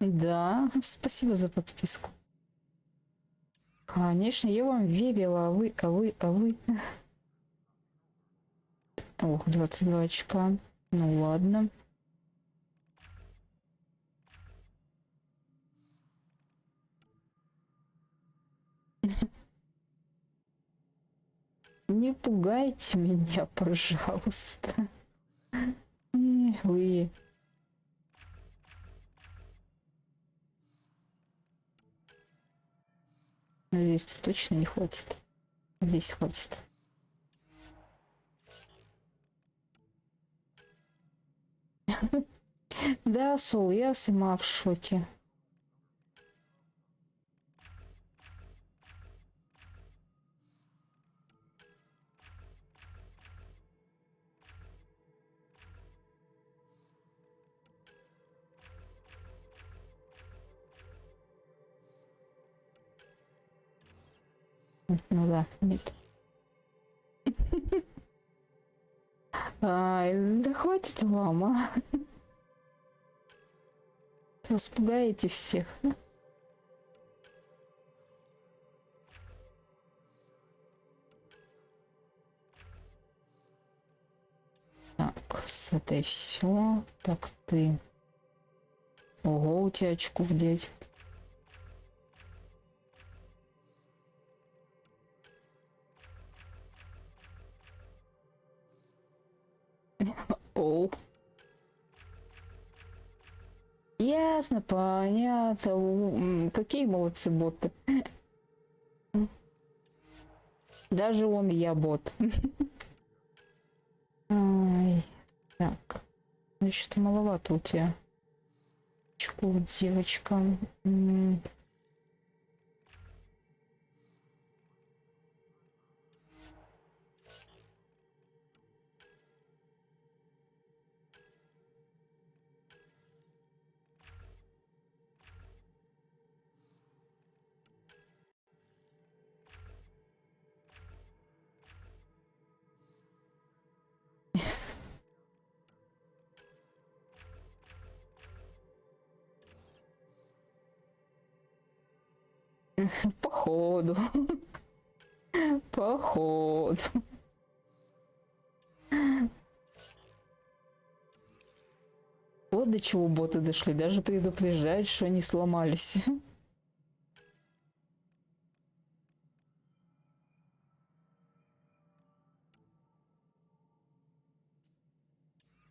Да, спасибо за подписку. Конечно, я вам верила, а вы. Ох, 22 очка. Ну ладно. Не пугайте меня, пожалуйста. Вы. Здесь точно не хватит. Здесь хватит. Да, Сол, я сама в шоке. Ну да, нет. Да хватит вам, а? Распугаете всех. Так, с этой все. Так, ты. Ого, у тебя очков деть. Оу. Ясно, понятно. Какие молодцы боты. Даже он я бот. Ай. Так. Ну что-то маловато у тебя. Девочка. Походу. Походу. Вот до чего боты дошли. Даже предупреждают, что они сломались.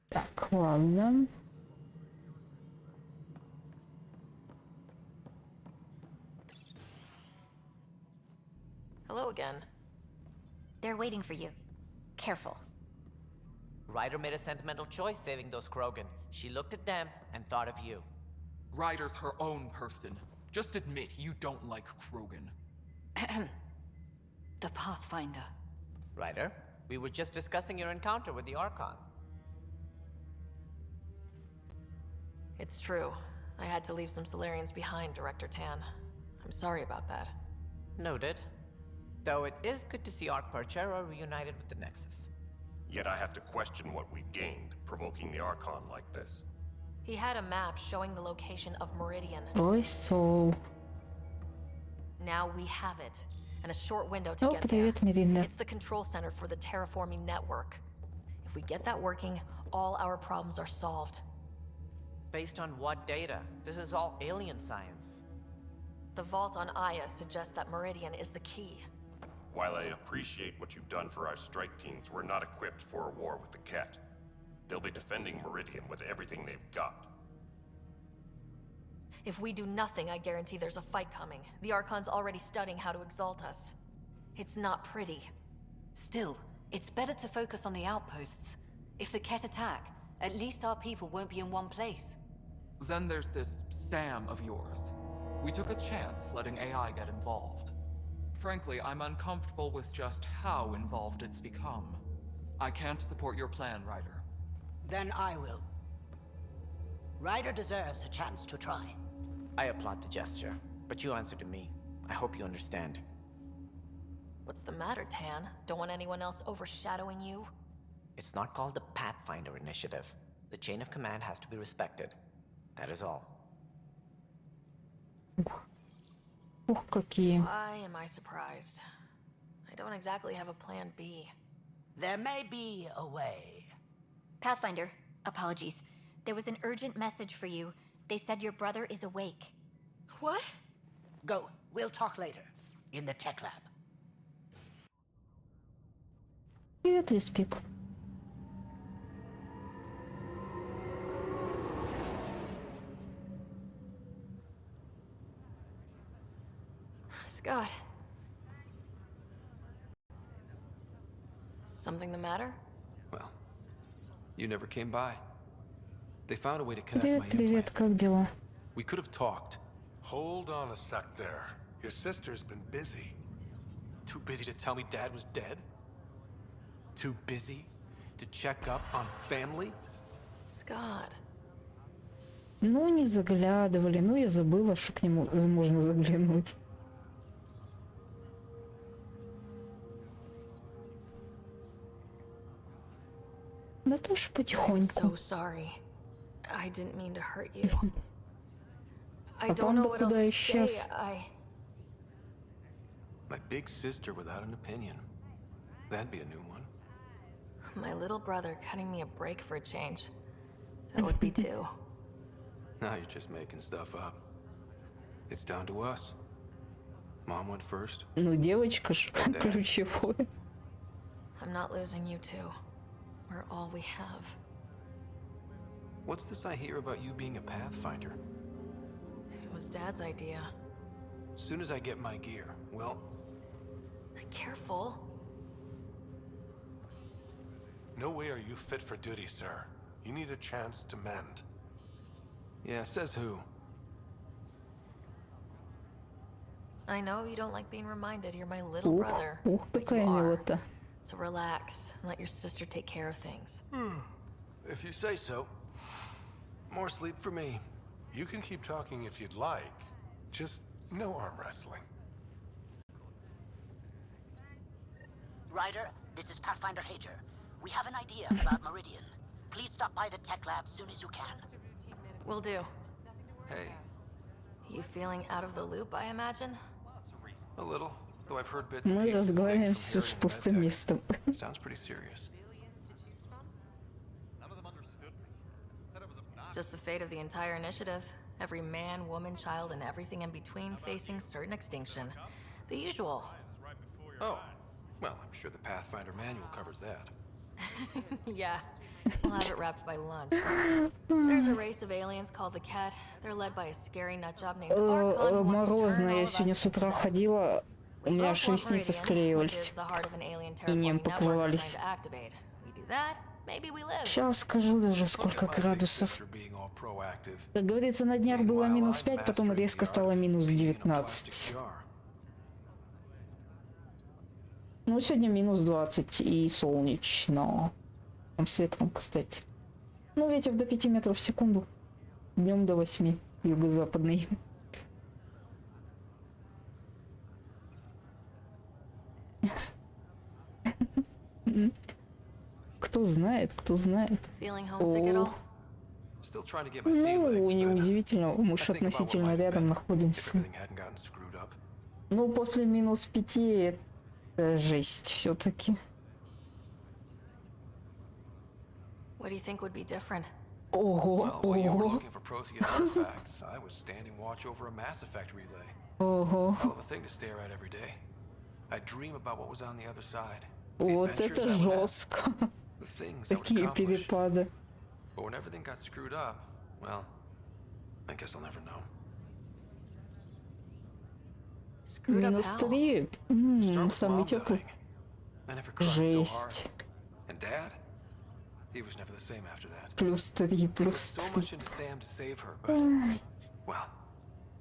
Так, ладно. Hello again. They're waiting for you. Careful. Ryder made a sentimental choice saving those Krogan. She looked at them and thought of you. Ryder's her own person. Just admit you don't like Krogan. The Pathfinder. Ryder, we were just discussing your encounter with the Archon. It's true. I had to leave some Solarians behind, Director Tan. I'm sorry about that. Noted. Though it is good to see Arc-Parchero reunited with the Nexus. Yet I have to question what we've gained, provoking the Archon like this. He had a map showing the location of Meridian. Ой, Сол. Now we have it, and a short window to О, get привет, there. Миринда. It's the control center for the terraforming network. If we get that working, all our problems are solved. Based on what data? This is all alien science. The vault on Aya suggests that Meridian is the key. While I appreciate what you've done for our strike teams, we're not equipped for a war with the Ket. They'll be defending Meridian with everything they've got. If we do nothing, I guarantee there's a fight coming. The Archon's already studying how to exalt us. It's not pretty. Still, it's better to focus on the outposts. If the Ket attack, at least our people won't be in one place. Then there's this Sam of yours. We took a chance letting AI get involved. Frankly, I'm uncomfortable with just how involved it's become. I can't support your plan, Ryder. Then I will. Ryder deserves a chance to try. I applaud the gesture, but you answer to me. I hope you understand. What's the matter, Tan? Don't want anyone else overshadowing you? It's not called the Pathfinder Initiative. The chain of command has to be respected. That is all. Ух, какие. Why am I surprised? I don't exactly have a plan B. There may be a way. Pathfinder, apologies. There was an urgent message for you. They said your brother is awake. What? Go. We'll talk later. In the tech lab. Привет, Виспик. Scott. Something the matter? Well, you never came by. They found a way to connect my Привет, привет, как дела? We could have talked. Hold on a sec there. Your sister's been busy. Too busy to tell me Dad was dead? Too busy to check up on family? Scott. Ну, не заглядывали. Ну, я забыла, что к нему можно заглянуть. Да тоже потихоньку. I'm so sorry. I didn't mean to hurt you. I А don't know панда what else куда to исчез? say. My big sister without an opinion. That'd be a new one. My little brother cutting me a break for a change. That would be too. Now you're just making stuff up. It's down to us. Mom went first. Ну, девочка ж ключевой. I'm not losing you too. We're all we have. What's this I hear about you being a Pathfinder? It was Dad's idea. As soon as I get my gear, well... Careful. No way are you fit for duty, sir. You need a chance to mend. Yeah, says who? I know you don't like being reminded you're my little brother, Ух, but you какая are. милота. So relax and let your sister take care of things. If you say so. More sleep for me. You can keep talking if you'd like. Just no arm wrestling. Ryder, this is Pathfinder Hager. We have an idea about Meridian. Please stop by the tech lab as soon as you can. Will do. Hey. You feeling out of the loop, I imagine? A little. Though I've heard bits and Мы pieces of разговариваем things с from hearing пустым medtech. местом. Sounds pretty serious. Just the fate of the entire initiative. Every man, woman, child, and everything in between facing certain extinction. The usual. Oh. Well, I'm sure the Pathfinder manual covers that. Yeah, we'll have it wrapped by lunch. There's a race of aliens called the Cat. They're led by a scary nutjob named Archon who wants to turn Морозно, all я of сегодня us с утра into them. ходила, у We меня both want аж ресницы Meridian, which склеивались. is the heart of an alien Инеем terraforming network we're trying покрывались. to activate. We do that, maybe we live. Сейчас скажу даже сколько градусов. Как говорится, на днях было -5, потом резко стало -19. Ну, сегодня -20 и солнечно. Там с ветром, кстати. Ну, ветер до 5 метров в секунду. Днем до 8. Юго-западный. Кто знает, кто знает. О. Ну, неудивительно, мы же относительно рядом находимся. Ну, после -5 это жесть все-таки. What do you think would be different? Ого, While you were ого. looking for Prothean artifacts, I was standing watch over a Mass Effect relay. Ого. Hell of a thing to stare at every day. I dream about what was on the other side. Вот это жестко. Такие перепады. But when everything got screwed up, well, I guess I'll never know. -3. Самый теплый. Жесть. And Dad? He was never the same after that. +3, So +3. much into Sam to save her, but well,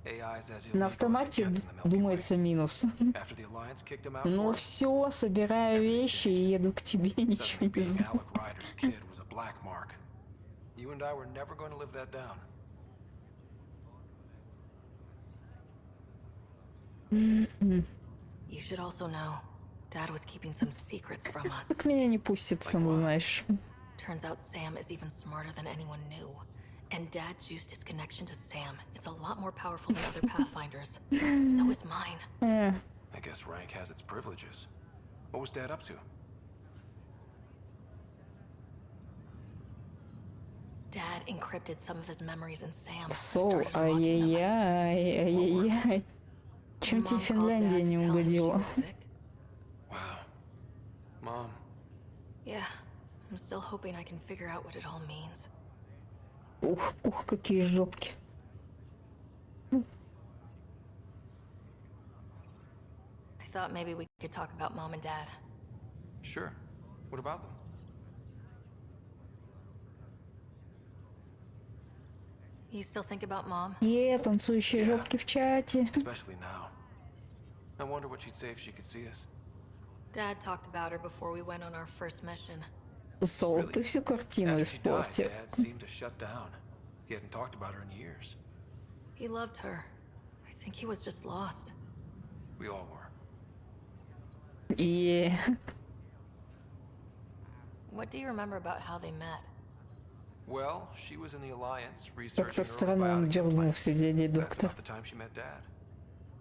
AI's as На illegal as it автомате gets in the Milky Way. думается минус. After the Alliance kicked him out Ну for it, все, собираю вещи и еду к тебе, ничего не being знаю. Alec Ryder's kid was a black mark. You and I were never going to live that down. You should also know, Dad was keeping some secrets from us. Как меня не пустят, сам знаешь. Turns out Sam is even smarter than anyone knew. And Dad juiced his connection to Sam. It's a lot more powerful than other Pathfinders. So is mine. I guess rank has its privileges. What was Dad up to? Dad encrypted some of his memories in Sam. Сол, ай-яй-яй, ай-яй-яй. Чем тебе Финляндия не угодила? Mom. Yeah, I'm still hoping I can figure out what it all means. Ух, ух, какие жопки. I thought maybe we could talk about Mom and Dad. Sure. What about them? You still think about Mom? Танцующие жопки в чате. Especially now. I wonder what she'd say if she could see us. Dad talked about her before we went on our first mission. Сол, ты всю картину After she died, испортил. Dad seemed to shut down. He hadn't talked about her in years. He loved her. I think he was just lost. We all were. Yeah. What do you remember about how they met? Well, she was in the Alliance researching Как-то her странно он biotic дернулся, дядя That's доктор. about the time she met Dad.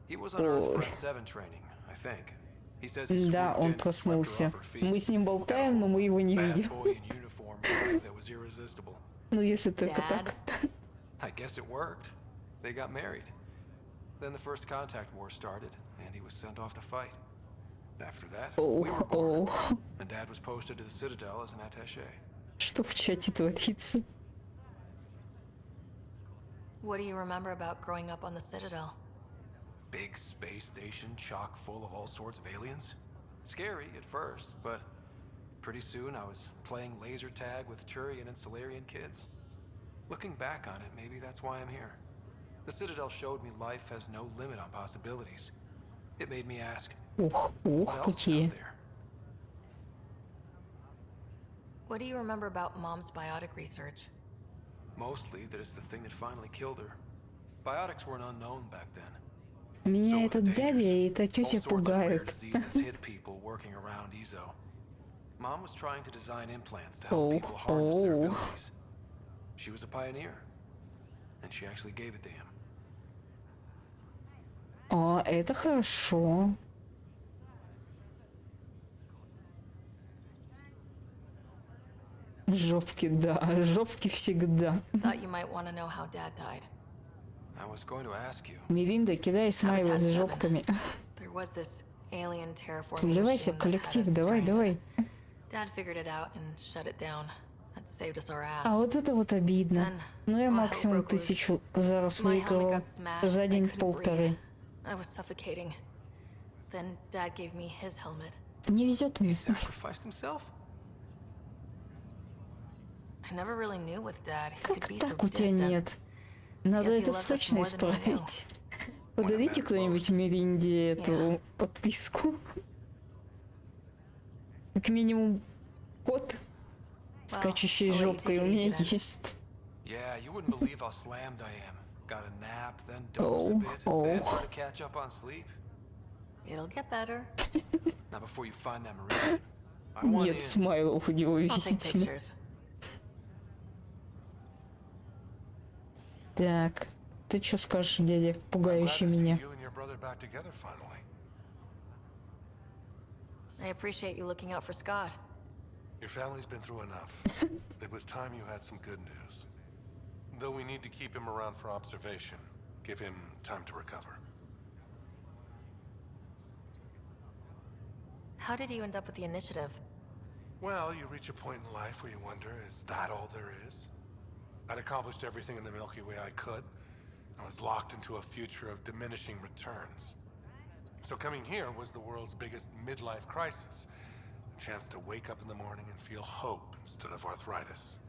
He was on Earth for Ой. 7 training, I think. He says he Да, swooped он in, swept her проснулся. off her feet. Мы с ним болтаем, но мы его не Bad видим. boy in uniform vibe that was irresistible. Ну, если только Dad? так. I guess it worked. They got married. Then the first contact war started, and he was sent off to fight. After that, we were born, and Dad was posted to the Citadel as an attaché. Что в чате творится? What do you remember about growing up on the Citadel? Big space station chock full of all sorts of aliens. Scary at first, but pretty soon I was playing laser tag with Turian and Solarian kids. Looking back on it, maybe that's why I'm here. The Citadel showed me life has no limit on possibilities. It made me ask, what else is out there? What do you remember about Mom's biotic research? Mostly that it's the thing that finally killed her. Biotics were an unknown back then. Меня этот дядя и эта тетя пугают. Hit people working around EZO. Mom was trying to design implants to help people harness their abilities. She was a pioneer, and she actually gave it to him. О, это хорошо. Жопки, да, жопки всегда. Thought you might want to know how Dad died. I was going to ask you. Миринда, кидай смайлы с жопками. There was this alien terraforming Вливайся в коллектив, давай, давай. Dad figured it out and shut it down. That saved us our ass. А вот это вот обидно. Ну я максимум 1000 за раз выигрывал. За день-полторы. I was suffocating. Then Dad gave me his helmet. Не везет мне. I never really knew with Dad. He Как could be so так у тебя distant. нет? Надо это срочно исправить. Подарите кто-нибудь Миринде эту подписку. Как минимум кот с качущей жопкой у меня есть. Yeah, you wouldn't believe how slammed I am. Got a nap, then doze a bit, then try to catch up on sleep. It'll get better. Now before you find that meridian, I want Нет смайлов у него, видите ли. Так, ты что скажешь, дядя, пугающий меня? I appreciate you looking out for Scott. Your family's been through enough. It was time you had some good news. Though we need to keep him around for observation. Give him time to recover. How did you end up with the initiative? Well, you reach a point in life where you wonder, is that all there is? I'd accomplished everything in the Milky Way I could. I was locked into a future of diminishing returns. So coming here was the world's biggest midlife crisis. A chance to wake up in the morning and feel hope instead of arthritis.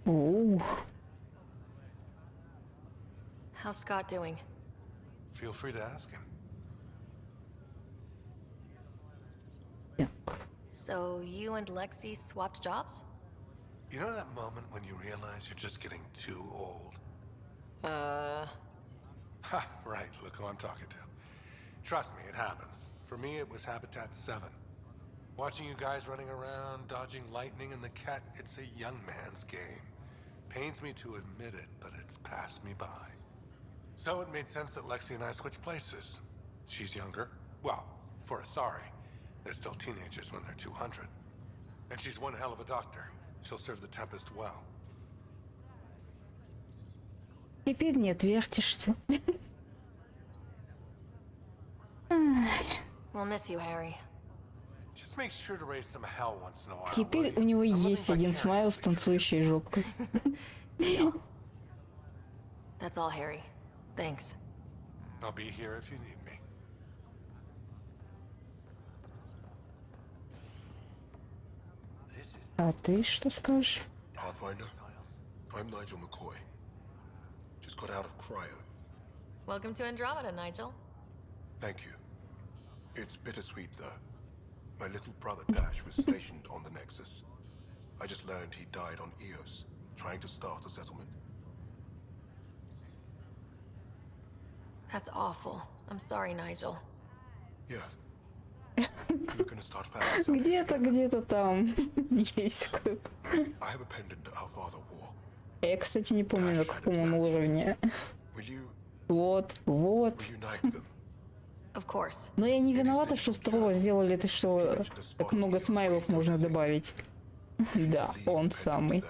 Ooh. How's Scott doing? Feel free to ask him. So you and Lexi swapped jobs? You know that moment when you realize you're just getting too old? Ha, right, look who I'm talking to. Trust me, it happens. For me, it was Habitat 7. Watching you guys running around, dodging lightning and the cat, it's a young man's game. Pains me to admit it, but it's passed me by. So it made sense that Lexi and I switched places. She's younger. Well, for Asari. They're still teenagers when they're 200. And she's one hell of a doctor. She'll serve the Tempest well. Теперь не отвертишься. We'll miss you, Harry. Just make sure to raise some hell once in a while. Теперь у него есть один смайл с танцующей жопкой. That's all, Harry. Thanks. I'll be here if you need me. А ты что скажешь? Pathfinder, I'm Nigel McCoy. Just got out of cryo. Welcome to Andromeda, Nigel. Thank you. It's bittersweet, though. My little brother Dash was stationed on the Nexus. I just learned he died on Eos, trying to start a settlement. That's awful. I'm sorry, Nigel. Yeah. We're gonna start families out here Где-то там есть. I have a pendant our father wore. Я, кстати, не помню, на каком он уровне. Вот. Of course. Но я не виновата, что второго сделали, ты что, так много смайлов можно добавить. Да, он самый.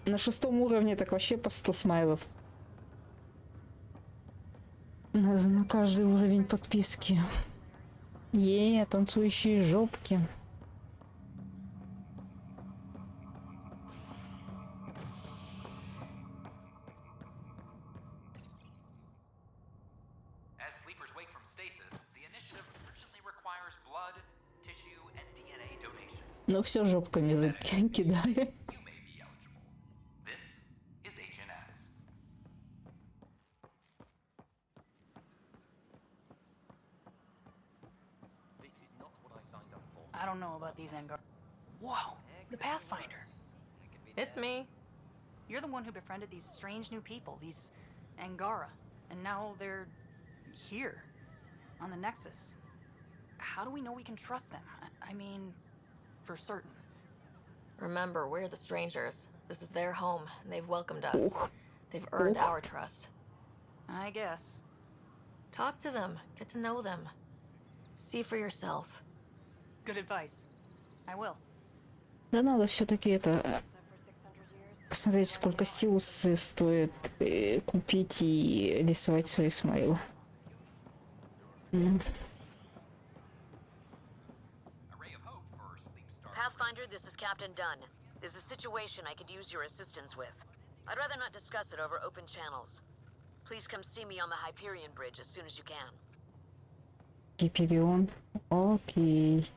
На 6-м уровне так вообще по 100 смайлов. На каждый уровень подписки. Танцующие жопки. As sleepers wake from stasis, the initiative urgently requires blood, tissue, and DNA donations. Ну все жопками закидали. You may be eligible. I don't know about these Angar. Whoa, it's the Pathfinder. It's me. You're the one who befriended these strange new people, these Angara, and now they're here, on the Nexus. How do we know we can trust them? I mean, for certain. Remember, we're the strangers. This is their home, and they've welcomed us. They've earned our trust. I guess. Talk to them. Get to know them. See for yourself. Good advice. I will. Да надо все-таки это посмотреть, сколько стилусы стоит купить и рисовать свои смайлы. Pathfinder, this is Captain Dunn. There's a situation I could use your assistance with. I'd rather not discuss it over open channels. Please come see me on the Hyperion Bridge as soon as you can. Hyperion. Окей.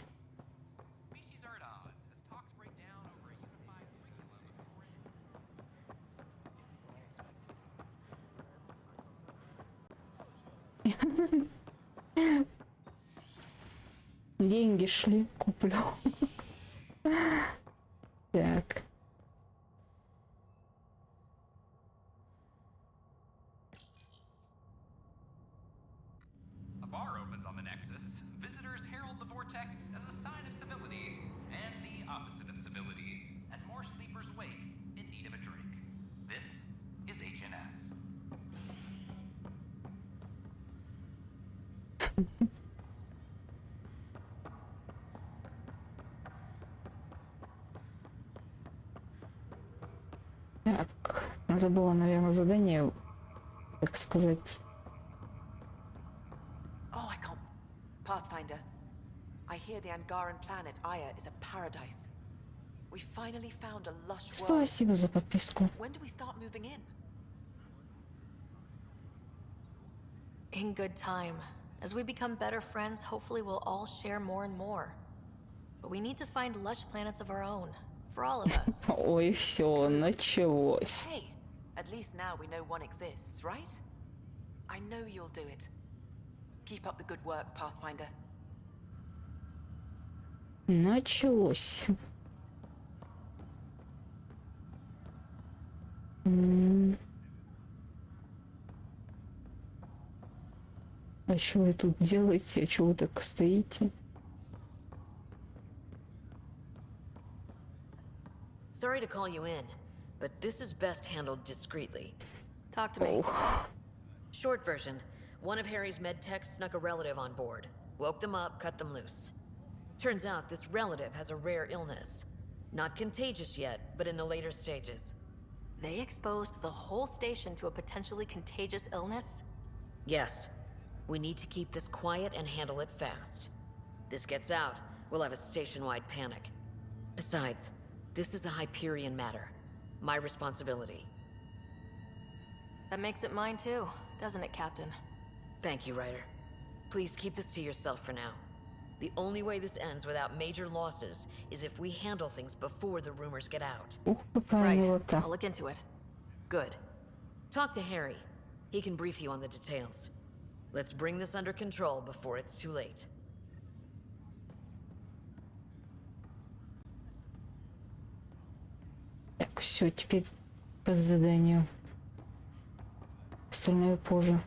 Деньги шли, куплю. Так. A bar opens on the Nexus. Visitors herald the vortex as a sign of civility, and the opposite of civility, as more sleepers wake in need of a drink. This is HNS. Так, надо было, наверное, задание, так сказать. Oh, I can't. Pathfinder, I hear the Angaran planet Aya is a paradise. We finally found a lush world. Спасибо за подписку. When do we start moving in? In good time. As we become better friends, hopefully we'll all share more and more. But we need to find lush planets of our own. For all of us. Ой, все, началось. Hey, at least now we know one exists, right? I know you'll do it. Keep up the good work, Pathfinder. Началось. А что вы тут делаете? А что вы так стоите? Sorry to call you in, but this is best handled discreetly. Talk to me. Short version, one of Harry's med techs snuck a relative on board. Woke them up, cut them loose. Turns out this relative has a rare illness. Not contagious yet, but in the later stages. They exposed the whole station to a potentially contagious illness? Yes. We need to keep this quiet and handle it fast. This gets out, we'll have a station-wide panic. Besides, this is a Hyperion matter. My responsibility. That makes it mine too, doesn't it, Captain? Thank you, Ryder. Please keep this to yourself for now. The only way this ends without major losses is if we handle things before the rumors get out. Right. I'll look into it. Good. Talk to Harry. He can brief you on the details. Let's bring this under control before it's too late. Так, все, теперь по заданию. Остальное позже.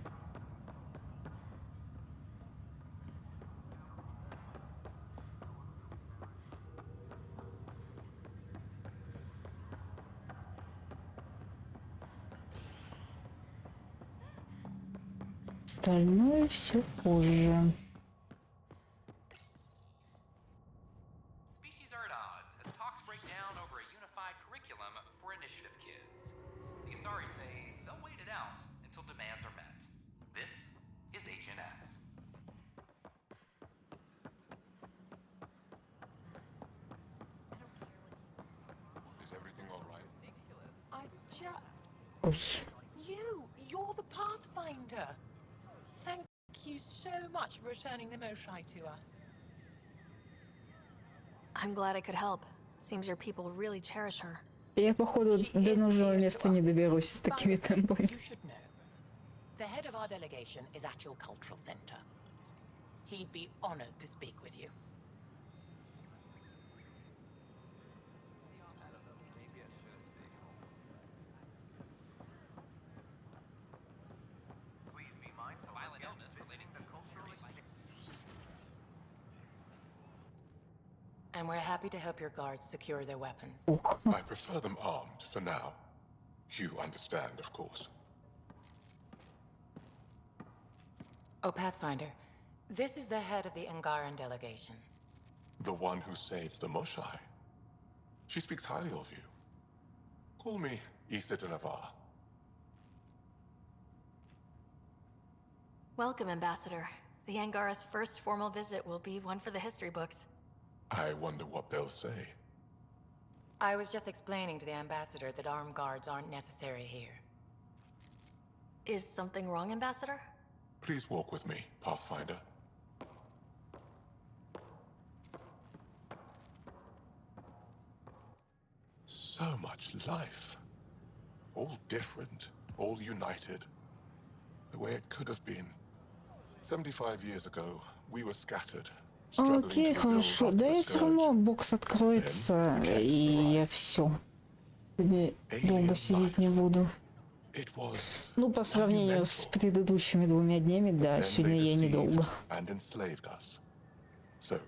Остальное все позже. Species are at odds as talks break down over a unified curriculum for initiative kids. The Asari say they'll wait it out until demands are met. This is HNS. Is everything all right? I just... Ой. You're the Pathfinder. Thank you so much for returning the Moshai to us. I'm glad I could help. Seems your people really cherish her. Я, походу, до нужного места не доберусь с такими темпами. You should know. The head of our delegation is at your cultural center. He'd be honored to speak with you. And we're happy to help your guards secure their weapons. I prefer them armed for now. You understand, of course. Oh, Pathfinder, this is the head of the Angaran delegation. The one who saved the Moshai. She speaks highly of you. Call me Issa de Navarre. Welcome, Ambassador. The Angara's first formal visit will be one for the history books. I wonder what they'll say. I was just explaining to the Ambassador that armed guards aren't necessary here. Is something wrong, Ambassador? Please walk with me, Pathfinder. So much life. All different, all united. The way it could have been. 75 years ago, we were scattered. Окей, хорошо. Да и все равно бокс откроется, и я все. Долго сидеть не буду. Ну, по сравнению с предыдущими 2 днями, да, сегодня я недолго. So,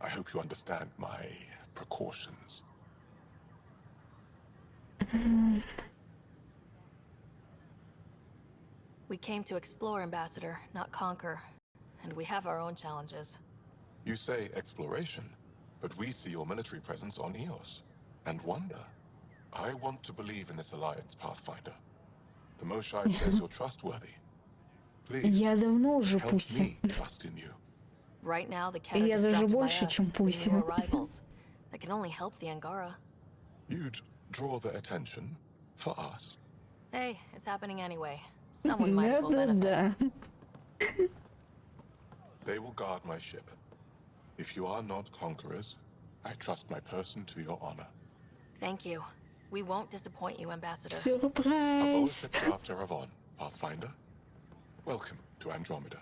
I hope you understand my precautions. We came to explore, Ambassador, not conquer. And we have our own challenges. You say exploration, but we see your military presence on Eos, and wonder. I want to believe in this alliance, Pathfinder. The Moshai says you're trustworthy. Please, Я давно уже help Пусси. me trust in you. Right now, the Ket are Я даже distracted by больше, us, чем the Пусси. new arrivals. That can only help the Angara. You'd draw their attention for us. Hey, it's happening anyway. Someone might as well benefit. They will guard my ship. If you are not conquerors, I trust my person to your honor. Thank you. We won't disappoint you, Ambassador. Сюрприз! After Ravon, Pathfinder. Welcome to Andromeda.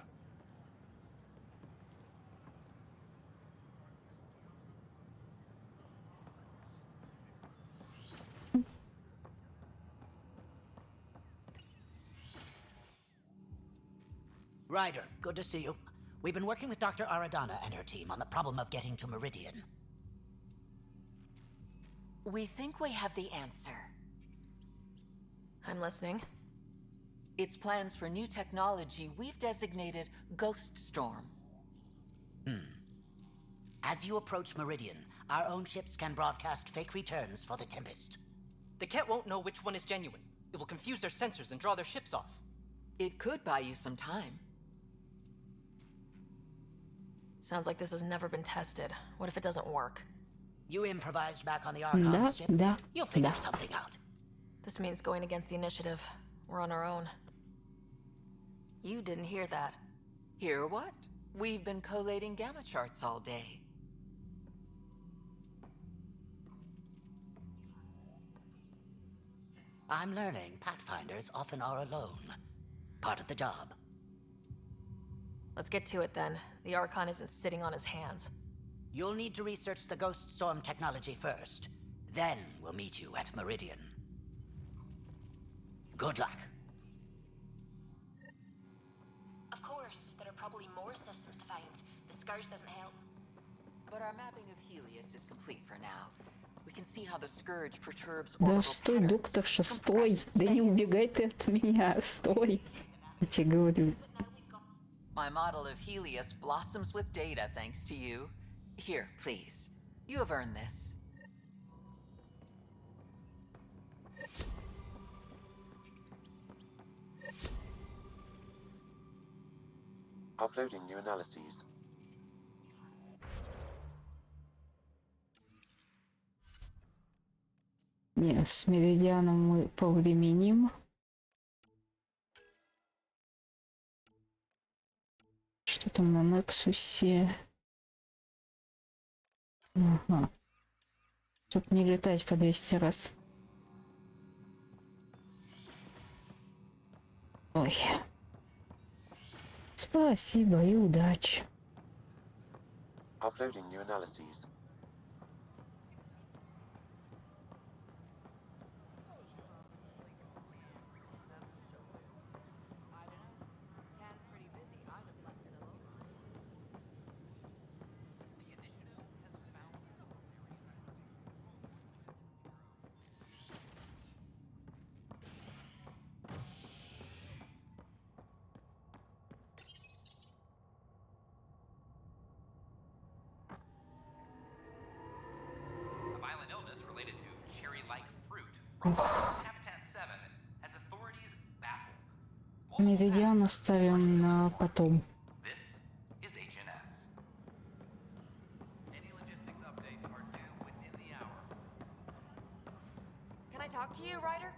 Ryder, good to see you. We've been working with Dr. Aradana and her team on the problem of getting to Meridian. We think we have the answer. I'm listening. It's plans for new technology we've designated Ghost Storm. As you approach Meridian, our own ships can broadcast fake returns for the Tempest. The Ket won't know which one is genuine. It will confuse their sensors and draw their ships off. It could buy you some time. Sounds like this has never been tested. What if it doesn't work? You improvised back on the Archon's ship. You'll figure something out. This means going against the initiative. We're on our own. You didn't hear that. Hear what? We've been collating gamma charts all day. I'm learning Pathfinders often are alone. Part of the job. Let's get to it then. The Archon isn't sitting on his hands. You'll need to research the Ghost Storm technology first. Then we'll meet you at Meridian. Good luck. Of course, there are probably more systems to find. The Scourge doesn't help. But our mapping of Helios is complete for now. We can see how the Scourge perturbs Да orbital стой, patterns. докторша, стой! Да не убегай ты от меня, стой! Я тебе говорю. My model of Helios blossoms with data thanks to you. Here, please. You have earned this. Uploading new analyses. Не, с Меридианом мы повременим. Что там на Нексусе? Ага. Чтоб не летать по 200 раз. Ой. Спасибо и удачи. Uploading new analyses. Медиан оставим на потом. Can I talk to you, Ryder?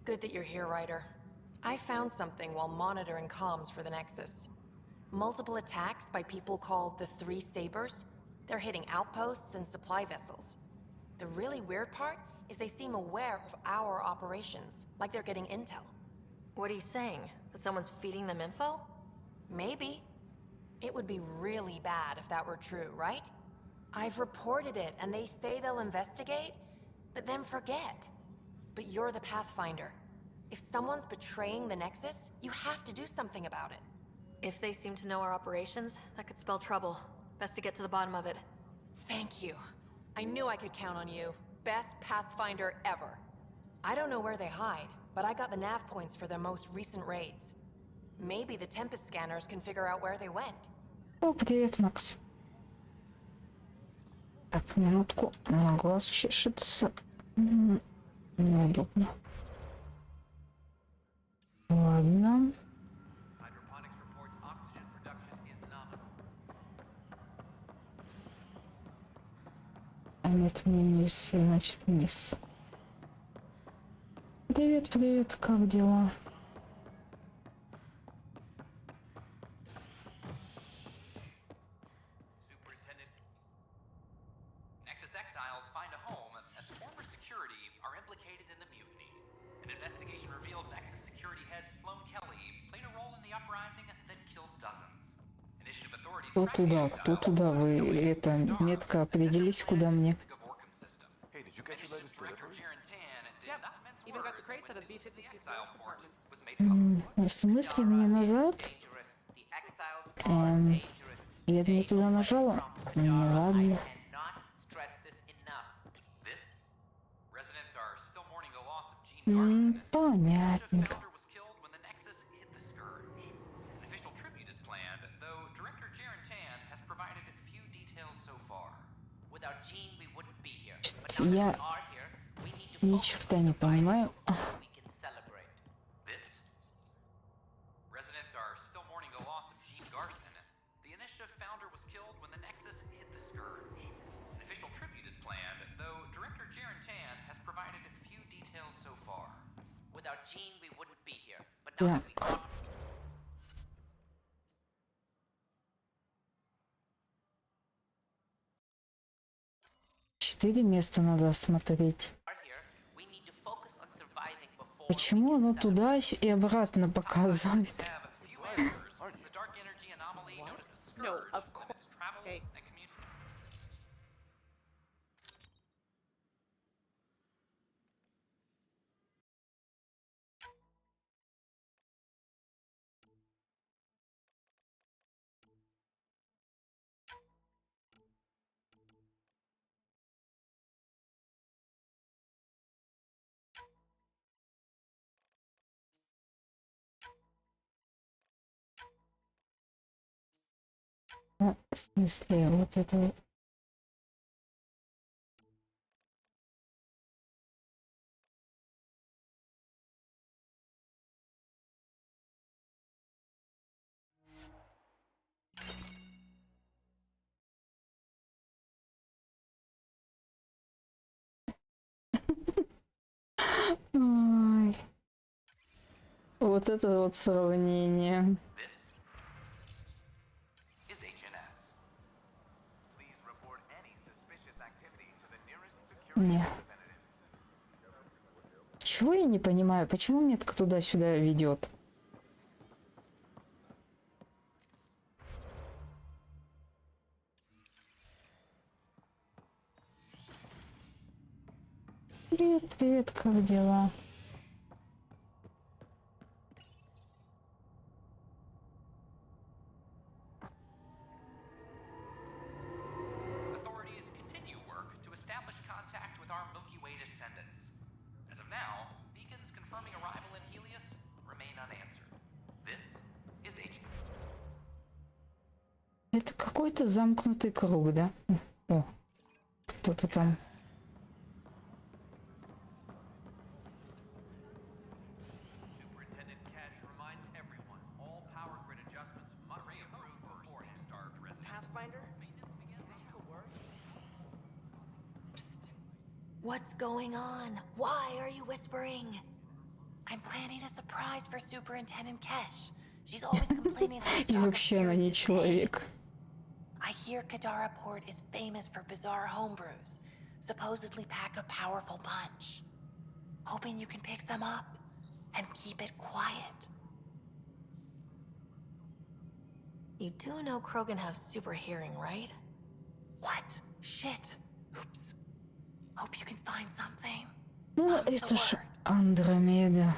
Good that you're here, Ryder. I found something while monitoring comms for the Nexus. Multiple attacks by people called the Three Sabers. They're hitting outposts and supply vessels. The really weird part is they seem aware of our operations, like they're getting intel. What are you saying? That someone's feeding them info? Maybe. It would be really bad if that were true, right? I've reported it, and they say they'll investigate, but then forget. But you're the Pathfinder. If someone's betraying the Nexus, you have to do something about it. If they seem to know our operations, that could spell trouble. Best to get to the bottom of it. Thank you. I knew I could count on you. Best Pathfinder ever. I don't know where they hide, but I got the nav points for their most recent raids. Maybe the Tempest scanners can figure out where they went. О, привет, Макс. Так, минутку. У меня глаз чешется. Неудобно. Ладно. А нет, мне не значит вниз. Привет, привет, как дела? Nexus exiles find a home as former security are implicated in the mutiny. An investigation revealed Nexus security head Sloan Kelly played a role in the uprising that killed dozens. Initiative authorities Кто туда, вы это метко определись, куда мне. Hey, did you get your latest delivery? Even got the crates out of the B-52 В смысле мне назад? Я не туда нажала? Ну ладно. Понятно. Я ни черта не понимаю. Residents are still mourning the loss of Джиен Гарсон. The Initiative founder was killed when the Nexus hit the Scourge. An official tribute is planned, though Director Jiren Tan has provided few details so far. Without Jean, we wouldn't be here. But now that we are... 4 места надо осмотреть. Почему оно туда и обратно показывает? No, of course. Hey. В смысле, вот это... Ой. Вот это вот сравнение. Не. Чего я не понимаю? Почему метка туда-сюда ведет? Привет, привет, как дела? Это какой-то замкнутый круг, да? О, кто-то там. What's going on? Why are you whispering? I'm planning a surprise for Superintendent Kesh. She's always complaining that И вообще она не человек. I hear Kadara Port is famous for bizarre homebrews. Supposedly pack a powerful punch. Hoping you can pick some up and keep it quiet. You do know Krogan have super hearing, right? What? Shit. Oops. Hope you can find something. Ну, это ж Андромеда.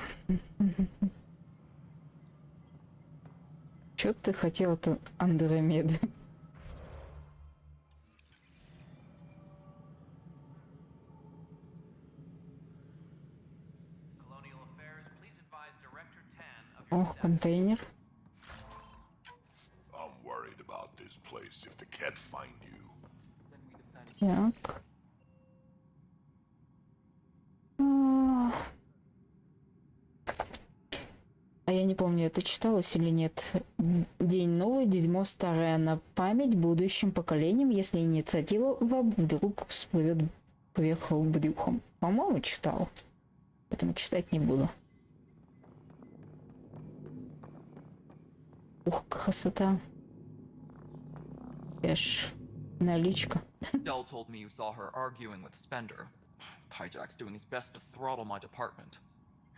Чё ты хотел-то, Андромеда? О, контейнер. I'm worried about this place if the cat find you. Так. А я не помню, это читалось или нет. День новый, дерьмо старое на память будущим поколениям, если инициатива вдруг всплывет кверху брюхом. По-моему, читал. Поэтому читать не буду. Ух, красота. Эш, наличка. Dell told me you saw her arguing with Spender. Hijack's doing his best to throttle my department.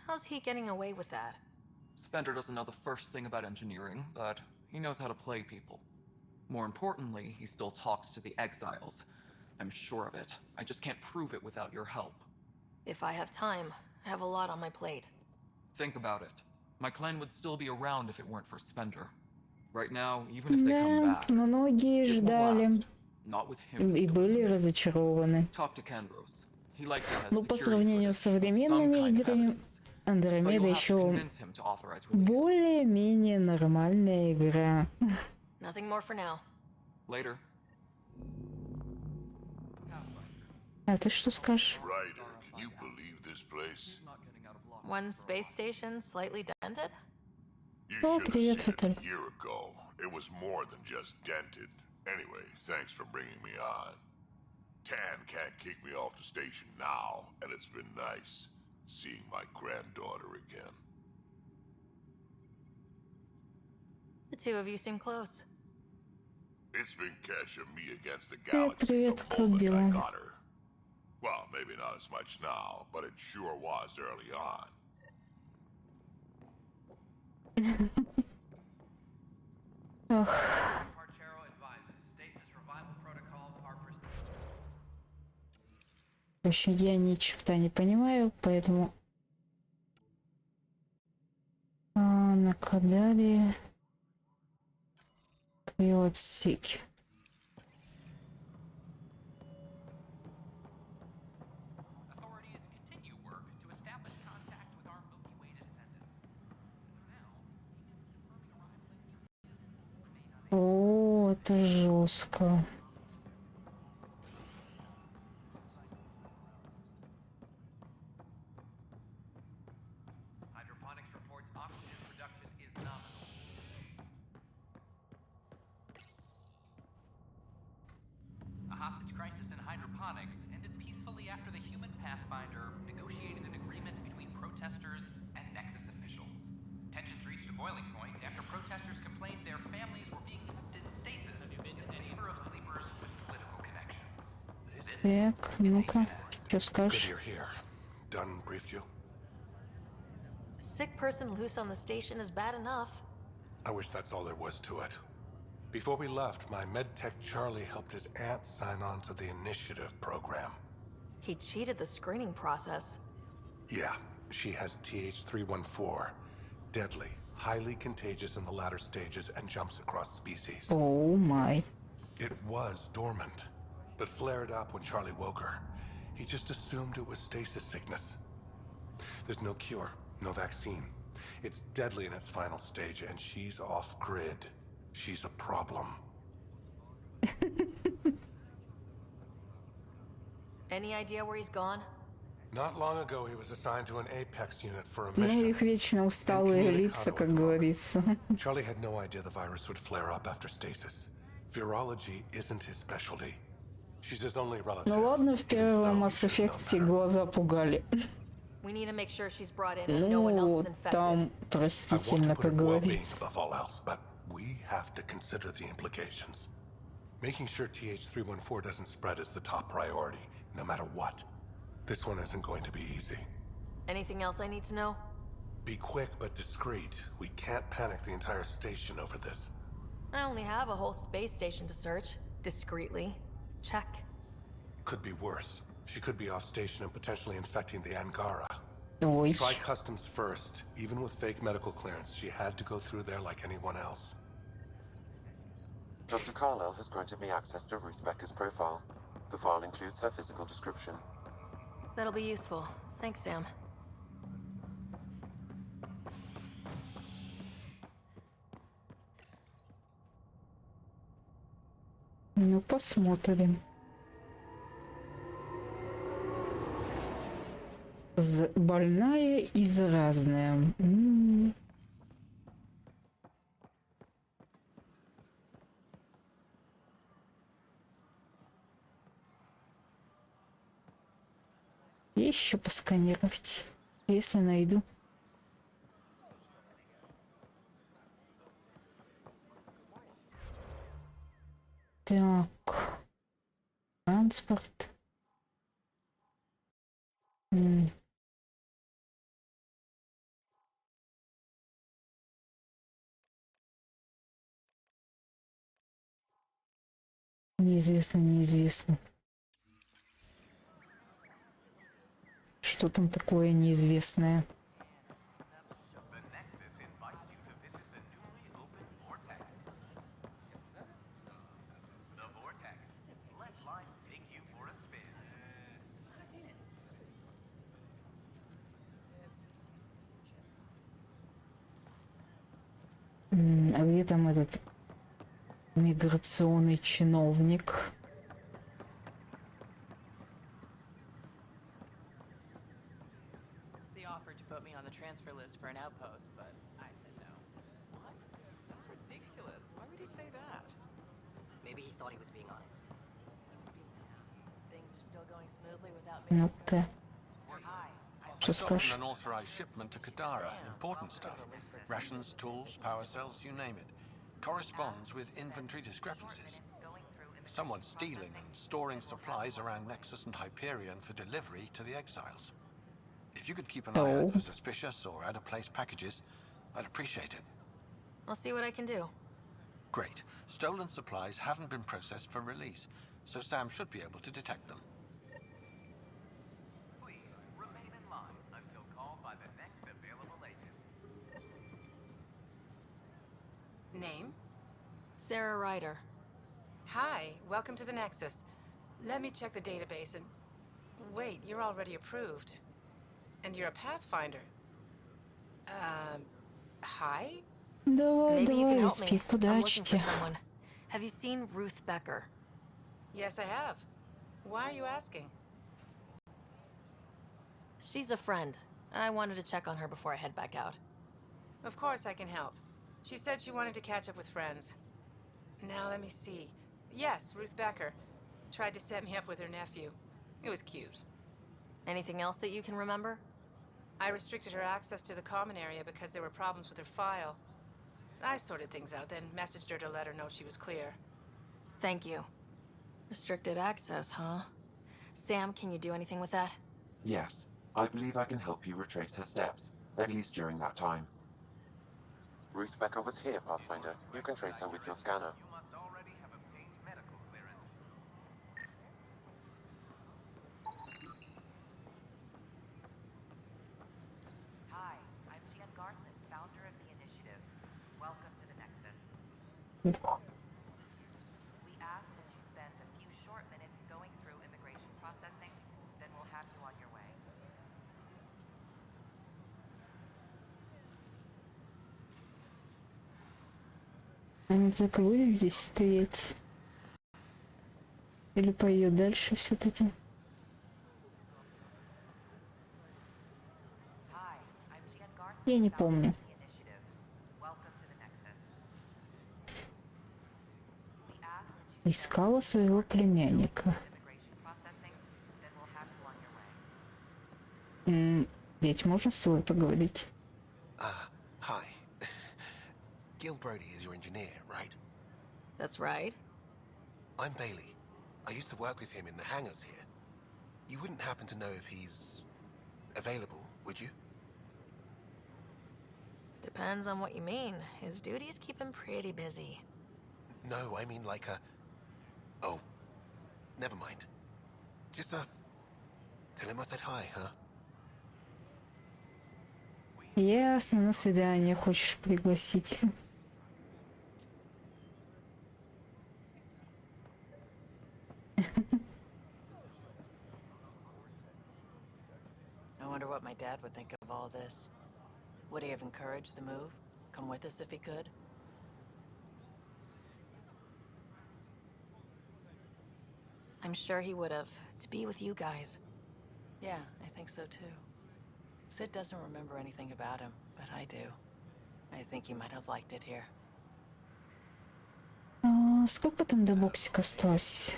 How's he getting away with that? Spender doesn't know the first thing about engineering, but he knows how to play people. More importantly, he still talks to the exiles. I'm sure of it. I just can't prove it without your help. If I have time, I have a lot on my plate. Think about it. My clan would still be around if it weren't for Spender. Right now, even if they come back, многие ждали not with him и были разочарованы. Talk to Kandros. He likely has Но по security сравнению с современными играми, Андромеда еще более-менее нормальная игра. Nothing more for now. Later. А ты что скажешь? Ryder, can you believe this place? One space station slightly dented? You О, should have привет, seen it Виталь. a year ago. It was more than just dented. Anyway, thanks for bringing me on. Tan can't kick me off the station now, and it's been nice seeing my granddaughter again. The two of you seem close. It's been Kesh and me against the galaxy Привет, the как moment I дела? got her. Well, maybe not as much now, but it sure was early on. Ох. Короче, я ни черта не понимаю, поэтому на Кадаре криотсеки. О, это жестко. A hostage crisis in hydroponics ended peacefully after the human Pathfinder negotiated an agreement between protesters and Nexus officials. Tensions reached a boiling point after protesters complained their families were being kept in stasis in favor of sleepers with political connections. Так, ну-ка, что скажешь? Good you're here. Dunn briefed you? Sick person loose on the station is bad enough. I wish that's all there was to it. Before we left, my medtech Charlie helped his aunt sign on to the Initiative program. He cheated the screening process. Yeah, she has TH314. Deadly, highly contagious in the latter stages and jumps across species. Oh my. It was dormant, but flared up when Charlie woke her. He just assumed it was stasis sickness. There's no cure, no vaccine. It's deadly in its final stage, and she's off-grid. She's a problem. Any idea where he's gone? Not long ago, he was assigned to an Apex unit for a Ну, mission. их вечно усталые лица, как говорится. Charlie had no idea the virus would flare up after stasis. Virology isn't his specialty. She's his only relative. Ну ладно, в первом Mass Effect глаза пугали. We need to make sure she's brought in and no one else is Ну, infected. там простительно, как говорится. Above all else, but we have to consider the implications. Making sure TH314 doesn't spread is the top priority, no matter what. This one isn't going to be easy. Anything else I need to know? Be quick but discreet. We can't panic the entire station over this. I only have a whole space station to search. Discreetly. Check. Could be worse. She could be off station and potentially infecting the Angara. Ой. Try customs first. Even with fake medical clearance, she had to go through there like anyone else. Dr. Carlyle has granted me access to Ruth Becker's profile. The file includes her physical description. That'll be useful. Thanks, Sam. Ну, посмотрим. Больная и заразная. Еще посканировать, если найду. Так, транспорт. Неизвестно, неизвестно. Что там такое неизвестное? А где там этот миграционный чиновник? They offered to put me on the transfer list for an outpost, but I said no. What? That's ridiculous. Why would he say that? Maybe he thought he was being honest. Things are still going smoothly without me. Ну-ка. Что скажешь? An authorized shipment to Kadara. Important stuff. Rations, tools, power cells, you name it. Corresponds with inventory discrepancies. Someone's stealing and storing supplies around Nexus and Hyperion for delivery to the exiles. If you could keep an eye out for suspicious or out-of-place packages, I'd appreciate it. I'll see what I can do. Great. Stolen supplies haven't been processed for release, so Sam should be able to detect them. Name? Sarah Ryder. Hi, welcome to the Nexus. Let me check the database and... Wait, you're already approved. And you're a Pathfinder. Hi? Давай, Maybe you can давай, help me. спи, куда I'm looking for чти. someone. Have you seen Ruth Becker? Yes, I have. Why are you asking? She's a friend. I wanted to check on her before I head back out. Of course I can help. She said she wanted to catch up with friends. Now let me see. Yes, Ruth Becker. Tried to set me up with her nephew. It was cute. Anything else that you can remember? I restricted her access to the common area because there were problems with her file. I sorted things out, then messaged her to let her know she was clear. Thank you. Restricted access, huh? Sam, can you do anything with that? Yes, I believe I can help you retrace her steps, at least during that time. Ruth Becker was here, Pathfinder. You can trace her with your scanner. Hi, I'm Jien Garson, founder of the Initiative. Welcome to the Nexus. We ask that you spend a few short minutes going through immigration processing, then we'll have you on your way. Они так будет здесь стоять? Или пойдет дальше все-таки? Я не помню. Искала своего племянника. Деть, можно с тобой поговорить? Hi. Gil Brody is your engineer, right? That's right. I'm Bailey. I used to work with him in the hangars here. You wouldn't happen to know if he's available, would you? Depends on what you mean. His duties keep him pretty busy. No, I mean like a... Oh, never mind. Just, tell him I said hi, huh? Ясно, на свидание хочешь пригласить. I wonder what my dad would think of all this. Would he have encouraged the move? Come with us if he could? I'm sure he would have, to be with you guys. Yeah, I think so too. Sid doesn't remember anything about him, but I do. I think he might have liked it here. Сколько там до боксика осталось?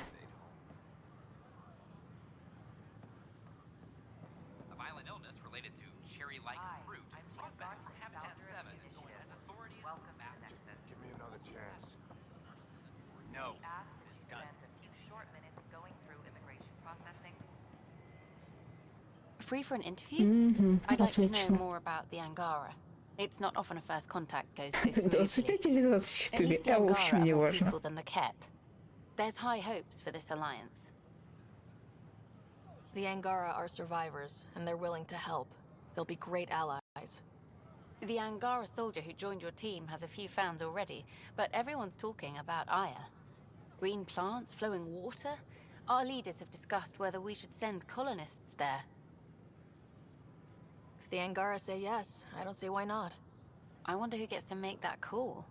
A violent illness related to cherry-like fruit brought back from Habitat 7 as authorities Just give me another chance. No. Free for an interview? I'd like to know Отлично. more about the Angara. It's not often a first contact goes so smoothly. 25 или At 24? least the В общем, Angara не are more важно. peaceful than the Ket. There's high hopes for this alliance. The Angara are survivors, and they're willing to help. They'll be great allies. The Angara soldier who joined your team has a few fans already, but everyone's talking about Aya. Green plants, flowing water? Our leaders have discussed whether we should send colonists there. If the Angara say yes, I don't see why not. I wonder who gets to make that call.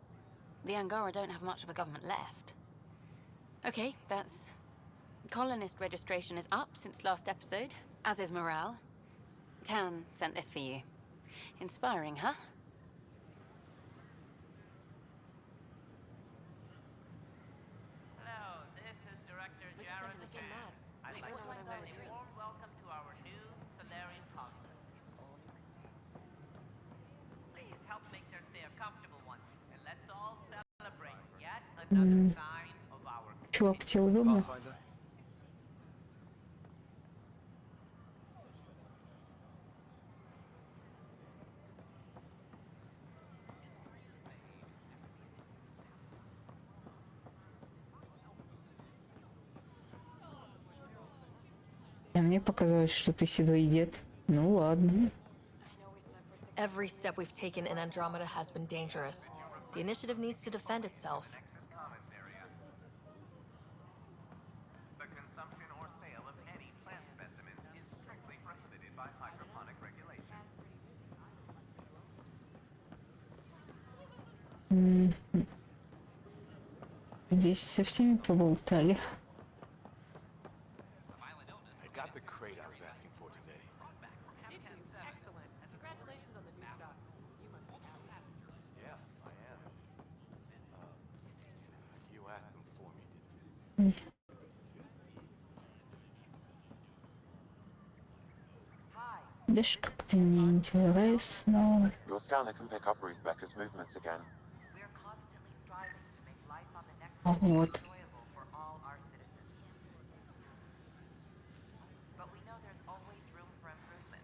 The Angara don't have much of a government left. Okay, that's... Colonist registration is up since last episode, as is morale. Tan sent this for you. Inspiring, huh? Hello, this is Director Jared Smith. I want to extend a warm welcome to our new Solarian consulate. Please help make their stay a comfortable one, and let's all celebrate yet another sign of our Чувак, тебе удобно? А мне показалось, что ты седой дед. Ну ладно. Every step we've taken in Andromeda has been dangerous. The initiative needs to defend itself. The consumption or sale of any plant specimens is strictly prohibited by hydroponic regulations. Здесь со всеми поболтали. I got the crate I was asking for today. Excellent. Congratulations on the new stock. You must be happy. Yeah, I am. You asked them for me, didn't you? Даже как-то неинтересно. Your scanner can pick up Ruth Becker's movements again. Вот. But we know there's always room for improvement.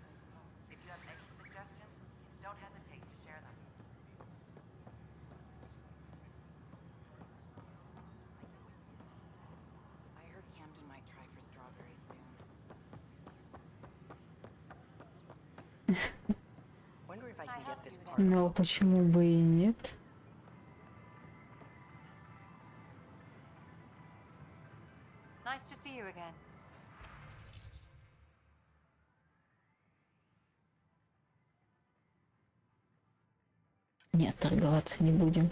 If you have any suggestions, don't hesitate to share them. I heard Camden might try for strawberries soon. Wonder if I can get this part. Но почему бы и нет? Nice to see you again. Нет, торговаться не будем.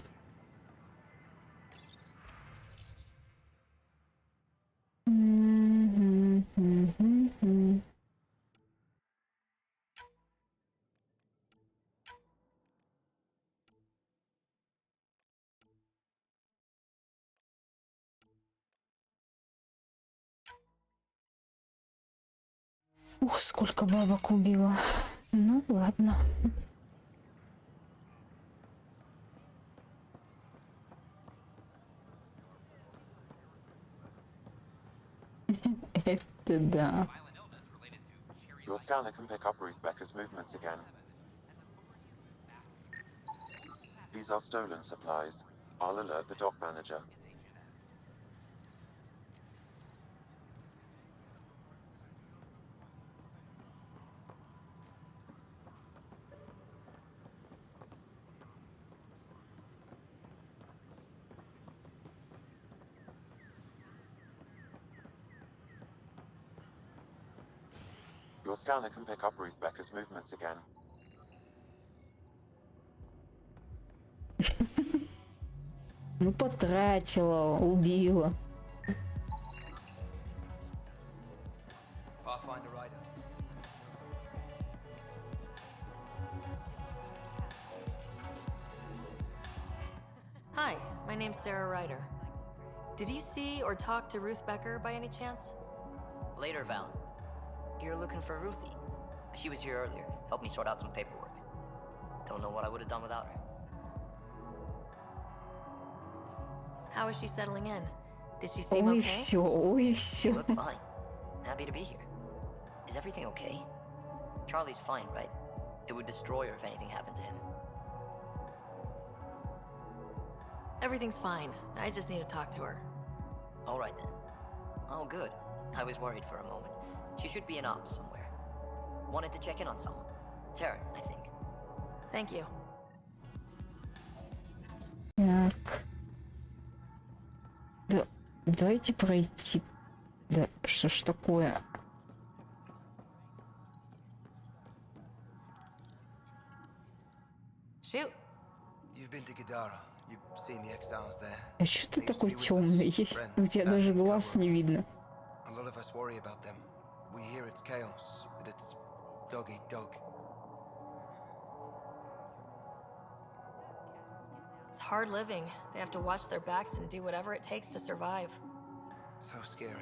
Ух, сколько бабок убила. Ну ладно. Это да. Your scanner can pick up Ruth Becker's movements again. These are stolen supplies. I'll alert the dock manager. Your scanner can pick up Ruth Becker's movements again. Ну, потратила, убила. Pathfinder Rider. Hi, my name's Sarah Ryder. Did you see or talk to Ruth Becker by any chance? Later, Val. You're looking for Ruthie. She was here earlier, helped me sort out some paperwork. Don't know what I would have done without her. How is she settling in? Did she seem Ой, okay? все, ой, You все. look fine. Happy to be here. Is everything okay? Charlie's fine, right? It would destroy her if anything happened to him. Everything's fine. I just need to talk to her. All right then. Oh, good. I was worried for a moment. She should be in ops somewhere. Wanted to check in on someone. Taryn, I think. Thank you. Так. Да, дайте пройти. Да, что ж такое? Shoot. You've been to Gadara. You've seen the exiles there. А что ты такой темный? У тебя даже глаз не видно. A lot of us worry about them. We hear it's chaos, that it's dog eat dog. It's hard living. They have to watch their backs and do whatever it takes to survive. So scary.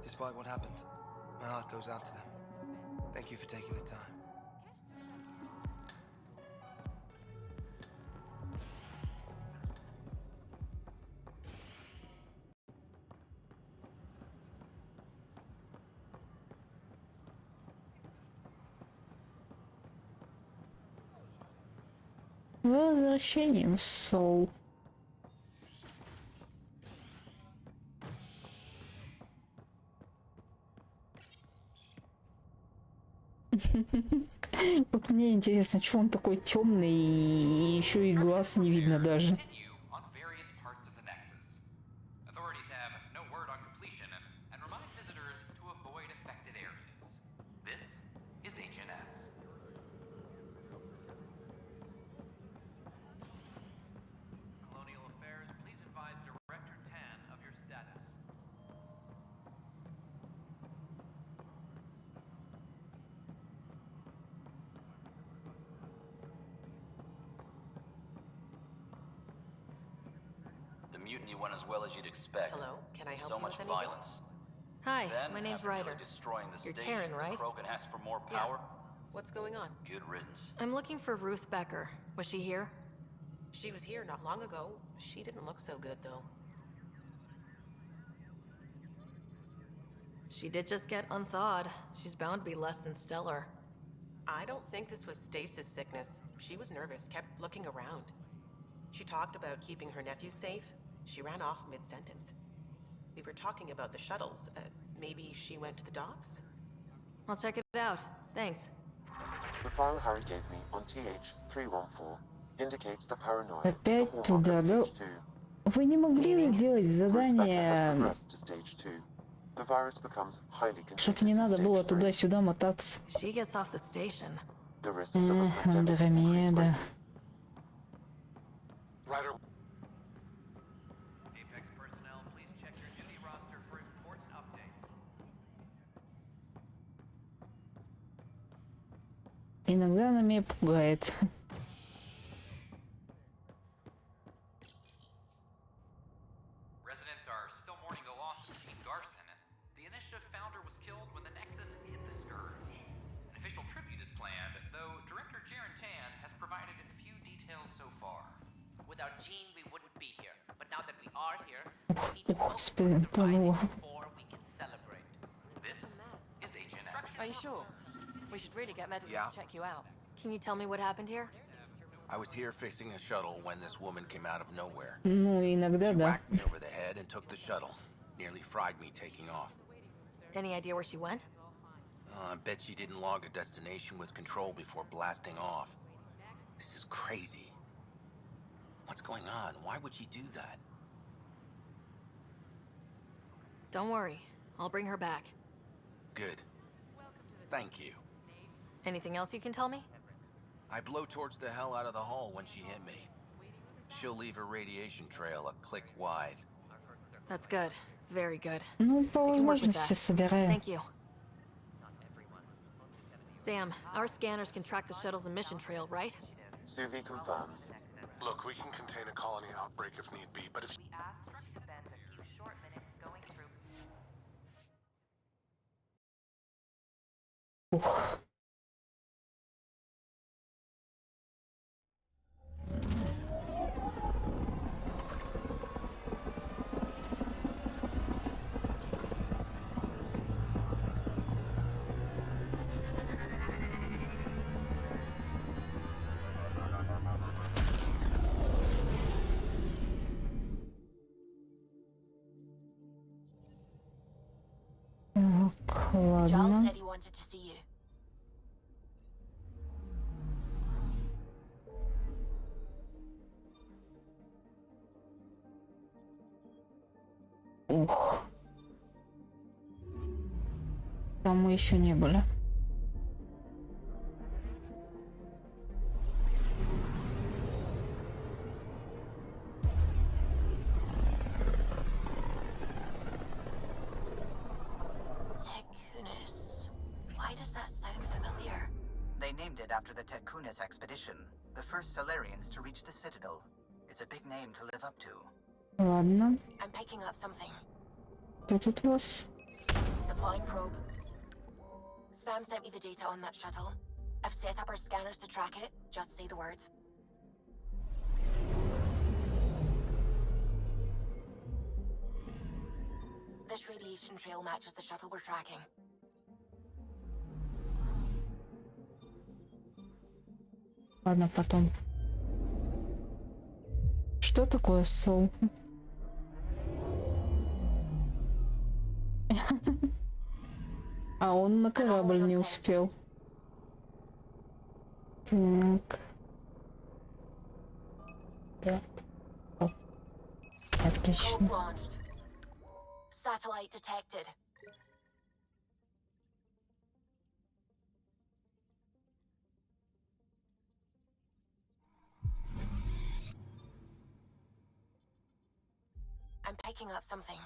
Despite what happened, my heart goes out to them. Thank you for taking the time. Возвращением, Соул. Вот мне интересно, что он такой темный и еще и глаз не видно даже. On various parts of the Nexus. Authorities have no word on completion and remind visitors to avoid affected areas. This is HNS. Colonial Affairs, please advise Director Tan of your status. The mutiny went as well as you'd expect. Hello, can I help so you much with anything? violence. Hi, Then, my name's after Ryder. nearly destroying the You're station, Taryn, right? Krogan asked for more power. What's going on? Good riddance. I'm looking for Ruth Becker. Was she here? She was here not long ago. She didn't look so good, though. She did just get unthawed. She's bound to be less than stellar. I don't think this was stasis sickness. She was nervous, kept looking around. She talked about keeping her nephew safe. She ran off mid-sentence. We were talking about the shuttles. Maybe she went to the docks? I'll check it out. Thanks. The file Harry gave me on TH-314 indicates the paranoia is the Опять hallmark туда, of да? stage 2. Вы не могли сделать Ruth Becker has задание, progressed to stage 2. The virus becomes highly чтоб contagious не in надо stage было 3. туда-сюда мотаться? She gets off the station. The risks of a pandemic increase Андромеда. greatly. Ryder. Apex personnel, please check your duty roster for important updates. Иногда она меня пугает. Residents are still mourning the loss of Jane Garson. The initiative founder was killed when the Nexus hit the skirt. Without Jean, we wouldn't be here. But now that we are here, Господи, тонула. we can celebrate. This is HNS. Are you sure? We should really get medical Yeah. to check you out. Can you tell me what happened here? I was here fixing a shuttle when this woman came out of nowhere. Ну, иногда She да. whacked me over the head and took the shuttle. Nearly fried me taking off. Any idea where she went? I bet she didn't log a destination with control before blasting off. This is crazy. What's going on? Why would she do that? Don't worry. I'll bring her back. Good. Thank you. Anything else you can tell me? I blow towards the hell out of the hull when she hit me. She'll leave her radiation trail a click wide. That's good. Very good. Ну, по I can work with возможности that. собираем. Thank you. Sam, our scanners can track the shuttle's emission trail, right? Suvi confirms. Look, we can contain a colony outbreak if need be, but if... Ух. Так, Giles ладно. said he wanted to see you. Ух. Там мы еще не были. Tekunis. Why does that sound familiar? They named it after the Tekunis expedition, the first Solarians to reach the Citadel. It's a big name to live up to. Ладно. I'm picking up something. Кто тут у вас? Deploying probe. Sam sent me the data on that shuttle. I've set up our scanners to track it. Just say the word. This radiation trail matches the shuttle we're tracking. Ладно, потом. Что такое сол? А он на корабль не успел. Так. Да. О. Отлично. Probes launched. Satellite detected. I'm picking up something.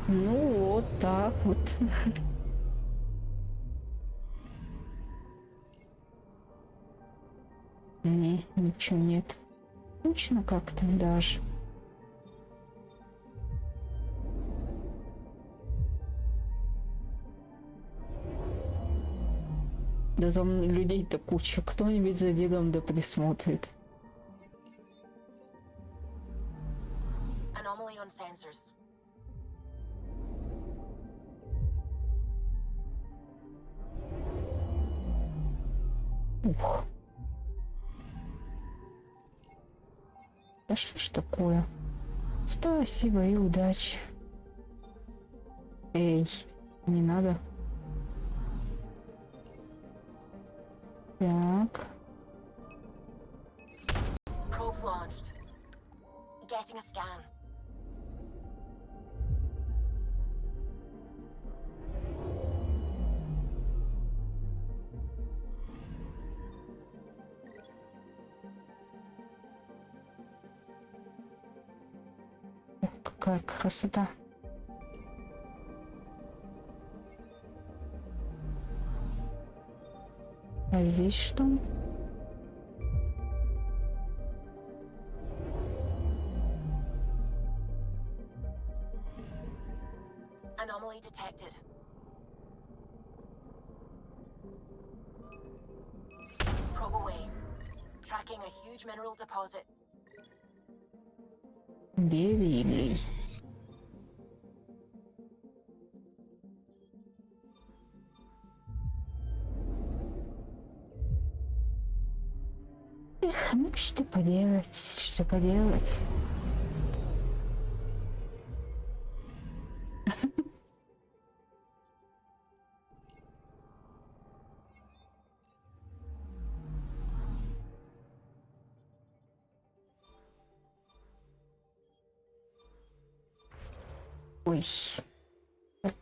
Ну вот так вот. Не, ничего нет. Точно как-то даже. Да там людей-то куча. Кто-нибудь за дедом да присмотрит. Anomaly on sensors. Ух. Да что ж такое? Спасибо и удачи. Эй, не надо. Так. Probes launched. Getting a scan. Какая красота. А здесь что? Anomaly detected. Tracking a huge mineral deposit. Бериллий. Эх, ну что поделать, что поделать. Ой. Так.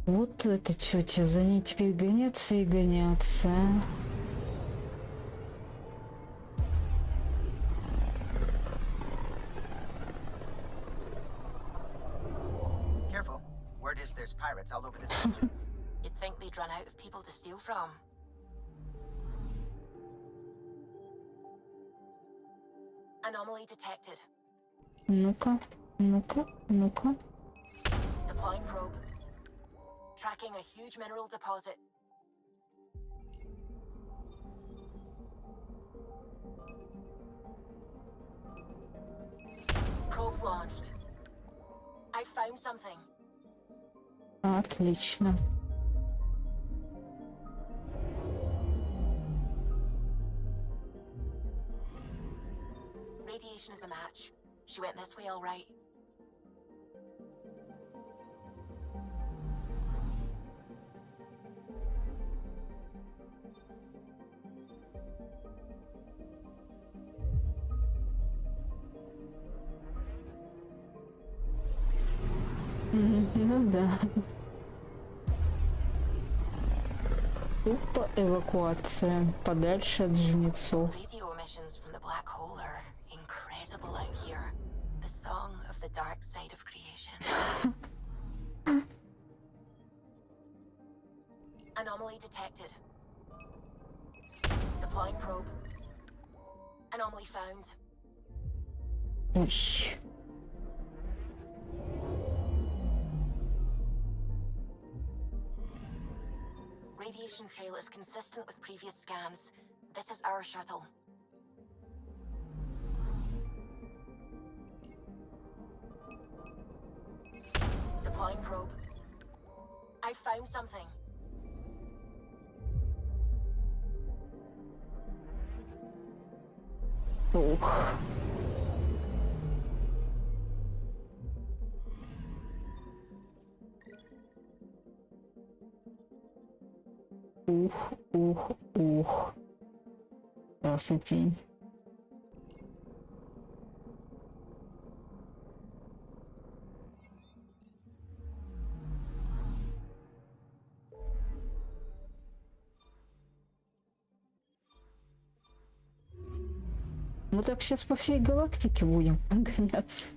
Вот это тетя, за ней теперь гоняться и гоняться. Careful. Word is there's pirates all over this region. You'd think they'd run out of people to steal from. Anomaly detected. Ну-ка, ну-ка, ну-ка. Deploying probe. Tracking a huge mineral deposit. Probes launched. I found something. Отлично. Radiation is a match. She went this way all right. Ну да. Тупо эвакуация подальше от жнецов. Radio emissions from the black hole are incredible out here. The song of the dark side of creation. Anomaly detected. Deploying probe. Anomaly found. Ой. Radiation trail is consistent with previous scans. This is our shuttle. Deploying probe. I found something. Ух. Ух. Красотень. Мы так сейчас по всей галактике будем гоняться.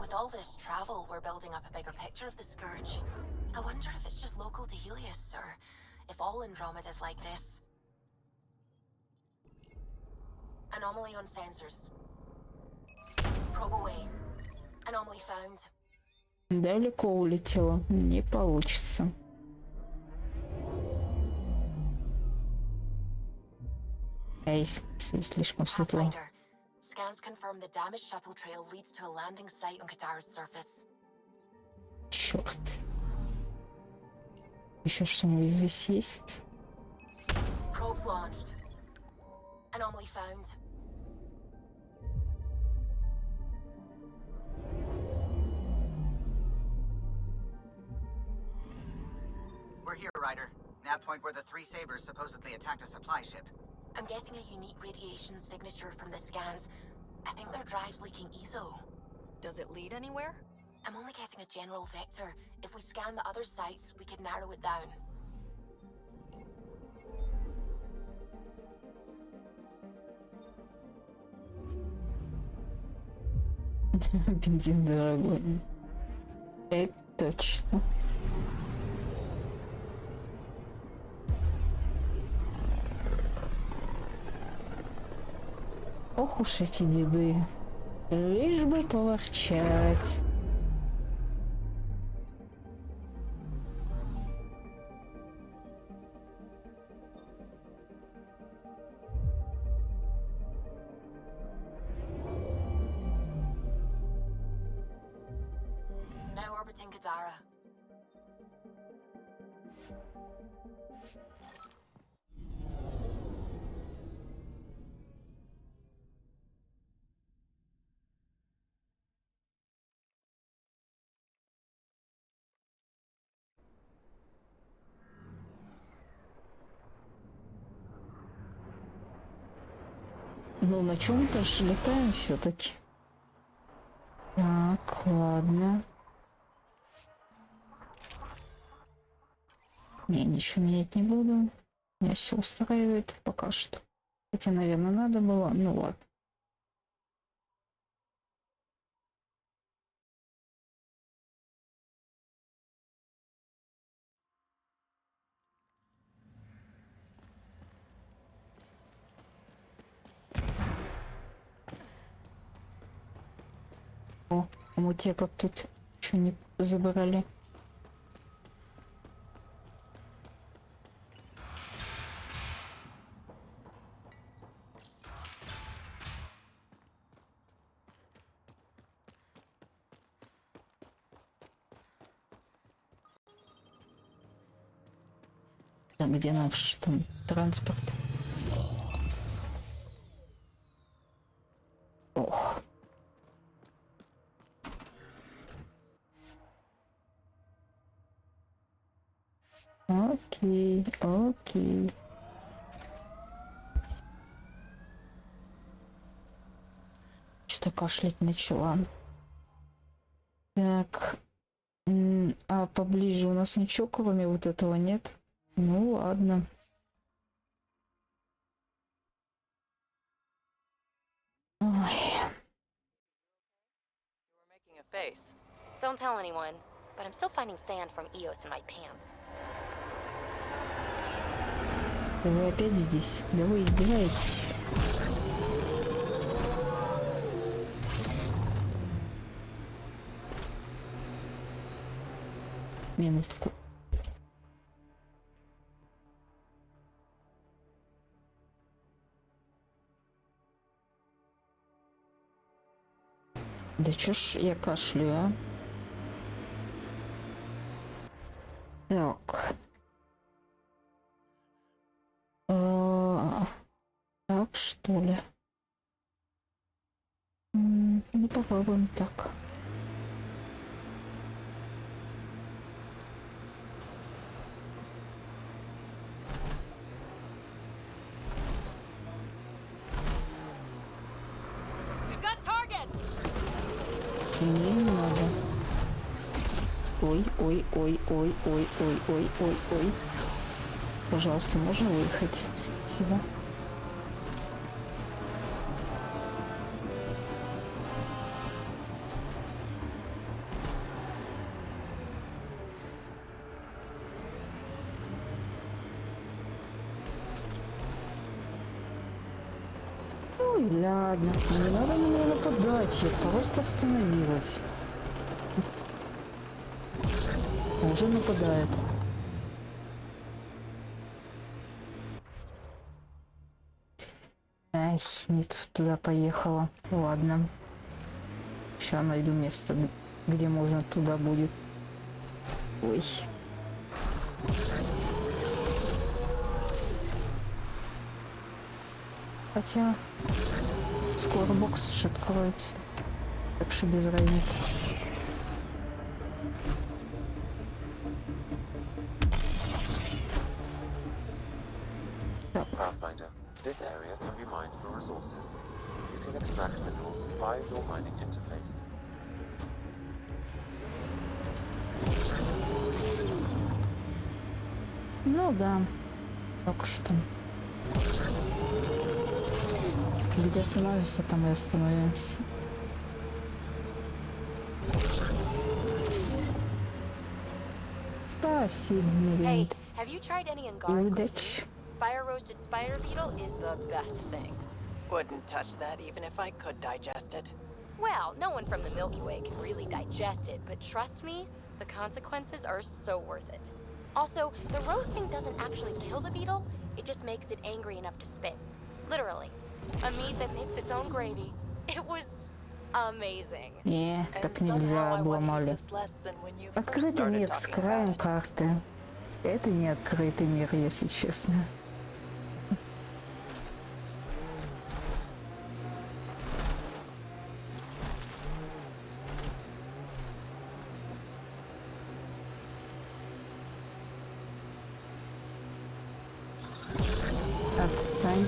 With all this travel, we're building up a bigger picture of the Scourge. I wonder if it's just local to Helios, or if all Andromeda is like this. Anomaly on sensors. Probe away. Anomaly found. Далеко улетела. Не получится. Эй, слишком светло. Pathfinder. Scans confirm the damaged shuttle trail leads to a landing site on Katara's surface. Черт. Еще что-нибудь здесь есть? Probes launched. Anomaly found. We're here, Ryder. Nav point where the three Sabers supposedly attacked a supply ship. I'm getting a unique radiation signature from the scans. I think their drive's leaking ESO. Does it lead anywhere? I'm only getting a general vector. If we scan the other sites, we could narrow it down. Бензин дорогой. Это точно. Ох уж эти деды. Лишь бы поворчать. Now orbiting Kadara. Ну, на чем-то же летаем все-таки. Так, ладно. Не, ничего менять не буду. Меня все устраивает пока что. Хотя, наверное, надо было. Ну ладно. О, мутека тут что не забрали. Так, где наш там транспорт? Ох. Окей, окей. Что кашлять начала. Так. А поближе у нас ничего, кроме вот этого, нет? Ну ладно. Ой. Don't tell anyone, but I'm still finding sand from Eos in my pants. Вы опять здесь? Да вы издеваетесь? Минутку. Да чё ж я кашляю, а? Так. Так, что ли? Ну, попробуем так. Не надо. Ой, ой, ой, ой, ой, ой, ой, ой, ой. Пожалуйста, можно выехать? Спасибо. Ой, ладно, не надо на меня нападать, я просто остановилась. Уже нападает. Ай, не туда поехала. Ладно. Сейчас найду место, где можно туда будет. Ой. Хотя скоро бокс откроется. Так что без разницы. Pathfinder, this area can be mined for resources. You can extract minerals via your mining interface. Ну да. Так что. Где остановимся, там и остановимся. Спасибо, Hey, have you tried any и Angara удачи. Fire roasted spider beetle is the best thing. Wouldn't touch that even if I could digest it. Well, no one from the Milky Way can really digest it, but trust me, the consequences are so worth it. Also, the roasting doesn't actually kill the beetle, it just makes it angry enough to spit. Literally. A meat that makes its own gravy. It was amazing. Не, так нельзя, обломали. Открытый мир с краем карты. Это не открытый мир, если честно. Отстань.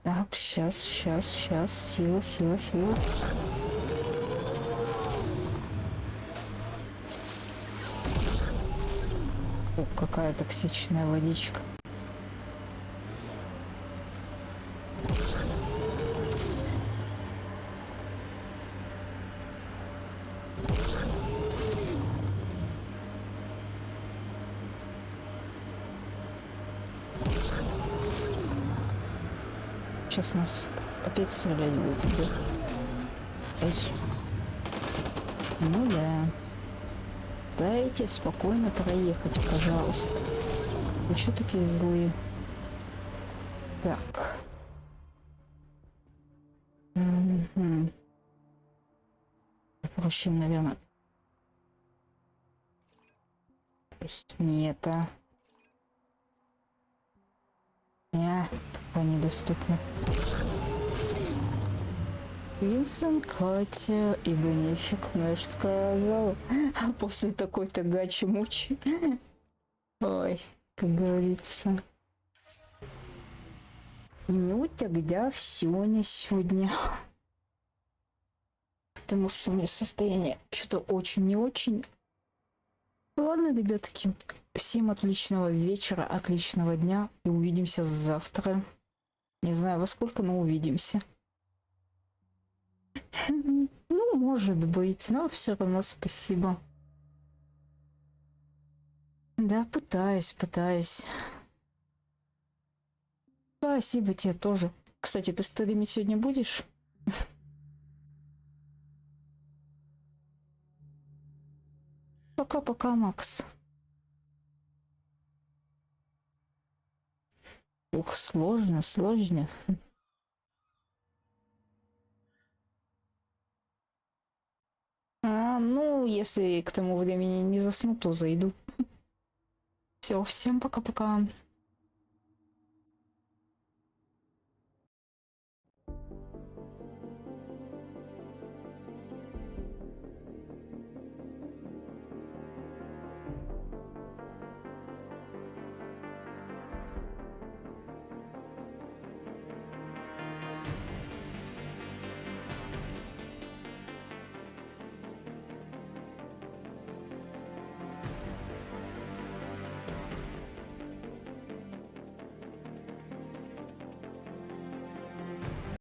Так, сейчас. Сила. О, какая токсичная водичка. Сейчас нас опять стрелять будут. Да? Эй. Ну да. Дайте спокойно проехать, пожалуйста. Вы что такие злые? Так. Угу. Проще, наверное. Нет, а. Пока недоступно. Винсент, Катя и Бенефик, я ж сказала. После такой-то гачи-мучи. Ой, как говорится. Ну, тогда все на сегодня. Потому что у меня состояние что-то очень не очень. Ладно, ребятки. Всем отличного вечера, отличного дня. И увидимся завтра. Не знаю во сколько, но увидимся. Ну, может быть, но все равно спасибо. Да, пытаюсь. Спасибо тебе тоже. Кстати, ты стримить сегодня будешь? Пока-пока, Макс. Ух, сложно. Ну, если к тому времени не засну, то зайду. Все, всем пока-пока.